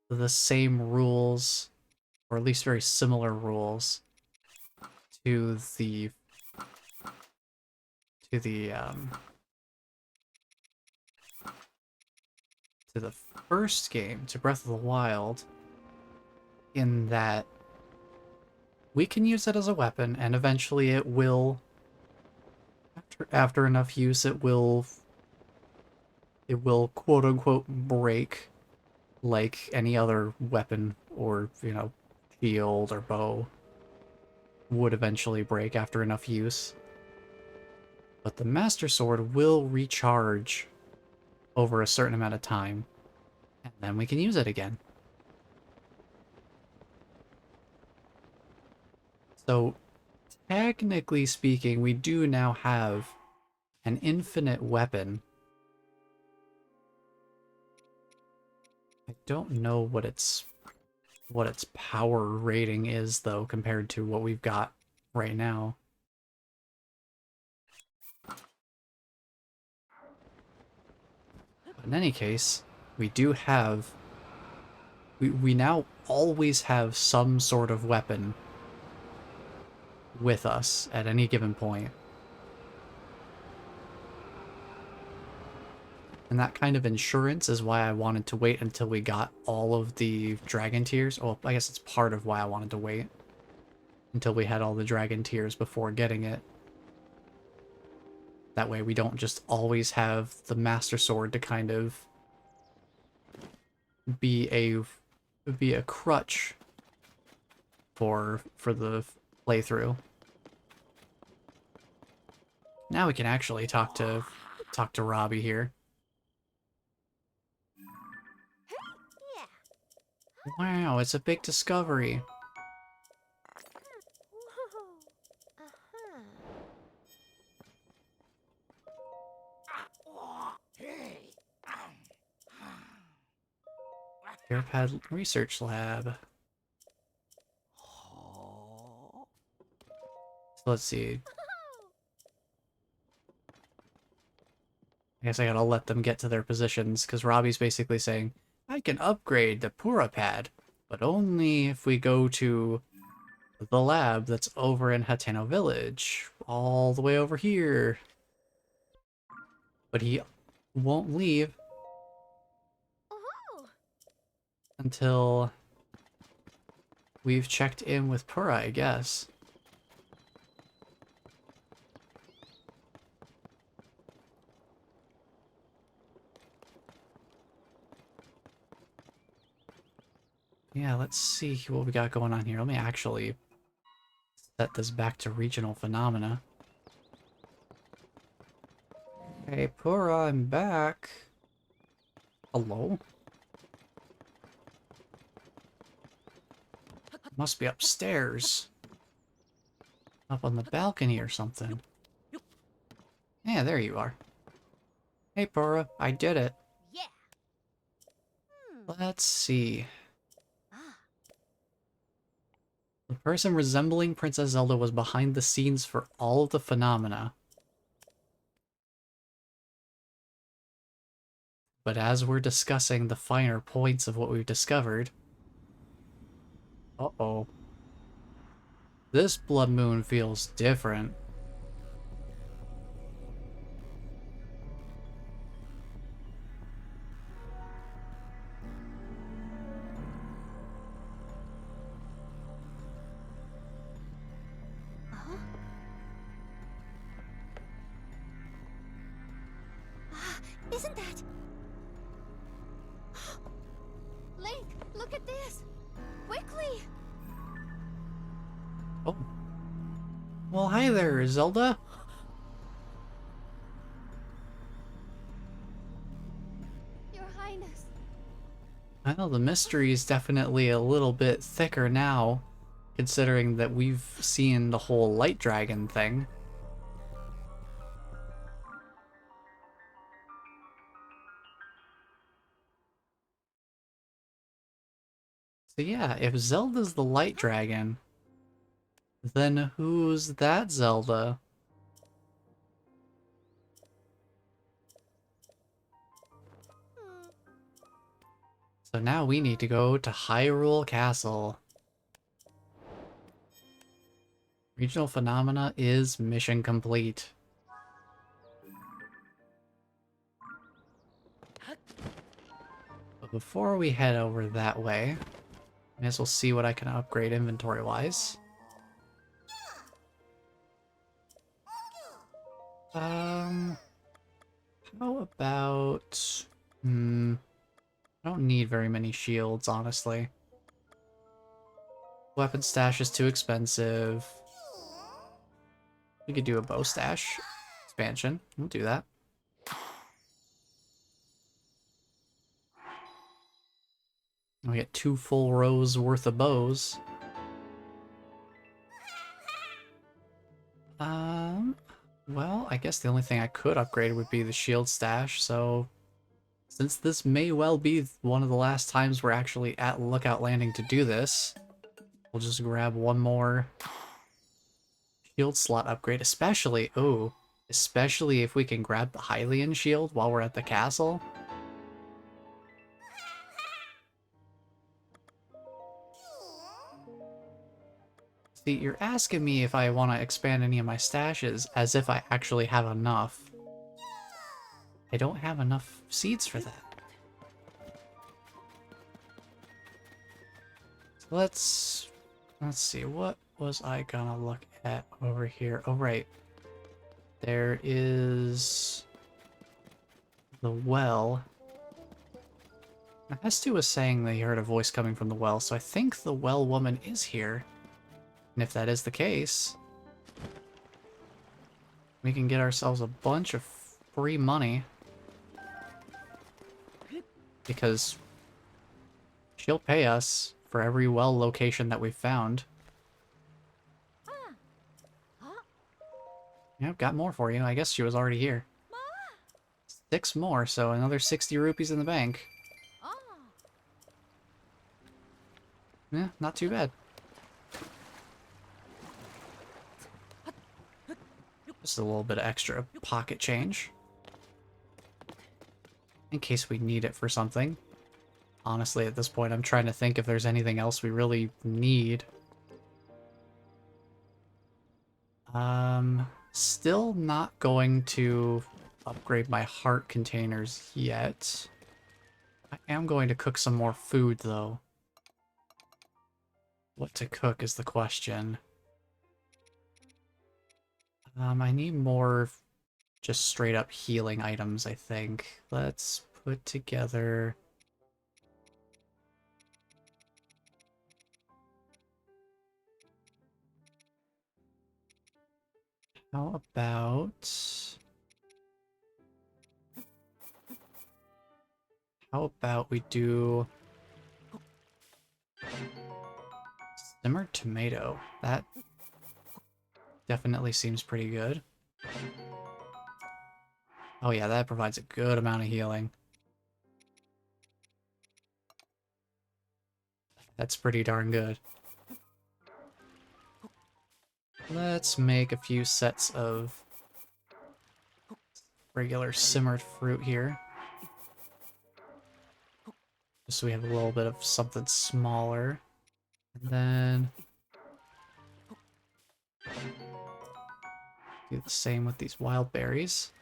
[SPEAKER 1] the same rules, or at least very similar rules, to the first game, to Breath of the Wild, in that we can use it as a weapon, and eventually it will, after enough use, it will quote-unquote break like any other weapon or, you know, shield or bow would eventually break after enough use. But the Master Sword will recharge over a certain amount of time, and then we can use it again. So, technically speaking, we do now have an infinite weapon. I don't know what its power rating is though compared to what we've got right now. But in any case, we do have we now always have some sort of weapon with us at any given point. And that kind of insurance is why I wanted to wait until we got all of the dragon tears. Oh, I guess it's part of why I wanted to wait until we had all the dragon tears before getting it. That way we don't just always have the Master Sword to kind of be a crutch for the playthrough. Now we can actually talk to Robbie here. Wow, it's a big discovery. Airpad Research Lab. So let's see. I guess I gotta let them get to their positions, because Robbie's basically saying, I can upgrade the Purapad, but only if we go to the lab that's over in Hateno Village, all the way over here. But he won't leave until we've checked in with Pura, I guess. Yeah, let's see what we got going on here. Let me actually set this back to regional phenomena. Hey, Pura, I'm back. Hello? Must be upstairs. Up on the balcony or something. Yeah, there you are. Hey, Pura, I did it.
[SPEAKER 8] Yeah.
[SPEAKER 1] Let's see. The person resembling Princess Zelda was behind the scenes for all of the phenomena. But as we're discussing the finer points of what we've discovered... Uh-oh. This blood moon feels different.
[SPEAKER 8] Isn't that... Link, look at this! Quickly!
[SPEAKER 1] Oh. Well, hi there, Zelda.
[SPEAKER 8] Your Highness.
[SPEAKER 1] Well, the mystery is definitely a little bit thicker now, considering that we've seen the whole light dragon thing. So yeah, if Zelda's the light dragon, then who's that Zelda? So now we need to go to Hyrule Castle. Regional Phenomena is mission complete. But before we head over that way, may as well see what I can upgrade inventory-wise. How about... I don't need very many shields, honestly. Weapon stash is too expensive. We could do a bow stash expansion. We'll do that. We get 2 full rows worth of bows. Well, I guess the only thing I could upgrade would be the shield stash, so since this may well be one of the last times we're actually at Lookout Landing to do this, we'll just grab one more shield slot upgrade, especially if we can grab the Hylian shield while we're at the castle. See, you're asking me if I want to expand any of my stashes as if I actually have enough. I don't have enough seeds for that. So let's see, what was I gonna look at over here? Oh, right. There is the well. Now, Hestu was saying that he heard a voice coming from the well, so I think the well woman is here. And if that is the case, we can get ourselves a bunch of free money. Because she'll pay us for every well location that we've found. Yep, got more for you. I guess she was already here. 6 more, so another 60 rupees in the bank. Yeah, not too bad. Just a little bit of extra pocket change. In case we need it for something. Honestly, at this point, I'm trying to think if there's anything else we really need. Still not going to upgrade my heart containers yet. I am going to cook some more food, though. What to cook is the question. I need more just straight up healing items, I think. Let's put together... How about we do simmered tomato? That definitely seems pretty good. Oh yeah, that provides a good amount of healing. That's pretty darn good. Let's make a few sets of regular simmered fruit here. Just so we have a little bit of something smaller. And then do the same with these wild berries.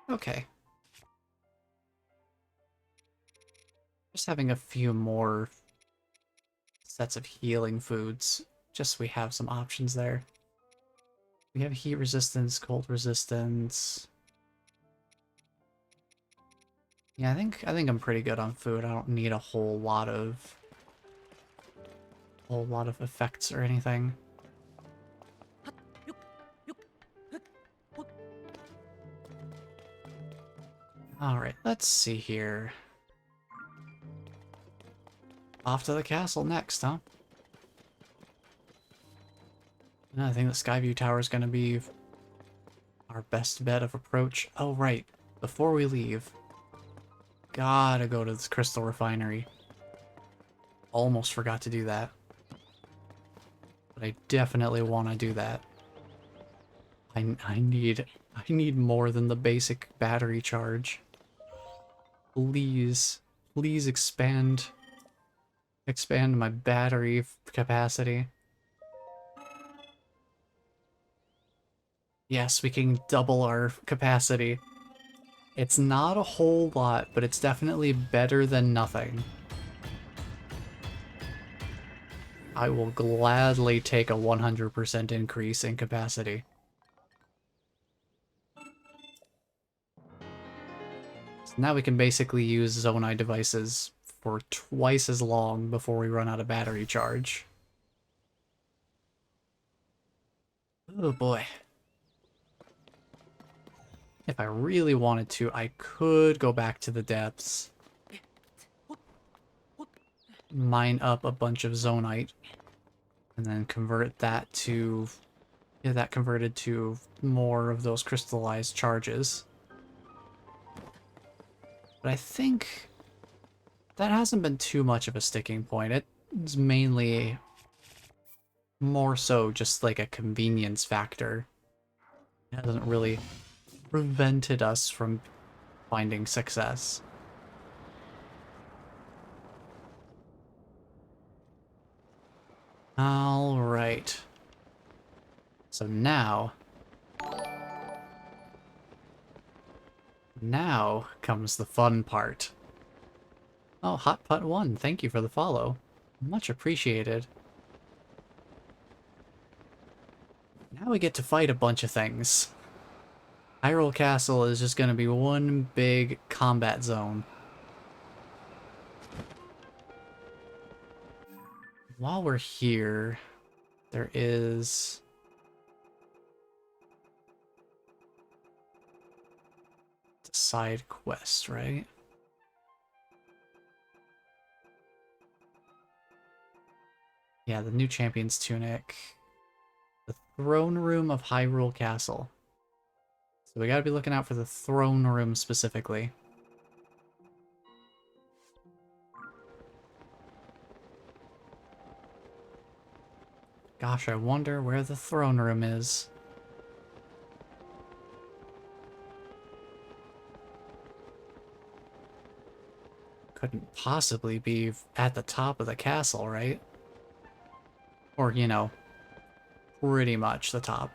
[SPEAKER 1] Okay. Just having a few more sets of healing foods, just so we have some options there. We have heat resistance, cold resistance. Yeah, I think I'm pretty good on food. I don't need a whole lot of effects or anything. All right, let's see here. Off to the castle next, huh? I think the Skyview Tower is going to be our best bet of approach. Oh, right. Before we leave, gotta go to this crystal refinery. Almost forgot to do that. But I definitely want to do that. I need more than the basic battery charge. Please expand my battery capacity. Yes, we can double our capacity. It's not a whole lot, but it's definitely better than nothing. I will gladly take a 100% increase in capacity. So now we can basically use Zonai devices for twice as long before we run out of battery charge. Oh boy. If I really wanted to, I could go back to the depths. Mine up a bunch of Zonite. And then convert that to Yeah, that converted to more of those crystallized charges. But I think that hasn't been too much of a sticking point. It's mainly more so just like a convenience factor. It hasn't really prevented us from finding success. All right. So now comes the fun part. Oh, Hot Putt 1, thank you for the follow. Much appreciated. Now we get to fight a bunch of things. Hyrule Castle is just going to be one big combat zone. While we're here, there is... a side quest, right? Yeah, the new champion's tunic. The throne room of Hyrule Castle. So we gotta be looking out for the throne room specifically. Gosh, I wonder where the throne room is. Couldn't possibly be at the top of the castle, right? Or, you know, pretty much the top.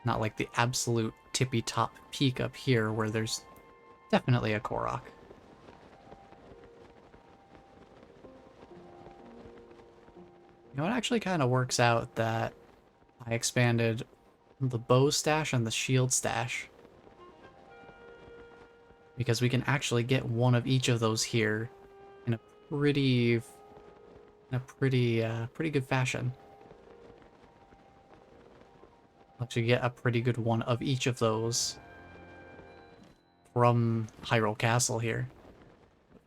[SPEAKER 1] Not like the absolute tippy top peak up here where there's definitely a Korok. You know, it actually kind of works out that I expanded the bow stash and the shield stash. Because we can actually get one of each of those here in a pretty good fashion. Actually get a pretty good one of each of those from Hyrule Castle here.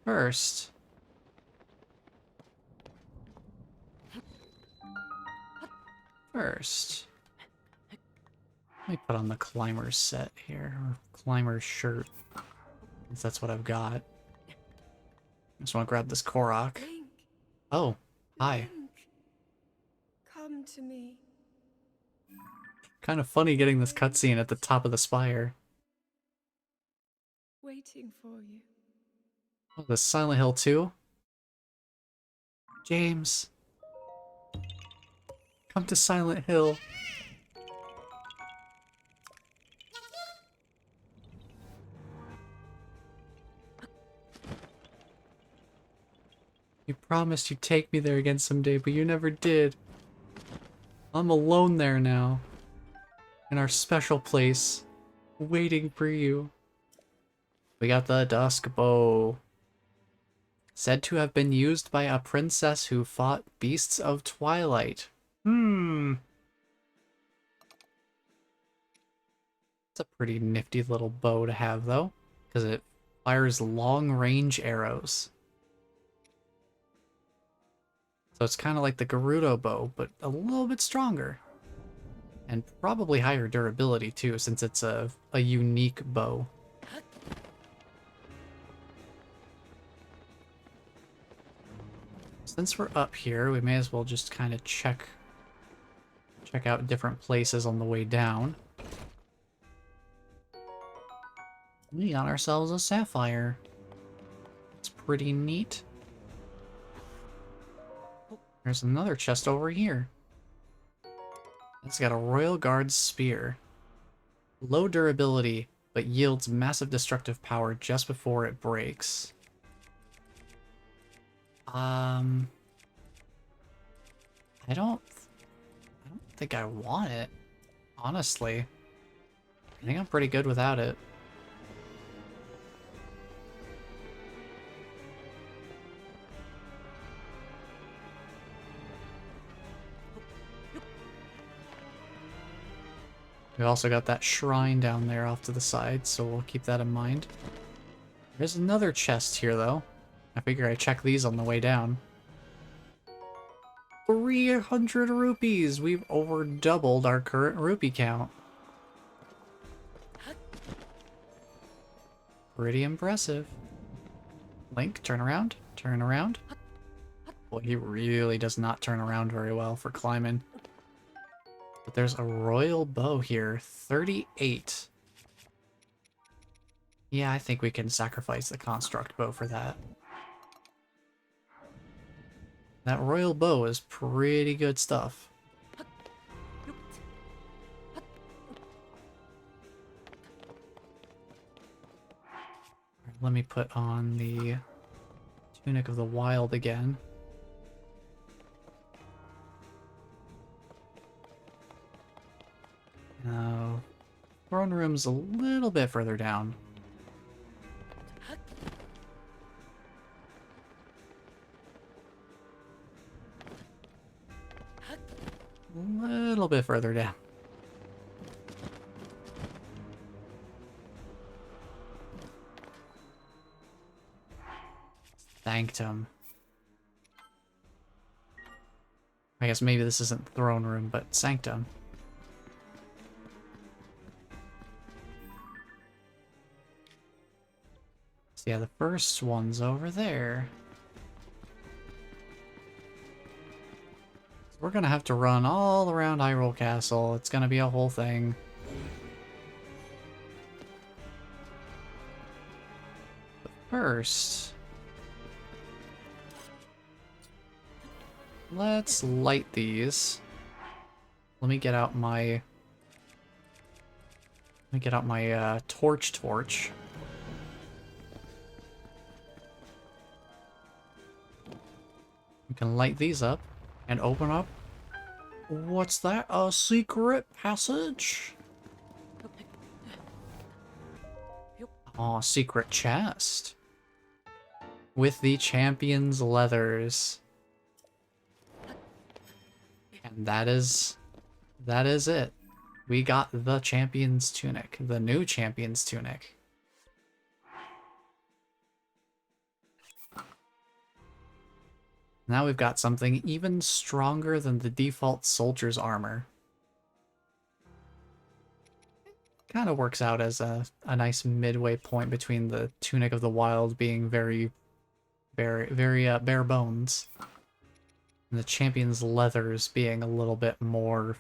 [SPEAKER 1] First, let me put on the climber's set here, or climber's shirt, since that's what I've got. I just want to grab this Korok.
[SPEAKER 3] Link,
[SPEAKER 1] Oh, hi.
[SPEAKER 3] Link, come to me.
[SPEAKER 1] Kind of funny getting this cutscene at the top of the spire.
[SPEAKER 3] Waiting for you.
[SPEAKER 1] Oh, the Silent Hill 2? James. Come to Silent Hill. You promised you'd take me there again someday, but you never did. I'm alone there now. In our special place. Waiting for you. We got the Dusk Bow. Said to have been used by a princess who fought beasts of twilight. It's a pretty nifty little bow to have, though, because it fires long-range arrows. So it's kind of like the Gerudo bow, but a little bit stronger. And probably higher durability, too, since it's a unique bow. Since we're up here, we may as well just kind of check out different places on the way down. We got ourselves a sapphire. It's pretty neat. There's another chest over here. It's got a Royal Guard's spear. Low durability, but yields massive destructive power just before it breaks. I don't think I want it, honestly. I think I'm pretty good without it. We also got that shrine down there off to the side, so we'll keep that in mind. There's another chest here, though. I figure I check these on the way down. 300 rupees! We've over doubled our current rupee count. Pretty impressive. Link, turn around. Turn around. Well, he really does not turn around very well for climbing. But there's a royal bow here. 38. Yeah, I think we can sacrifice the construct bow for that. That royal bow is pretty good stuff. Let me put on the Tunic of the Wild again. Now, throne room's a little bit further down. A little bit further down. Thanked him. I guess maybe this isn't throne room, but sanctum. So yeah, the first one's over there. So we're gonna have to run all around Hyrule Castle. It's gonna be a whole thing. But first, let's light these. Let me get out my torch. We can light these up and open up. What's that? A secret passage? Oh, secret chest. With the champion's leathers. And that is it. We got the champion's tunic, the new champion's tunic. Now we've got something even stronger than the default soldier's armor. Kind of works out as a nice midway point between the Tunic of the Wild being very bare bones, and the champion's leathers being a little bit more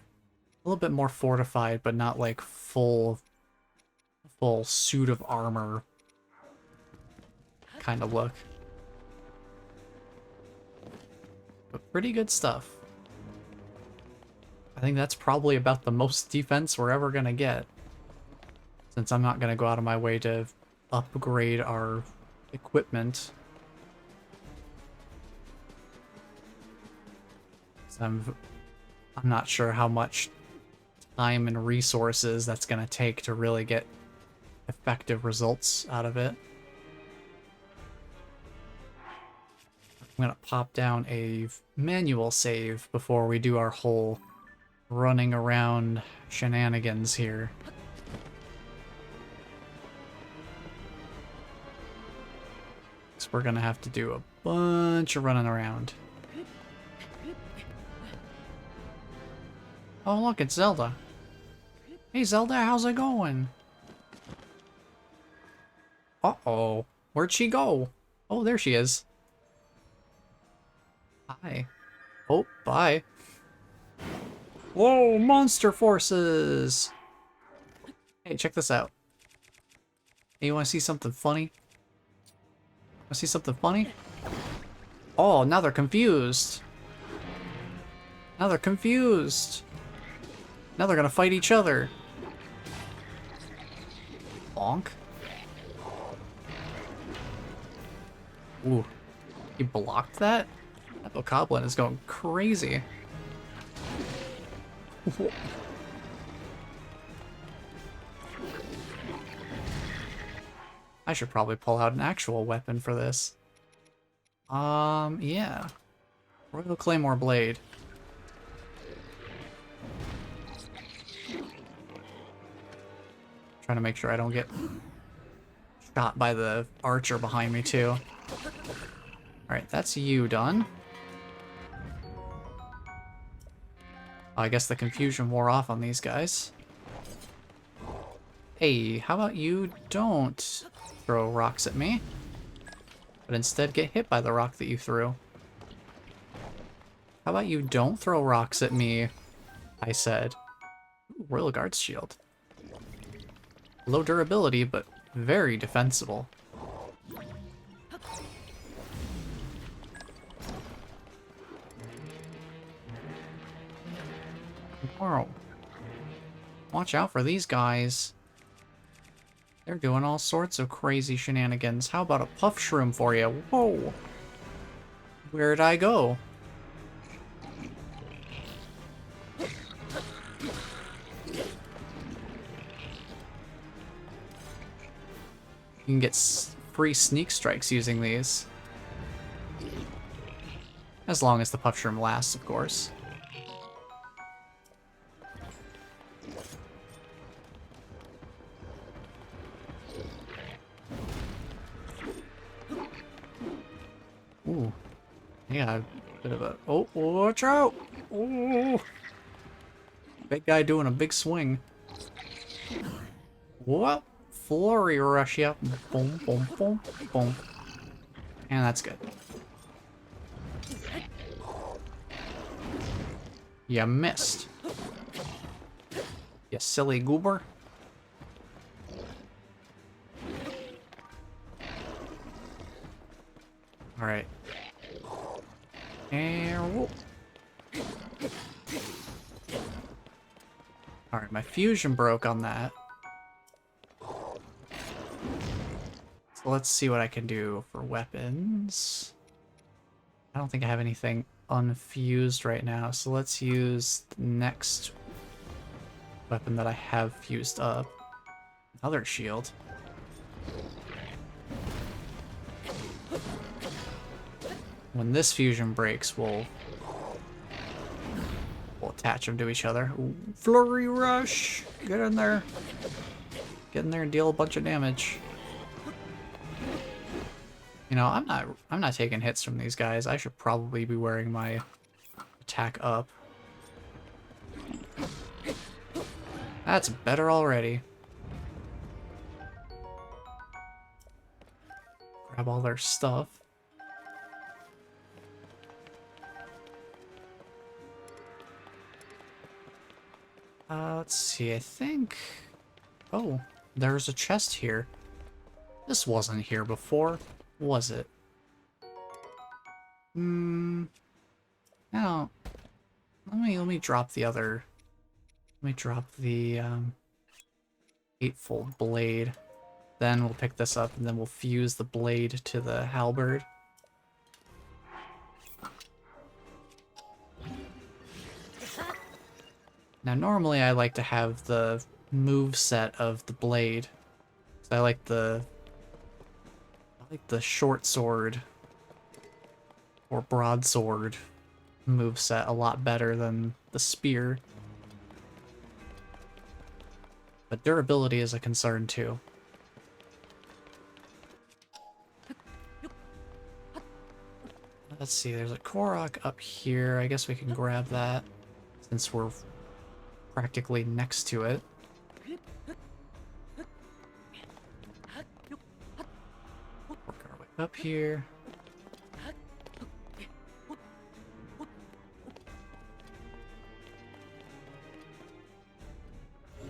[SPEAKER 1] fortified, but not like full suit of armor kind of look. But pretty good stuff. I think that's probably about the most defense we're ever gonna get, since I'm not gonna go out of my way to upgrade our equipment. I'm not sure how much time and resources that's gonna take to really get effective results out of it. I'm gonna pop down a manual save before we do our whole running around shenanigans here. So we're gonna have to do a bunch of running around. Oh look, it's Zelda. Hey Zelda, how's it going? Uh-oh. Where'd she go? Oh, there she is. Hi. Oh, bye. Whoa, monster forces! Hey, check this out. Hey, you wanna see something funny? Wanna see something funny? Oh, now they're confused. Now they're confused. Now they're gonna fight each other. Bonk. Ooh. He blocked that? That bokoblin is going crazy. I should probably pull out an actual weapon for this. Yeah. Royal Claymore Blade. Trying to make sure I don't get shot by the archer behind me, too. Alright, that's you done. I guess the confusion wore off on these guys. Hey, how about you don't throw rocks at me, but instead get hit by the rock that you threw? How about you don't throw rocks at me, I said. Ooh, Royal Guard's shield. Low durability, but very defensible. Whoa. Watch out for these guys. They're doing all sorts of crazy shenanigans. How about a puff shroom for you? Whoa! Where'd I go? You can get free sneak strikes using these. As long as the puff shroom lasts, of course. Ooh. Yeah, a bit of a... Oh, watch out! Ooh! Big guy doing a big swing. What? Flurry rush, yep. Boom, boom, boom, boom. And that's good. You missed. You silly goober. Alright. And whoop. Alright, my fusion broke on that. So let's see what I can do for weapons. I don't think I have anything unfused right now, so let's use the next weapon that I have fused up. Another shield. When this fusion breaks, we'll attach them to each other. Ooh, flurry rush! Get in there. Get in there and deal a bunch of damage. You know, I'm not taking hits from these guys. I should probably be wearing my attack up. That's better already. Grab all their stuff. Let's see, I think... Oh, there's a chest here. This wasn't here before, was it? No. Let me drop the other... Let me drop the, eightfold blade. Then we'll pick this up, and then we'll fuse the blade to the halberd. Now, normally I like to have the move set of the blade. So I like the short sword or broadsword move set a lot better than the spear. But durability is a concern too. Let's see, there's a Korok up here. I guess we can grab that since we're practically next to it. Work our way up here.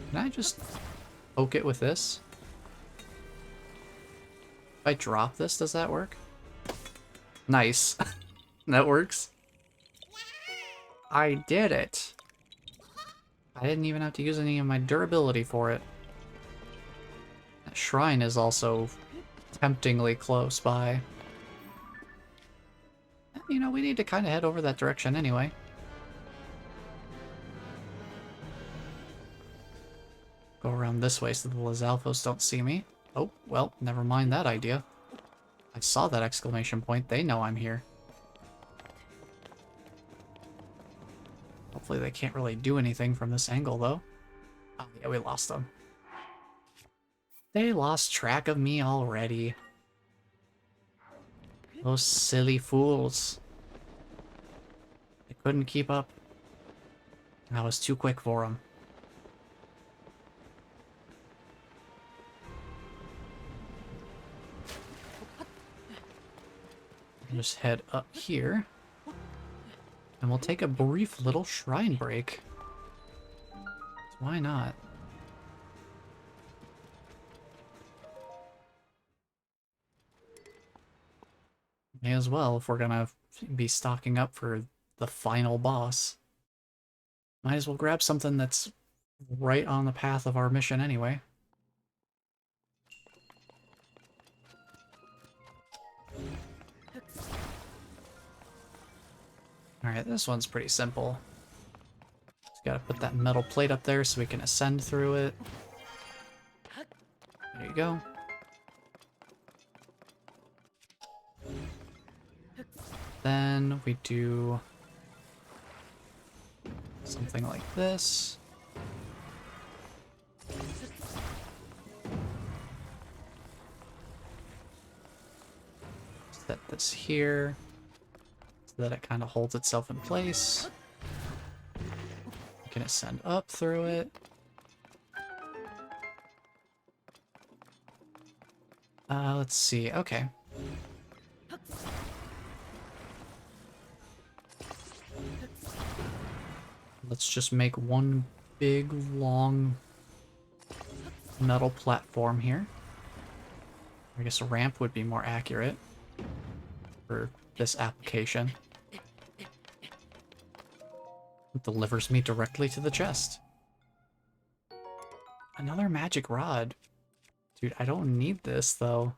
[SPEAKER 1] Can I just poke it with this? If I drop this, does that work? Nice. That works. I did it. I didn't even have to use any of my durability for it. That shrine is also temptingly close by. You know, we need to kind of head over that direction anyway. Go around this way so the Lizalfos don't see me. Oh, well, never mind that idea. I saw that exclamation point. They know I'm here. Hopefully they can't really do anything from this angle, though. Oh, yeah, we lost them. They lost track of me already. Those silly fools. They couldn't keep up. That was too quick for him. Just head up here. And we'll take a brief little shrine break. Why not? May as well if we're gonna be stocking up for the final boss. Might as well grab something that's right on the path of our mission anyway. Alright, this one's pretty simple. Just gotta put that metal plate up there so we can ascend through it. There you go. Then we do something like this. Set this here so that it kind of holds itself in place. We can ascend up through it. Let's see. Okay. Let's just make one big, long metal platform here. I guess a ramp would be more accurate for this application. It delivers me directly to the chest. Another magic rod. Dude, I don't need this, though.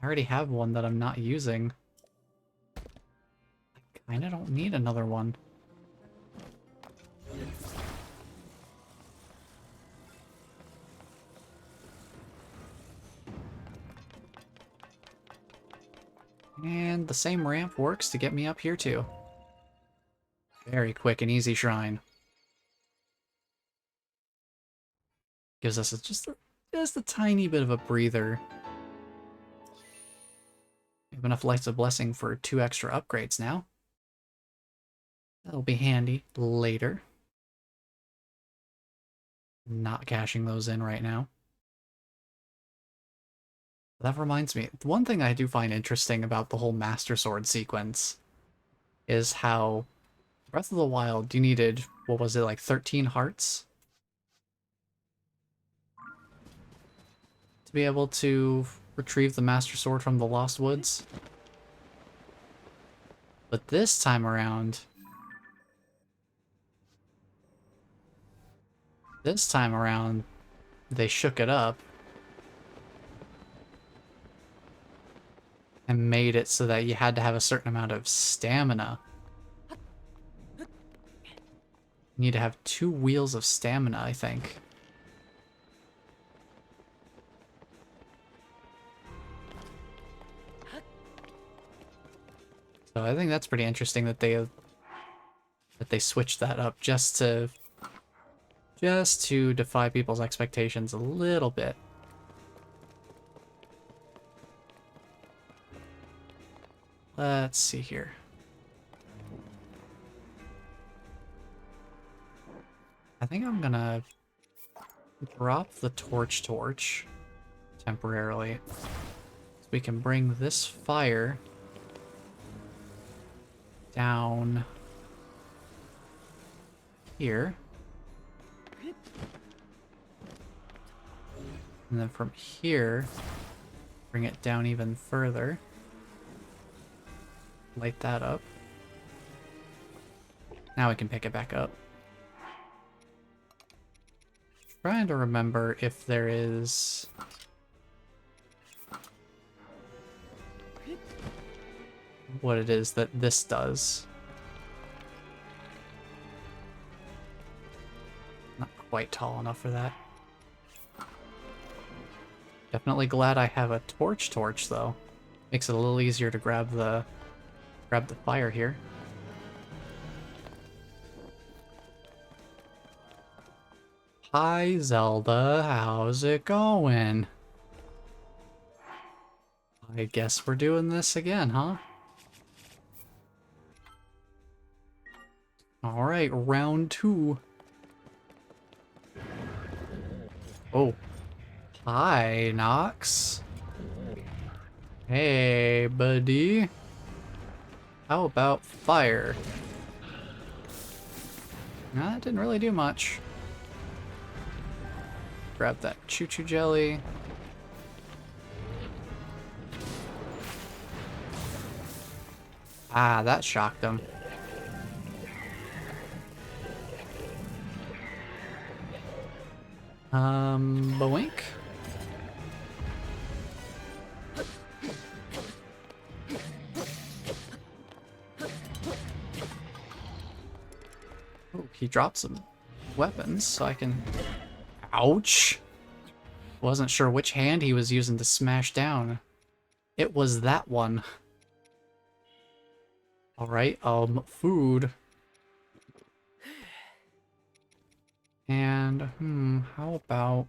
[SPEAKER 1] I already have one that I'm not using. I kinda don't need another one. And the same ramp works to get me up here too. Very quick and easy shrine. Gives us just a tiny bit of a breather. We have enough Lights of Blessing for 2 extra upgrades now. That'll be handy later. Not cashing those in right now. That reminds me, one thing I do find interesting about the whole Master Sword sequence is how Breath of the Wild, you needed, what was it, like 13 hearts? To be able to retrieve the Master Sword from the Lost Woods. But this time around, they shook it up and made it so that you had to have a certain amount of stamina. You need to have 2 wheels of stamina, I think. So I think that's pretty interesting that they switched that up just to defy people's expectations a little bit. Let's see here. I think I'm gonna drop the torch temporarily so we can bring this fire down here. And then from here, bring it down even further. Light that up. Now we can pick it back up. Trying to remember if there is... what it is that this does. Not quite tall enough for that. Definitely glad I have a torch though. Makes it a little easier to grab the fire here. Hi Zelda, how's it going? I guess we're doing this again, huh? Alright, round 2. Oh. Hi, Nox. Hey, buddy. How about fire? Nah, that didn't really do much. Grab that choo-choo jelly. Ah, that shocked him. Boink. Oh, he dropped some weapons, so I can... Ouch! Wasn't sure which hand he was using to smash down. It was that one. Alright, food. And, how about...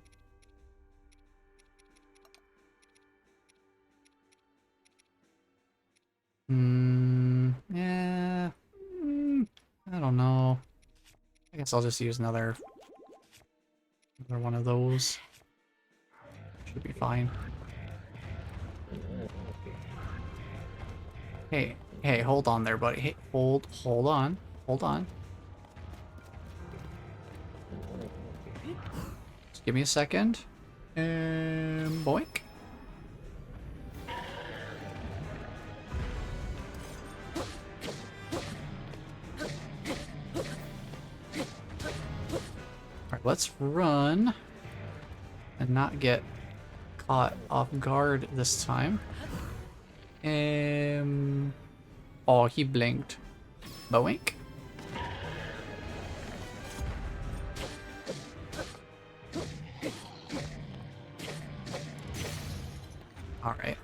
[SPEAKER 1] Yeah... I don't know. I guess I'll just use another one of those. Should be fine. Hey, hold on there, buddy. Hey, hold on. Hold on. Just give me a second. And boink. Alright, let's run and not get caught off guard this time. Oh, he blinked. Boink. Alright.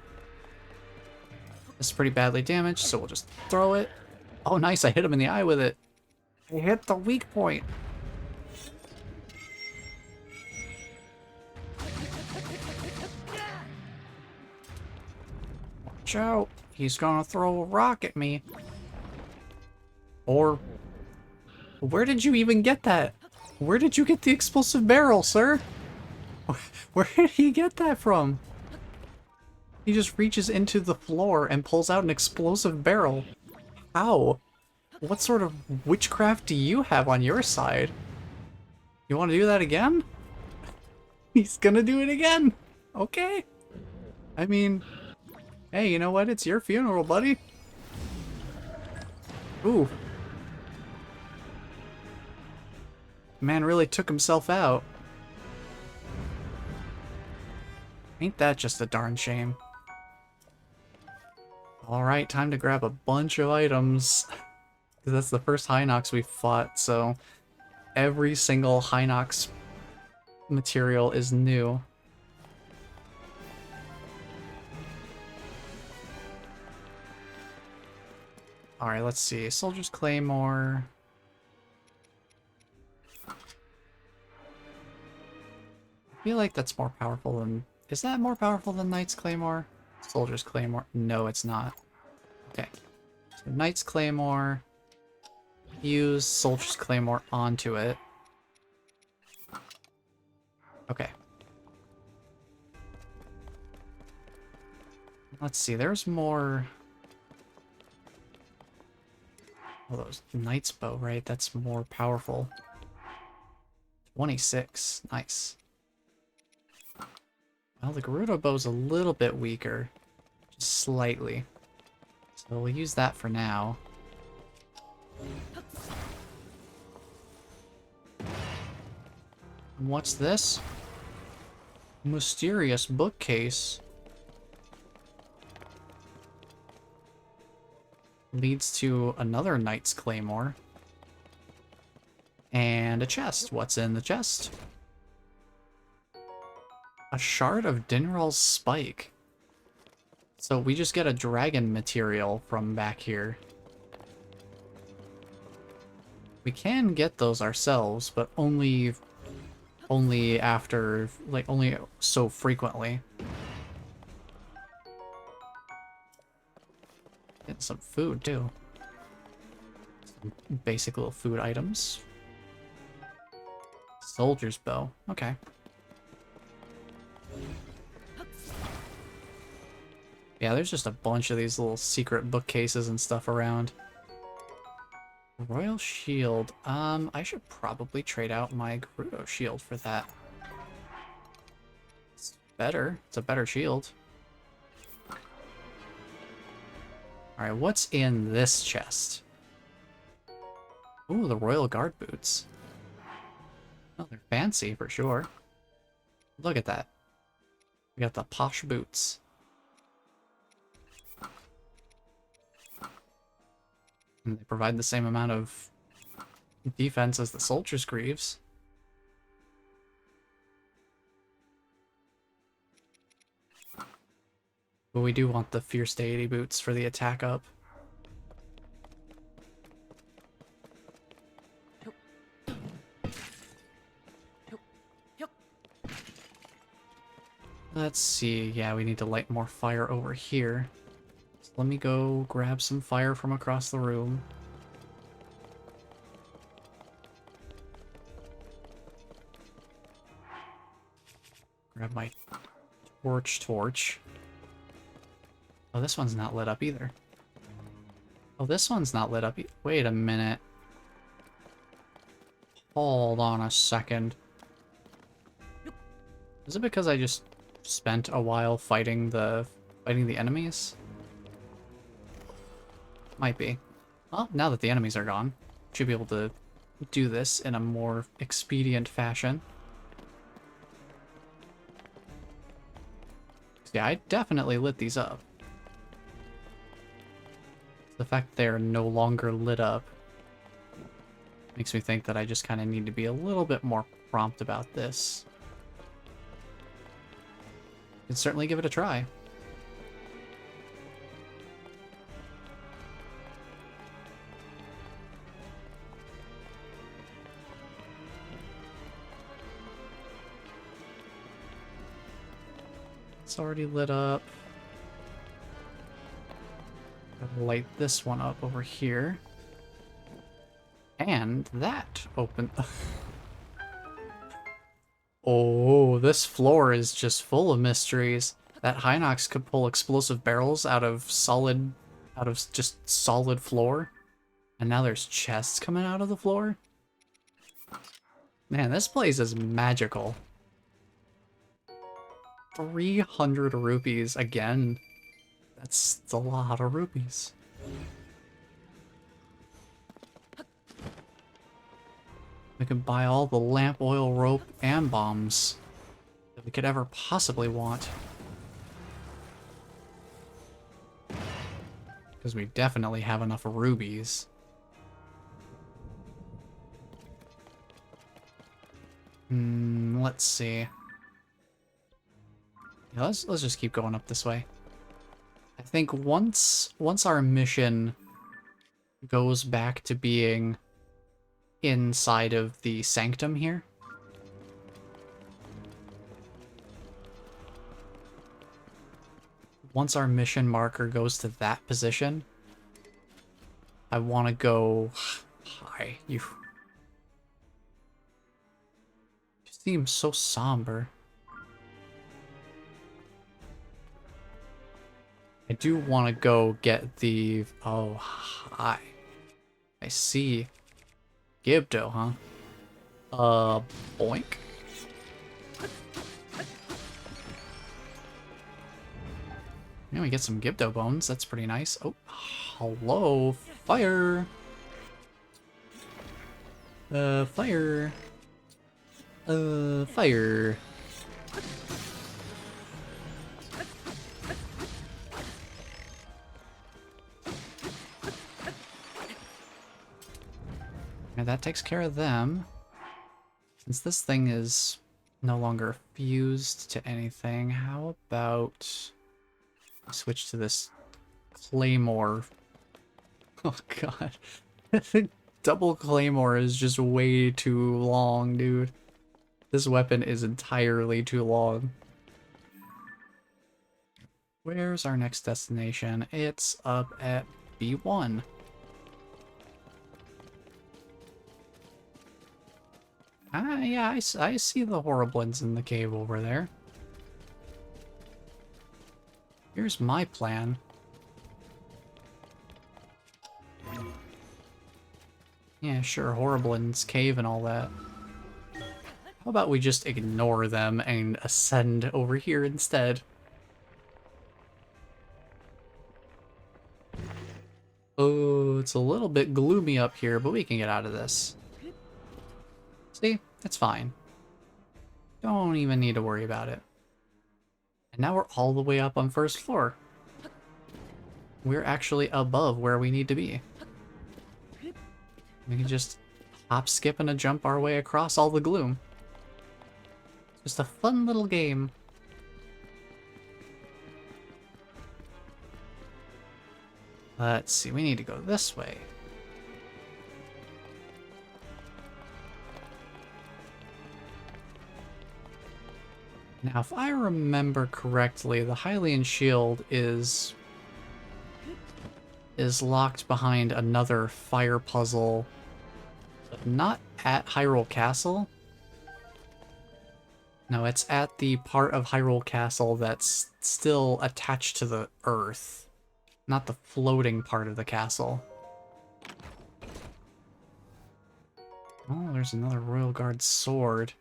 [SPEAKER 1] This is pretty badly damaged, so we'll just throw it. Oh, nice, I hit him in the eye with it. I hit the weak point. Watch out. He's gonna throw a rock at me. Or... Where did you even get that? Where did you get the explosive barrel, sir? Where did he get that from? He just reaches into the floor and pulls out an explosive barrel. How? What sort of witchcraft do you have on your side? You want to do that again? He's gonna do it again! Okay. I mean... Hey, you know what? It's your funeral, buddy. Ooh. Man really took himself out. Ain't that just a darn shame. Alright, time to grab a bunch of items. Because that's the first Hinox we've fought, so... Every single Hinox material is new. Alright, let's see. Soldier's Claymore... I feel like that's more powerful than... Is that more powerful than Knight's Claymore? Soldier's Claymore. No, it's not. Okay. So Knight's Claymore. Use Soldier's Claymore onto it. Okay. Let's see, there's more... Oh, those Knight's Bow, right? That's more powerful. 26. Nice. Well, the Gerudo Bow's a little bit weaker. Just slightly. So we'll use that for now. And what's this? Mysterious bookcase. Leads to another Knight's Claymore. And a chest. What's in the chest? A shard of Dinral's spike. So we just get a dragon material from back here. We can get those ourselves, but only after, like, only so frequently. Getting some food too. Basic little food items. Soldier's bow. Okay. Yeah, there's just a bunch of these little secret bookcases and stuff around. Royal shield. I should probably trade out my Gerudo shield for that. It's better. It's a better shield. Alright, what's in this chest? Ooh, the Royal Guard boots. Oh, they're fancy for sure. Look at that. We got the posh boots. And they provide the same amount of defense as the Soldier's Greaves. But we do want the Fierce Deity boots for the attack up. Let's see. Yeah, we need to light more fire over here. So let me go grab some fire from across the room. Grab my torch. Oh, this one's not lit up either. Oh, this one's not lit up. Wait a minute. Hold on a second. Is it because I just spent a while fighting the enemies? Might be. Well, now that the enemies are gone, should be able to do this in a more expedient fashion. Yeah, I definitely lit these up. The fact they're no longer lit up makes me think that I just kind of need to be a little bit more prompt about this. Can certainly give it a try. It's already lit up. Gotta light this one up over here. And that open. Oh, this floor is just full of mysteries. That Hinox could pull explosive barrels out of just solid floor. And now there's chests coming out of the floor. Man, this place is magical. 300 rupees again. That's a lot of rupees. We can buy all the lamp oil, rope, and bombs that we could ever possibly want. Because we definitely have enough rubies. Let's see. Yeah, let's just keep going up this way. I think once our mission goes back to being inside of the sanctum here, once our mission marker goes to that position, I want to go. Hi, you seem so somber. I do want to go get the... Oh, hi. I see. Gibdo, huh? Boink. Yeah, we get some Gibdo bones. That's pretty nice. Oh, hello. Fire. Fire. Fire. And that takes care of them. Since this thing is no longer fused to anything, how about I switch to this claymore? Oh god. Double claymore is just way too long, dude. This weapon is entirely too long. Where's our next destination? It's up at B1. Yeah, I see the Horriblins in the cave over there. Here's my plan. Yeah, sure, Horriblins cave and all that. How about we just ignore them and ascend over here instead? Oh, it's a little bit gloomy up here, but we can get out of this. See? It's fine. Don't even need to worry about it. And now we're all the way up on first floor. We're actually above where we need to be. We can just hop, skip, and a jump our way across all the gloom. Just a fun little game. Let's see, we need to go this way. Now, if I remember correctly, the Hylian shield is locked behind another fire puzzle, but not at Hyrule Castle. No, it's at the part of Hyrule Castle that's still attached to the earth, not the floating part of the castle. Oh, there's another Royal Guard sword.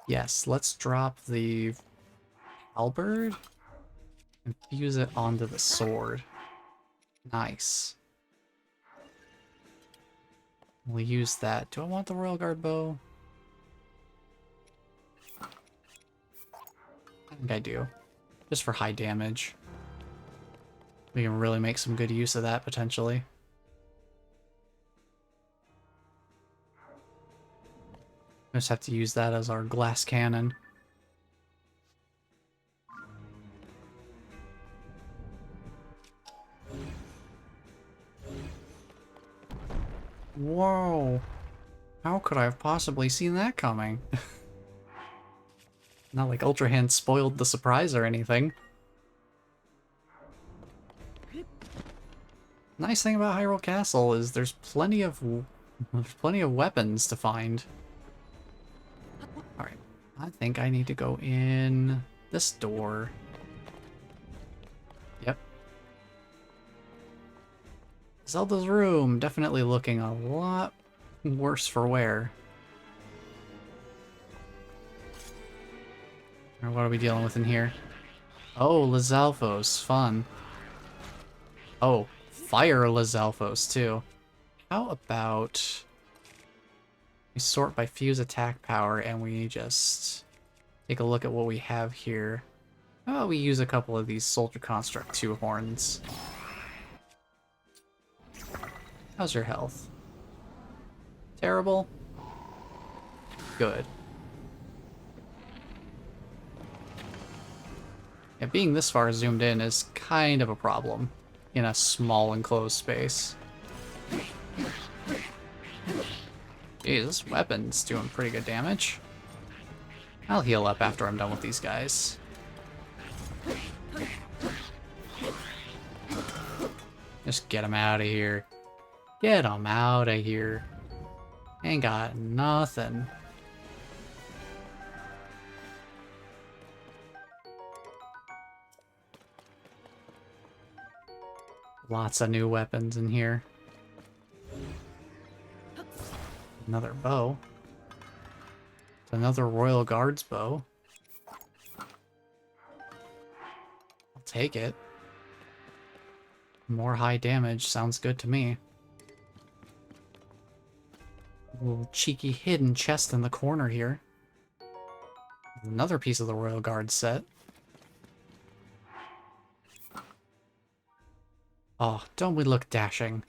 [SPEAKER 1] Yes, let's drop the halberd and fuse it onto the sword. Nice. We'll use that. Do I want the Royal Guard bow? I think I do. Just for high damage. We can really make some good use of that, potentially. We just have to use that as our glass cannon. Whoa! How could I have possibly seen that coming? Not like Ultra Hand spoiled the surprise or anything. Nice thing about Hyrule Castle is there's plenty of weapons to find. Alright, I think I need to go in this door. Yep. Zelda's room, definitely looking a lot worse for wear. Or what are we dealing with in here? Oh, Lizalfos, fun. Oh, fire Lizalfos too. How about we sort by fuse attack power and we just take a look at what we have here. How about we use a couple of these Soldier Construct 2 horns? How's your health? Terrible? Good. Yeah, being this far zoomed in is kind of a problem in a small enclosed space. Geez, this weapon's doing pretty good damage. I'll heal up after I'm done with these guys. Just get them out of here. Get them out of here. Ain't got nothing. Lots of new weapons in here. Another bow. It's another Royal Guard's bow. I'll take it. More high damage sounds good to me. A little cheeky hidden chest in the corner here. Another piece of the Royal Guard set. Oh, don't we look dashing?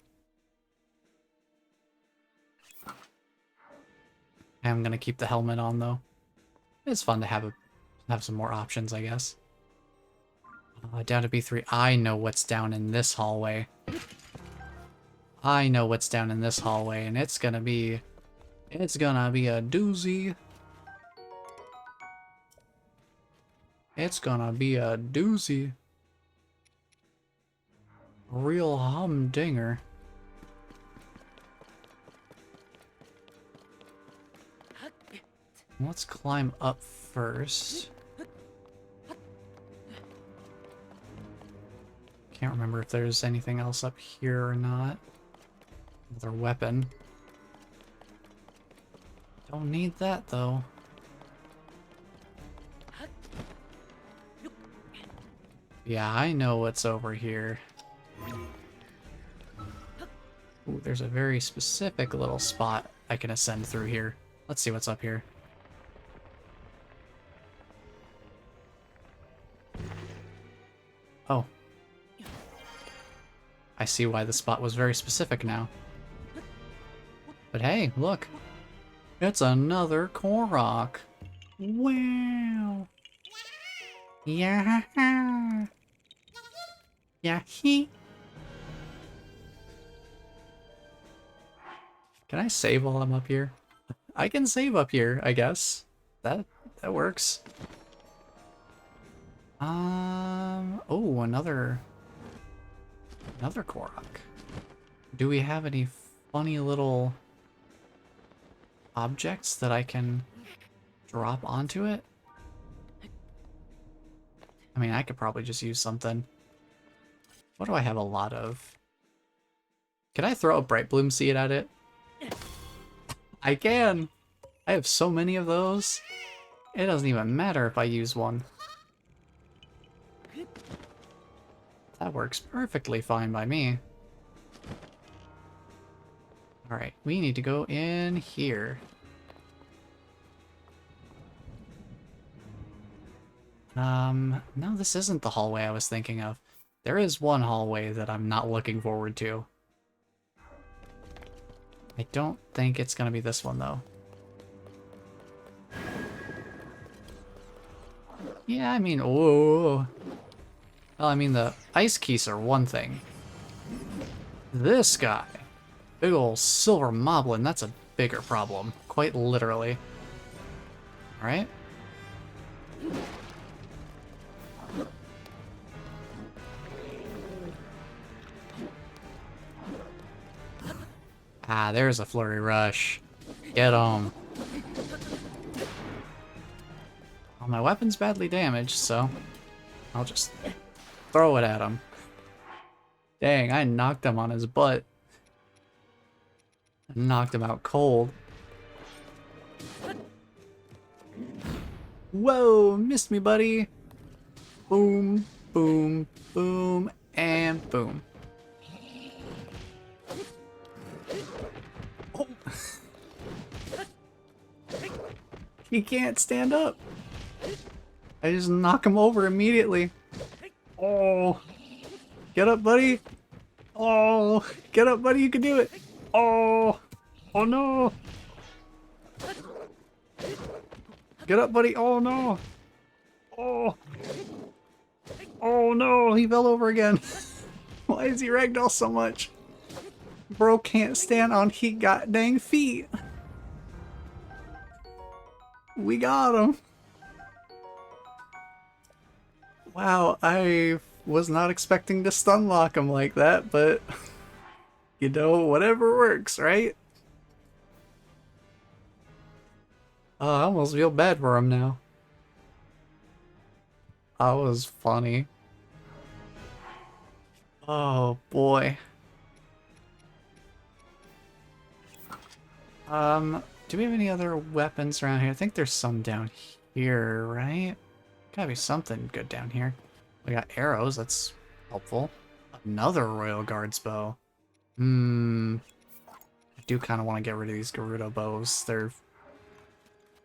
[SPEAKER 1] I'm gonna keep the helmet on though. It's fun to have some more options, I guess. Down to B3. I know what's down in this hallway. I know what's down in this hallway, and it's gonna be a doozy. It's gonna be a doozy. A real humdinger. Let's climb up first. Can't remember if there's anything else up here or not. Another weapon. Don't need that though. Yeah, I know what's over here. Ooh, there's a very specific little spot I can ascend through here. Let's see what's up here. Oh. I see why the spot was very specific now. But hey, look. It's another Korok. Wow. Yeah. Yeah. Can I save while I'm up here? I can save up here, I guess. That works. Oh, another Korok. Do we have any funny little objects that I can drop onto it? I mean, I could probably just use something. What do I have a lot of? Can I throw a Bright Bloom Seed at it? I can! I have so many of those. It doesn't even matter if I use one. That works perfectly fine by me. Alright, we need to go in here. No, this isn't the hallway I was thinking of. There is one hallway that I'm not looking forward to. I don't think it's gonna be this one, though. Yeah, I mean, oh. Well, I mean, the ice keys are one thing. This guy, big ol' silver moblin, that's a bigger problem. Quite literally. Alright? Ah, there's a flurry rush. Get him. Well, my weapon's badly damaged, so I'll just throw it at him. Dang, I knocked him on his butt. I knocked him out cold. Whoa, missed me, buddy. Boom, boom, boom, and boom. Oh. He can't stand up. I just knock him over immediately. Oh. Get up, buddy. Oh. Get up, buddy. You can do it. Oh. Oh, no. Get up, buddy. Oh, no. Oh. Oh, no. He fell over again. Why is he ragdoll so much? Bro can't stand on he got dang feet. We got him. Wow, I was not expecting to stun lock him like that, but you know, whatever works, right? Oh, I almost feel bad for him now. That was funny. Oh boy. Do we have any other weapons around here? I think there's some down here, right? Gotta be something good down here. We got arrows, that's helpful. Another Royal Guard's bow. I do kind of want to get rid of these Gerudo bows. The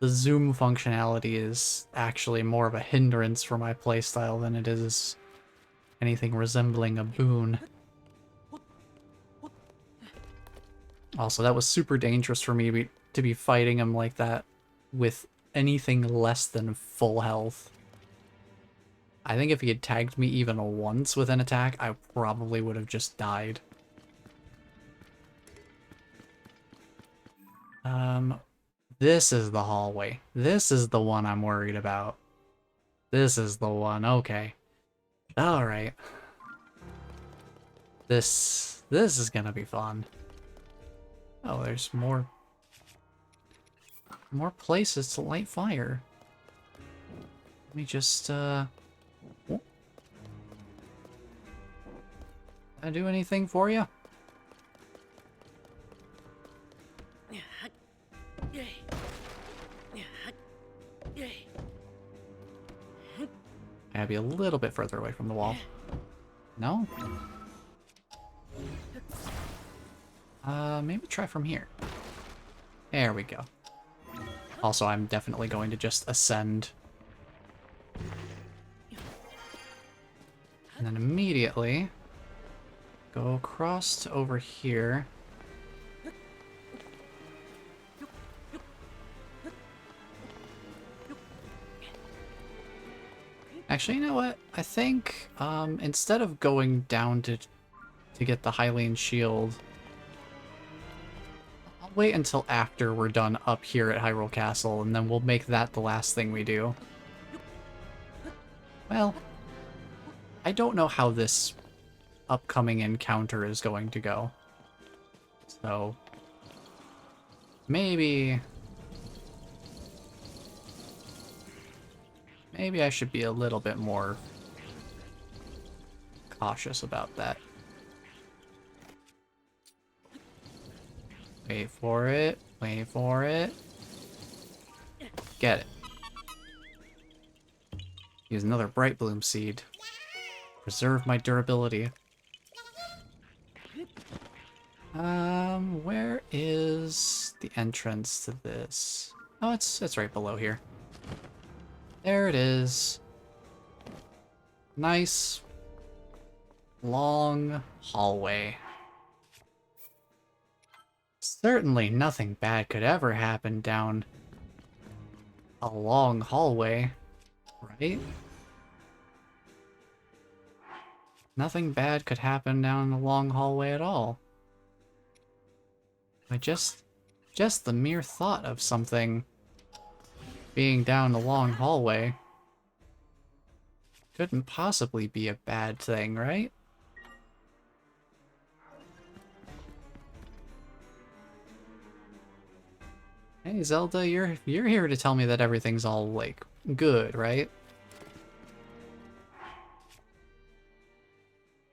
[SPEAKER 1] zoom functionality is actually more of a hindrance for my playstyle than it is anything resembling a boon. Also, that was super dangerous for me to be fighting him like that with anything less than full health. I think if he had tagged me even once with an attack, I probably would have just died. This is the hallway. This is the one I'm worried about. This is the one, okay. Alright. This is gonna be fun. Oh, there's more More places to light fire. Let me just, oh. Did I do anything for you? I'd be a little bit further away from the wall. No? Maybe try from here. There we go. Also, I'm definitely going to just ascend. And then immediately go across to over here. Actually, you know what? I think instead of going down to get the Hylian shield, I'll wait until after we're done up here at Hyrule Castle, and then we'll make that the last thing we do. Well, I don't know how this upcoming encounter is going to go. So, maybe I should be a little bit more cautious about that. Wait for it. Wait for it. Get it. Use another Bright Bloom seed. Preserve my durability. Where is the entrance to this? Oh, it's right below here. There it is. Nice long hallway. Certainly nothing bad could ever happen down a long hallway, right? Nothing bad could happen down the long hallway at all. Just the mere thought of something being down the long hallway couldn't possibly be a bad thing, right? Hey Zelda, you're here to tell me that everything's all like good, right?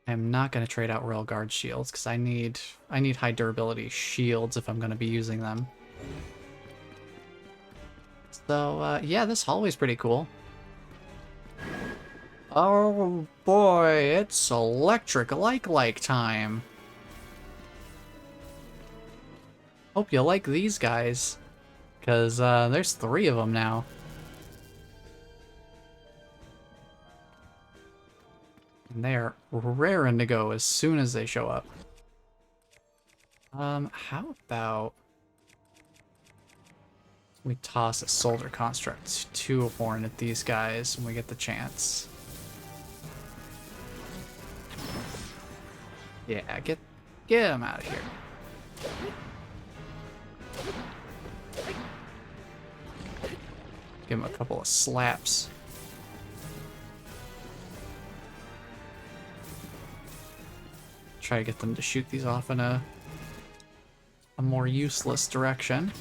[SPEAKER 1] I'm not gonna trade out Royal Guard shields because I need high durability shields if I'm gonna be using them. So yeah, this hallway's pretty cool. Oh boy, it's electric like time. Hope you like these guys, because there's 3 of them now. And they're raring to go as soon as they show up. How about we toss a Soldier Construct 2 horn at these guys when we get the chance. Yeah, get them out of here. Give him a couple of slaps. Try to get them to shoot these off in a more useless direction.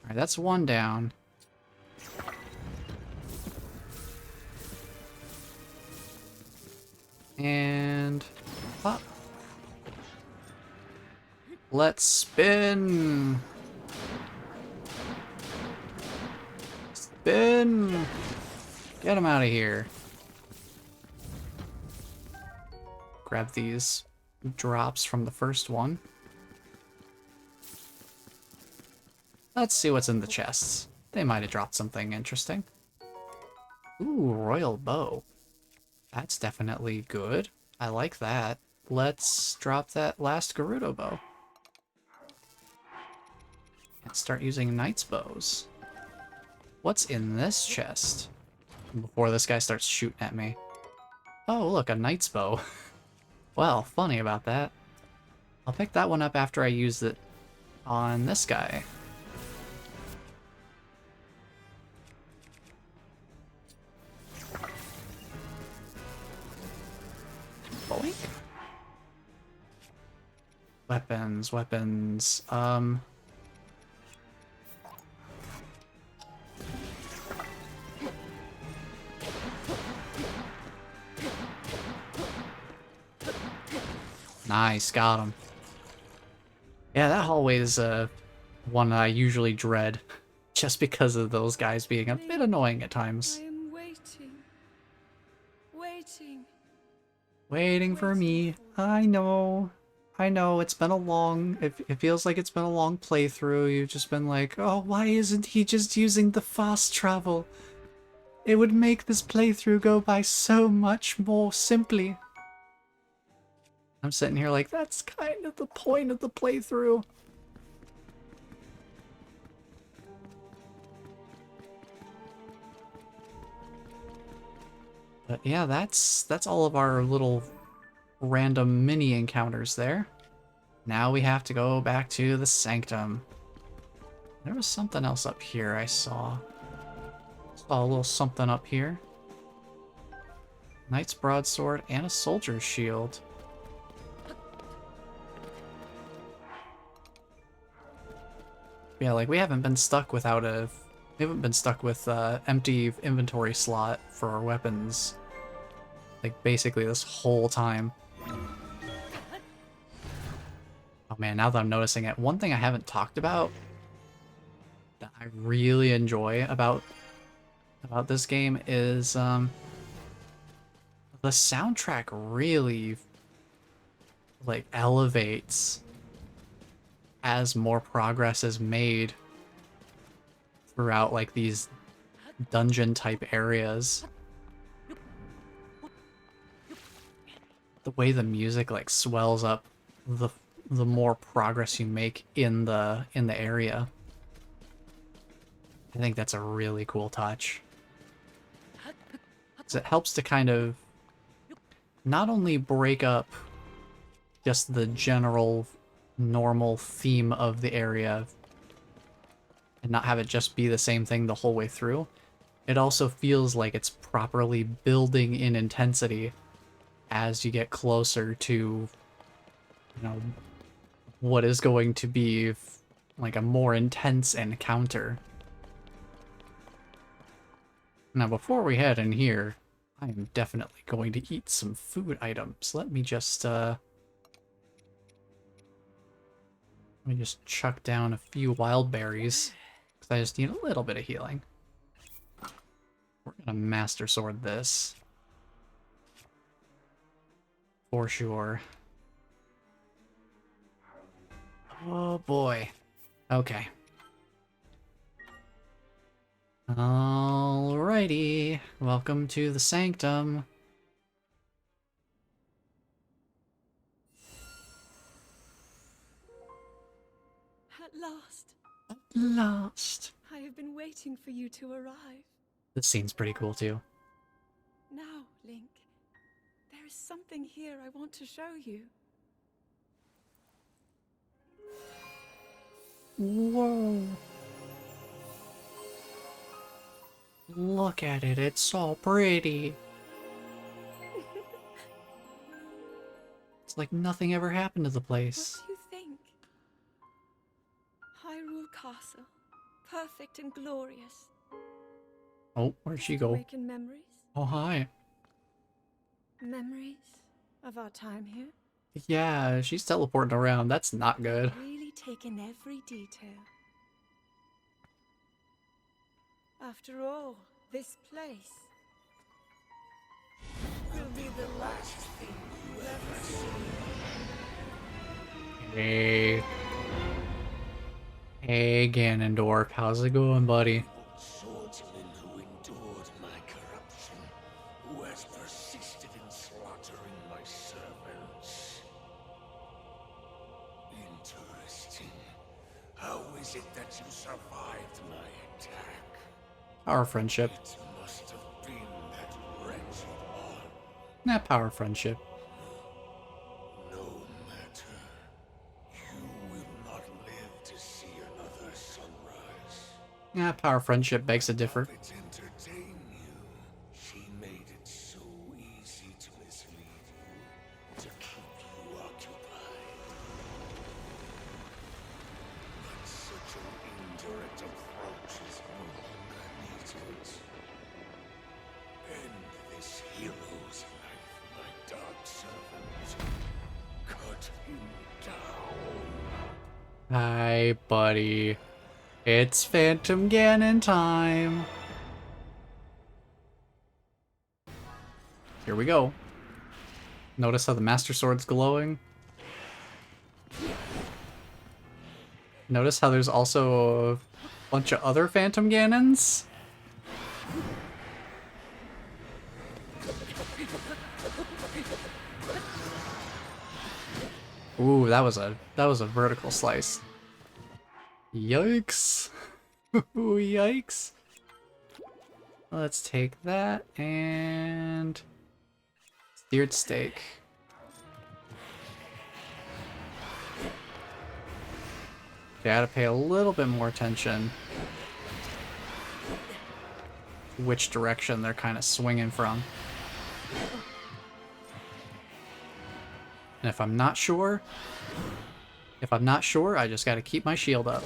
[SPEAKER 1] Alright, that's 1 down. And pop. Let's spin. Spin. Get him out of here. Grab these drops from the first one. Let's see what's in the chests. They might have dropped something interesting. Ooh, Royal Bow. That's definitely good. I like that. Let's drop that last Gerudo Bow. And start using Knight's Bows. What's in this chest? Before this guy starts shooting at me. Oh, look, a Knight's Bow. Well, funny about that. I'll pick that one up after I use it on this guy. Boink. Weapons. Nice, got him. Yeah, that hallway is one I usually dread, just because of those guys being a bit annoying at times.
[SPEAKER 3] I am waiting. Waiting.
[SPEAKER 1] Waiting for me. I know. I know, it's been a long... It feels like it's been a long playthrough. You've just been like, oh, why isn't he just using the fast travel? It would make this playthrough go by so much more simply. I'm sitting here like, that's kind of the point of the playthrough. But yeah, that's all of our little random mini encounters there. Now we have to go back to the Sanctum. There was something else up here I saw. Saw a little something up here. Knight's broadsword and a soldier's shield. Yeah, like we haven't been stuck without a... We haven't been stuck with empty inventory slot for our weapons. Like basically this whole time. Oh man, now that I'm noticing it, one thing I haven't talked about that I really enjoy about this game is the soundtrack really like elevates as more progress is made throughout like these dungeon type areas. The way the music like swells up the more progress you make in the area. I think that's a really cool touch. 'Cause it helps to kind of not only break up just the general normal theme of the area and not have it just be the same thing the whole way through, it also feels like it's properly building in intensity as you get closer to, you know, what is going to be like a more intense encounter. Now, before we head in here, I am definitely going to eat some food items. Let me just chuck down a few wild berries, because I just need a little bit of healing. We're gonna Master Sword this. For sure. Oh boy. Okay. Alrighty. Welcome to the Sanctum.
[SPEAKER 3] At last.
[SPEAKER 1] At last.
[SPEAKER 3] I have been waiting for you to arrive.
[SPEAKER 1] This scene's pretty cool too.
[SPEAKER 3] Now, Link, there is something here I want to show you.
[SPEAKER 1] Whoa. Look at it, it's so pretty. It's like nothing ever happened to the place.
[SPEAKER 3] What do you think? Hyrule Castle. Perfect and glorious.
[SPEAKER 1] Oh, where'd she go?
[SPEAKER 3] Awaken memories?
[SPEAKER 1] Oh, hi.
[SPEAKER 3] Memories of our time here?
[SPEAKER 1] Yeah, she's teleporting around. That's not good.
[SPEAKER 3] Really taken every detail. After all, this place
[SPEAKER 5] Will be the last thing you ever see.
[SPEAKER 1] Hey. Hey, Ganondorf. How's it going, buddy?
[SPEAKER 5] Swordsman who endured my corruption, who has persisted in slaughtering my servants. Interesting. How is it that you survived my attack?
[SPEAKER 1] Power friendship.
[SPEAKER 5] It must have been that wretched arm.
[SPEAKER 1] Nah, power friendship.
[SPEAKER 5] No matter. You will not live to see another sunrise.
[SPEAKER 1] Nah, power friendship begs to differ.
[SPEAKER 5] Puppets entertain you. She made it so easy to mislead you, to keep you occupied. But such an indirect approach is no longer needed. End this hero's life, my dark servant. Cut
[SPEAKER 1] Hi, buddy. It's Phantom Ganon time. Here we go. Notice how the Master Sword's glowing? Notice how there's also a bunch of other Phantom Ganons? Ooh, that was a vertical slice. Yikes. Ooh, yikes. Let's take that and seared steak. Gotta pay a little bit more attention to which direction they're kind of swinging from. And if I'm not sure, I just gotta keep my shield up.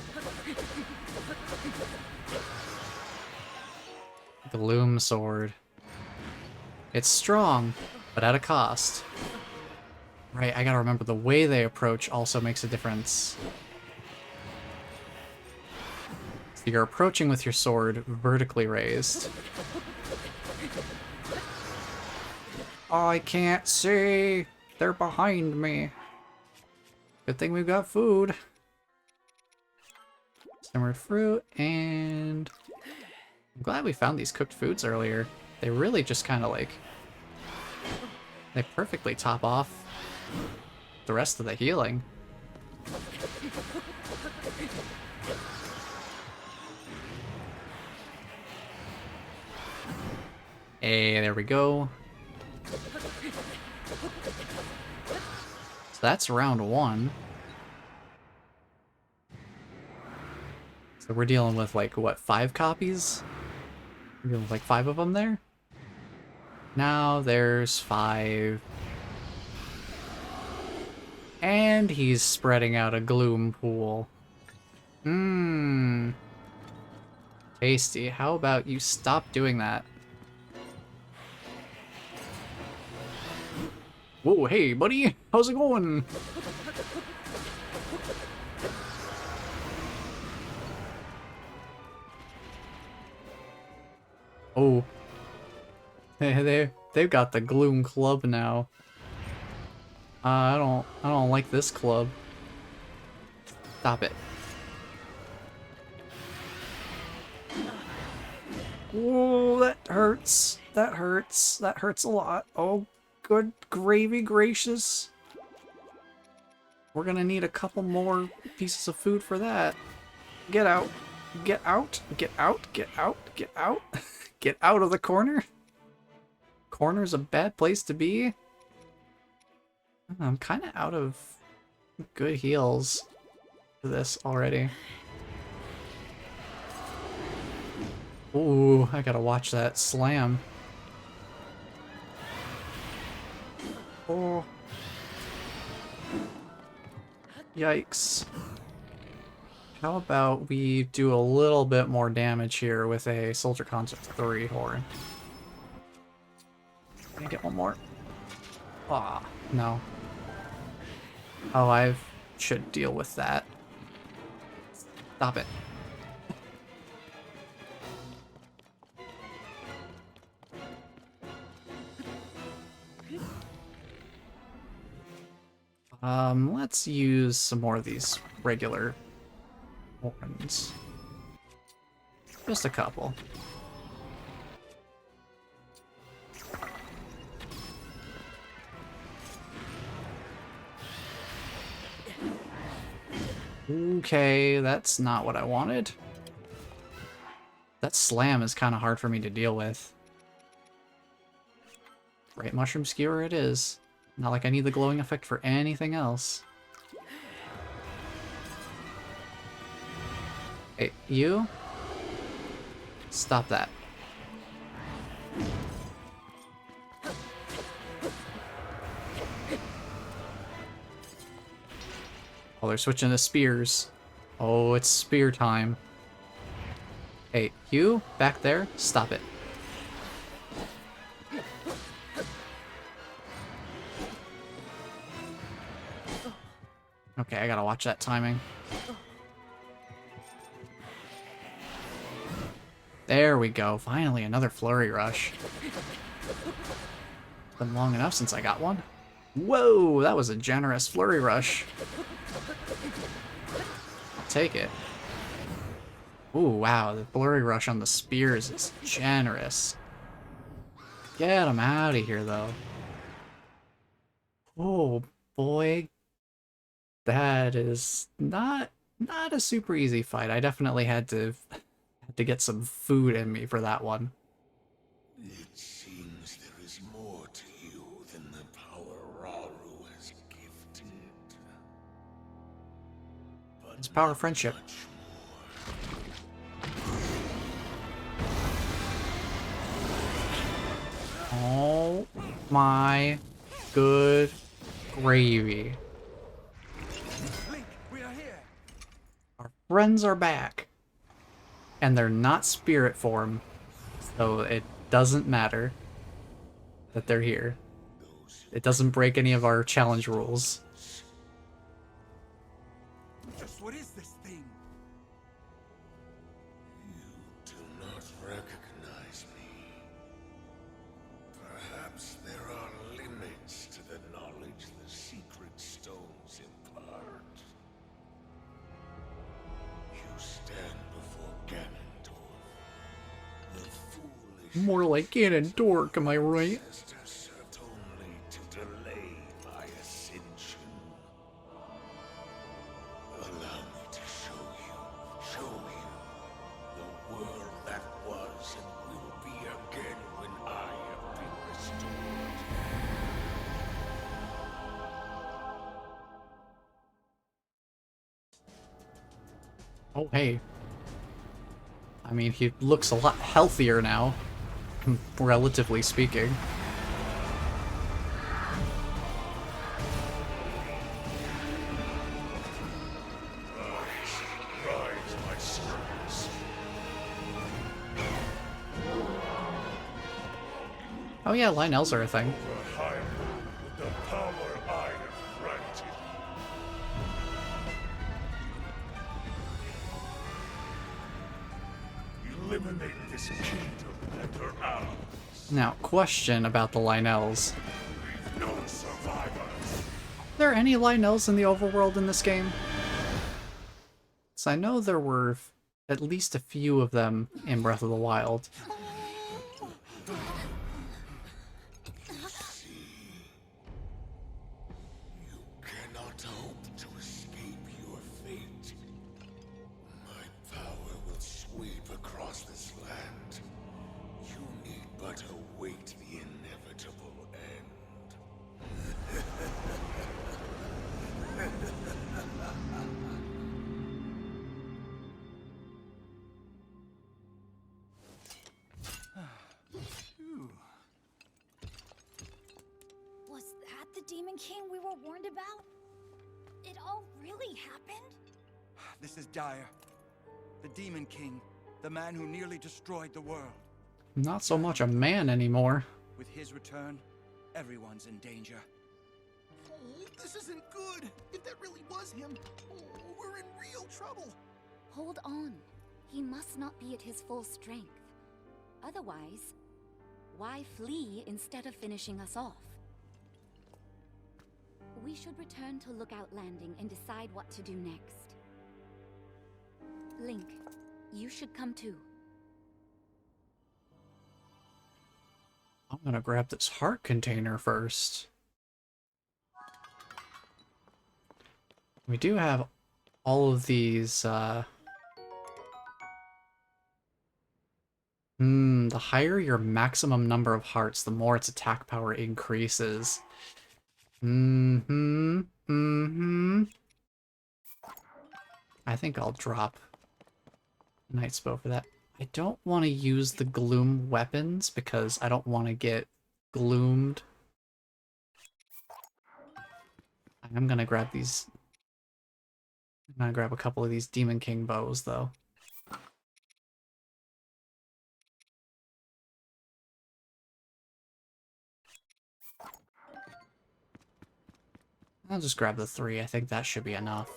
[SPEAKER 1] Gloom sword. It's strong, but at a cost. Right, I gotta remember the way they approach also makes a difference. So you're approaching with your sword vertically raised. Oh, I can't see! They're behind me. Good thing we've got food. Simmered fruit, and I'm glad we found these cooked foods earlier. They really just kind of like, they perfectly top off the rest of the healing. Hey, there we go. So that's round 1. So we're dealing with like, what, 5 copies? We're dealing with like 5 of them there? Now there's 5. And he's spreading out a gloom pool. Mmm. Tasty. How about you stop doing that? Whoa, hey, buddy! How's it going? Oh. They've got the Gloom Club now. I don't like this club. Stop it. Whoa, that hurts. That hurts. That hurts a lot. Oh, good gravy gracious. We're gonna need a couple more pieces of food for that. Get out. Get out. Get out. Get out. Get out. Get out of the corner. Corner's a bad place to be. I'm kind of out of good heals for this already. Ooh, I gotta watch that slam. Oh. Yikes. How about we do a little bit more damage here with a Soldier Concert 3 horn? Can I get one more? Ah, no. Oh, I should deal with that. Stop it. Let's use some more of these regular horns. Just a couple. Okay, that's not what I wanted. That slam is kind of hard for me to deal with. Right, Mushroom Skewer it is. Not like I need the glowing effect for anything else. Hey, you? Stop that. Oh, they're switching to spears. Oh, it's spear time. Hey, you? Back there? Stop it. Okay, I gotta watch that timing. There we go. Finally, another flurry rush. Been long enough since I got one. Whoa, that was a generous flurry rush. I'll take it. Ooh, wow, the flurry rush on the spears is generous. Get him out of here, though. Oh, boy. That is not a super easy fight. I definitely had to get some food in me for that one.
[SPEAKER 5] It seems there is more to you than the power Rauru has gifted. But
[SPEAKER 1] It's power friendship.
[SPEAKER 5] much
[SPEAKER 1] Oh my good gravy.
[SPEAKER 9] Link, we are here.
[SPEAKER 1] Our friends are back. And they're not spirit form, so it doesn't matter that they're here. It doesn't break any of our challenge rules.
[SPEAKER 9] Just what is this thing?
[SPEAKER 5] You do not recognize me. Perhaps there are limits to the knowledge the secret stones impart. You stand before Ganondorf, the foolish
[SPEAKER 1] More like Ganondorf, am I right?
[SPEAKER 5] ancestor served only to delay my ascension. Allow me to show you the world that was and will be again when I have been restored.
[SPEAKER 1] Oh, hey. I mean, he looks a lot healthier now, relatively speaking.
[SPEAKER 5] Rise, my servants.
[SPEAKER 1] Oh yeah, Lionels are a thing.
[SPEAKER 6] For Hyrule with the power I have granted. Eliminate this kingdom and her allies.
[SPEAKER 1] Now, question about the Lionels.
[SPEAKER 6] Leave no survivors.
[SPEAKER 1] Are there any Lionels in the overworld in this game? So I know there were at least a few of them in Breath of the Wild.
[SPEAKER 5] You cannot hope to escape your fate. My power will sweep across this land. You need but await the inevitable end.
[SPEAKER 8] Was that the Demon King we were warned about? It all really happened?
[SPEAKER 9] This is dire. The Demon King, the man who nearly destroyed the world.
[SPEAKER 1] Not so much a man anymore.
[SPEAKER 9] With his return, everyone's in danger.
[SPEAKER 10] Oh, this isn't good. If that really was him, we're in real trouble.
[SPEAKER 8] Hold on. He must not be at his full strength. Otherwise, why flee instead of finishing us off? We should return to Lookout Landing and decide what to do next. Link, you should come too.
[SPEAKER 1] I'm gonna grab this heart container first. We do have all of these, the higher your maximum number of hearts, the more its attack power increases. I think I'll drop Knight's Bow for that. I don't want to use the gloom weapons because I don't want to get gloomed. I'm gonna grab these. I'm gonna grab a couple of these Demon King bows though. I'll just grab the 3. I think that should be enough.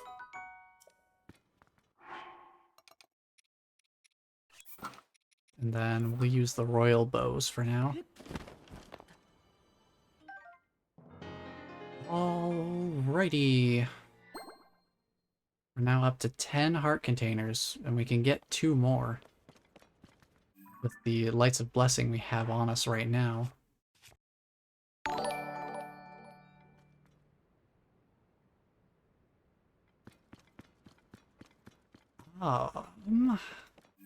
[SPEAKER 1] And then we'll use the royal bows for now. Alrighty. We're now up to 10 heart containers, and we can get 2 more with the Lights of Blessing we have on us right now.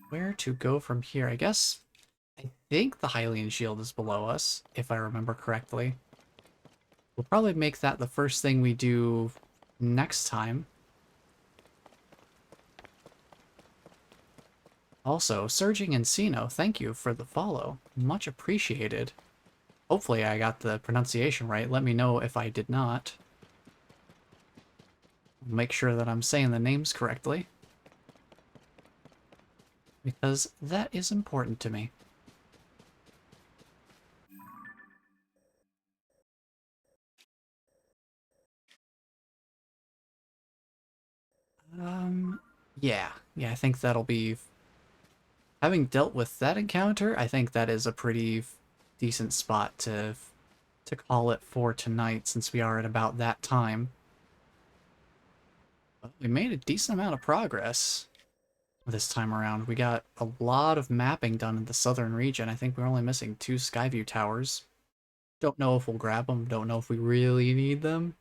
[SPEAKER 1] Where to go from here? I guess I think the Hylian shield is below us, if I remember correctly. We'll probably make that the first thing we do next time. Also, Surging Encino, thank you for the follow. Much appreciated. Hopefully I got the pronunciation right. Let me know if I did not. Make sure that I'm saying the names correctly, because that is important to me. Yeah, I think that'll be... Having dealt with that encounter, I think that is a pretty decent spot to call it for tonight, since we are at about that time. But we made a decent amount of progress this time around. We got a lot of mapping done in the southern region. I think we're only missing 2 Skyview towers. Don't know if we'll grab them, don't know if we really need them.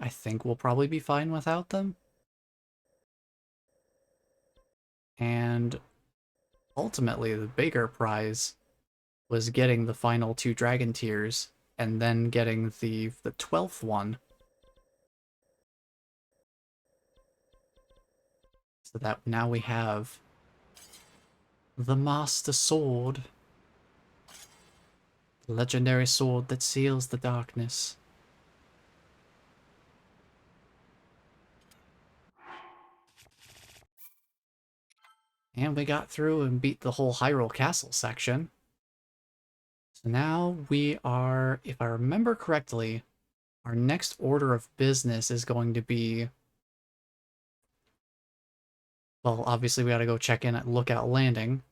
[SPEAKER 1] I think we'll probably be fine without them. And ultimately, the bigger prize was getting the final 2 dragon tiers, and then getting the 12th one. So that now we have the Master Sword. The legendary sword that seals the darkness. And we got through and beat the whole Hyrule Castle section. So now we are, if I remember correctly, our next order of business is going to be... Well, obviously we gotta go check in at Lookout Landing.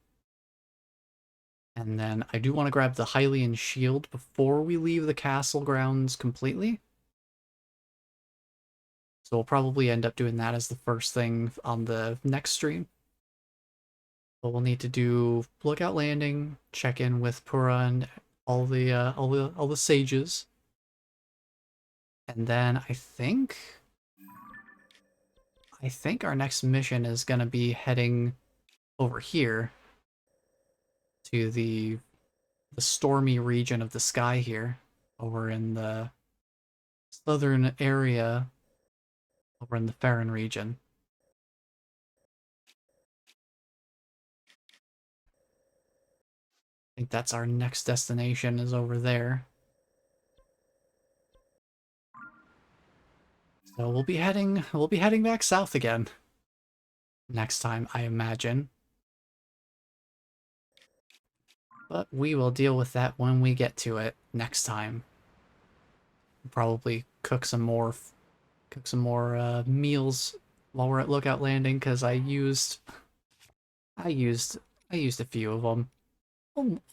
[SPEAKER 1] And then I do want to grab the Hylian shield before we leave the castle grounds completely. So we'll probably end up doing that as the first thing on the next stream. But we'll need to do Lookout Landing, check in with Pura and all the sages. And then I think our next mission is gonna be heading over here to the stormy region of the sky here, over in the southern area, over in the Farron region. I think that's our next destination, is over there. So we'll be heading back south again next time, I imagine. But we will deal with that when we get to it next time. We'll probably cook some more meals while we're at Lookout Landing, because I used a few of them.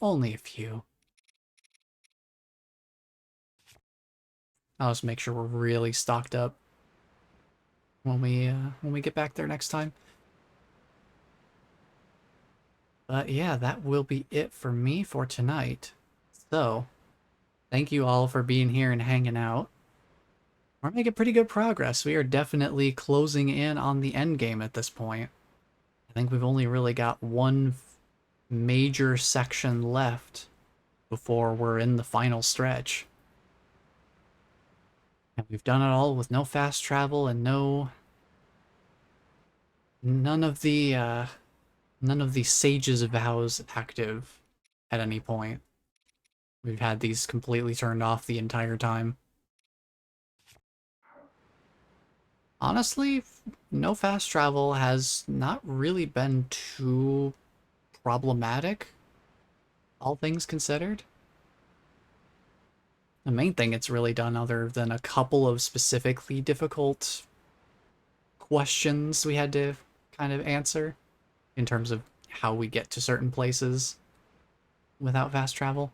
[SPEAKER 1] Only a few. I'll just make sure we're really stocked up when we get back there next time. But yeah, that will be it for me for tonight. So, thank you all for being here and hanging out. We're making pretty good progress. We are definitely closing in on the end game at this point. I think we've only really got one major section left before we're in the final stretch. And we've done it all with no fast travel and none of the Sage's Vows active at any point. We've had these completely turned off the entire time. Honestly, no fast travel has not really been too problematic, all things considered. The main thing it's really done, other than a couple of specifically difficult questions we had to kind of answer, in terms of how we get to certain places without fast travel.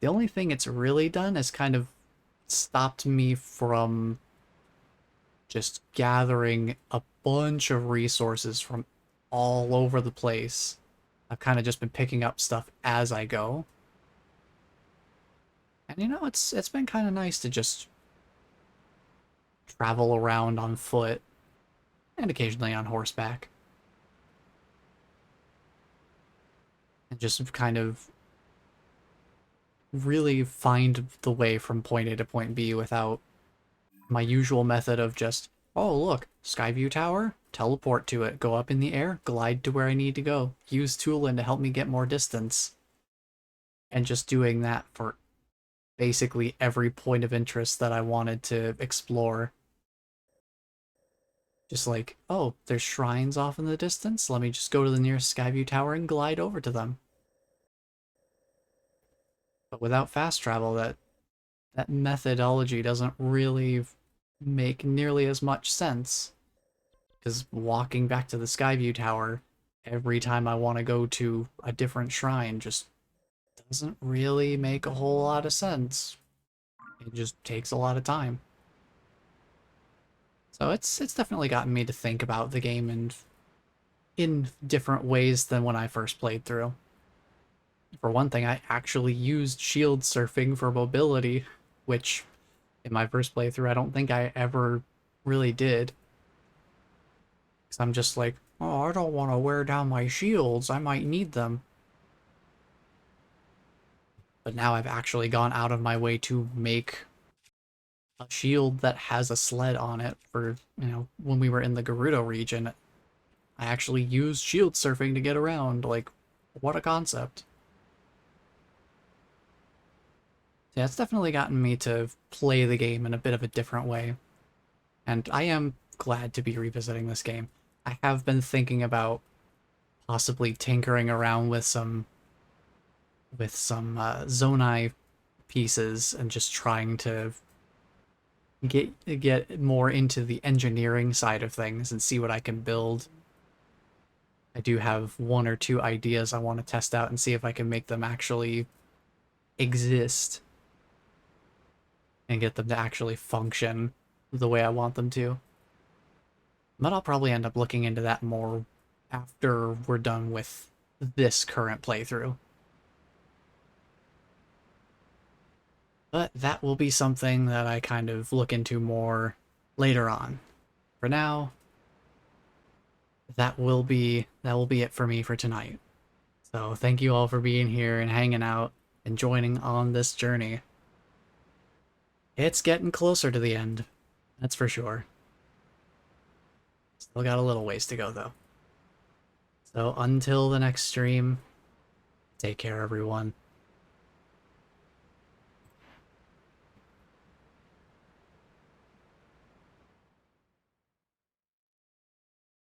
[SPEAKER 1] The only thing it's really done is kind of stopped me from just gathering a bunch of resources from all over the place. I've kind of just been picking up stuff as I go. And you know, it's been kind of nice to just travel around on foot and occasionally on horseback. And just kind of really find the way from point A to point B without my usual method of just, oh look, Skyview Tower, teleport to it, go up in the air, glide to where I need to go, use Tulin to help me get more distance. And just doing that for basically every point of interest that I wanted to explore. Just like, oh, there's shrines off in the distance, let me just go to the nearest Skyview Tower and glide over to them. But without fast travel, that methodology doesn't really make nearly as much sense. Because walking back to the Skyview Tower every time I want to go to a different shrine just doesn't really make a whole lot of sense. It just takes a lot of time. So it's definitely gotten me to think about the game in different ways than when I first played through. For one thing, I actually used shield surfing for mobility, which in my first playthrough I don't think I ever really did. Because I'm just like, oh, I don't want to wear down my shields, I might need them. But now I've actually gone out of my way to make a shield that has a sled on it for, you know, when we were in the Gerudo region. I actually used shield surfing to get around. Like, what a concept. Yeah, it's definitely gotten me to play the game in a bit of a different way. And I am glad to be revisiting this game. I have been thinking about possibly tinkering around with some Zonai pieces and just trying to get more into the engineering side of things and see what I can build. I do have one or two ideas I want to test out and see if I can make them actually exist and get them to actually function the way I want them to. But I'll probably end up looking into that more after we're done with this current playthrough. But that will be something that I kind of look into more later on. For now, that will be it for me for tonight. So thank you all for being here and hanging out and joining on this journey. It's getting closer to the end, that's for sure. Still got a little ways to go though. So until the next stream, take care everyone.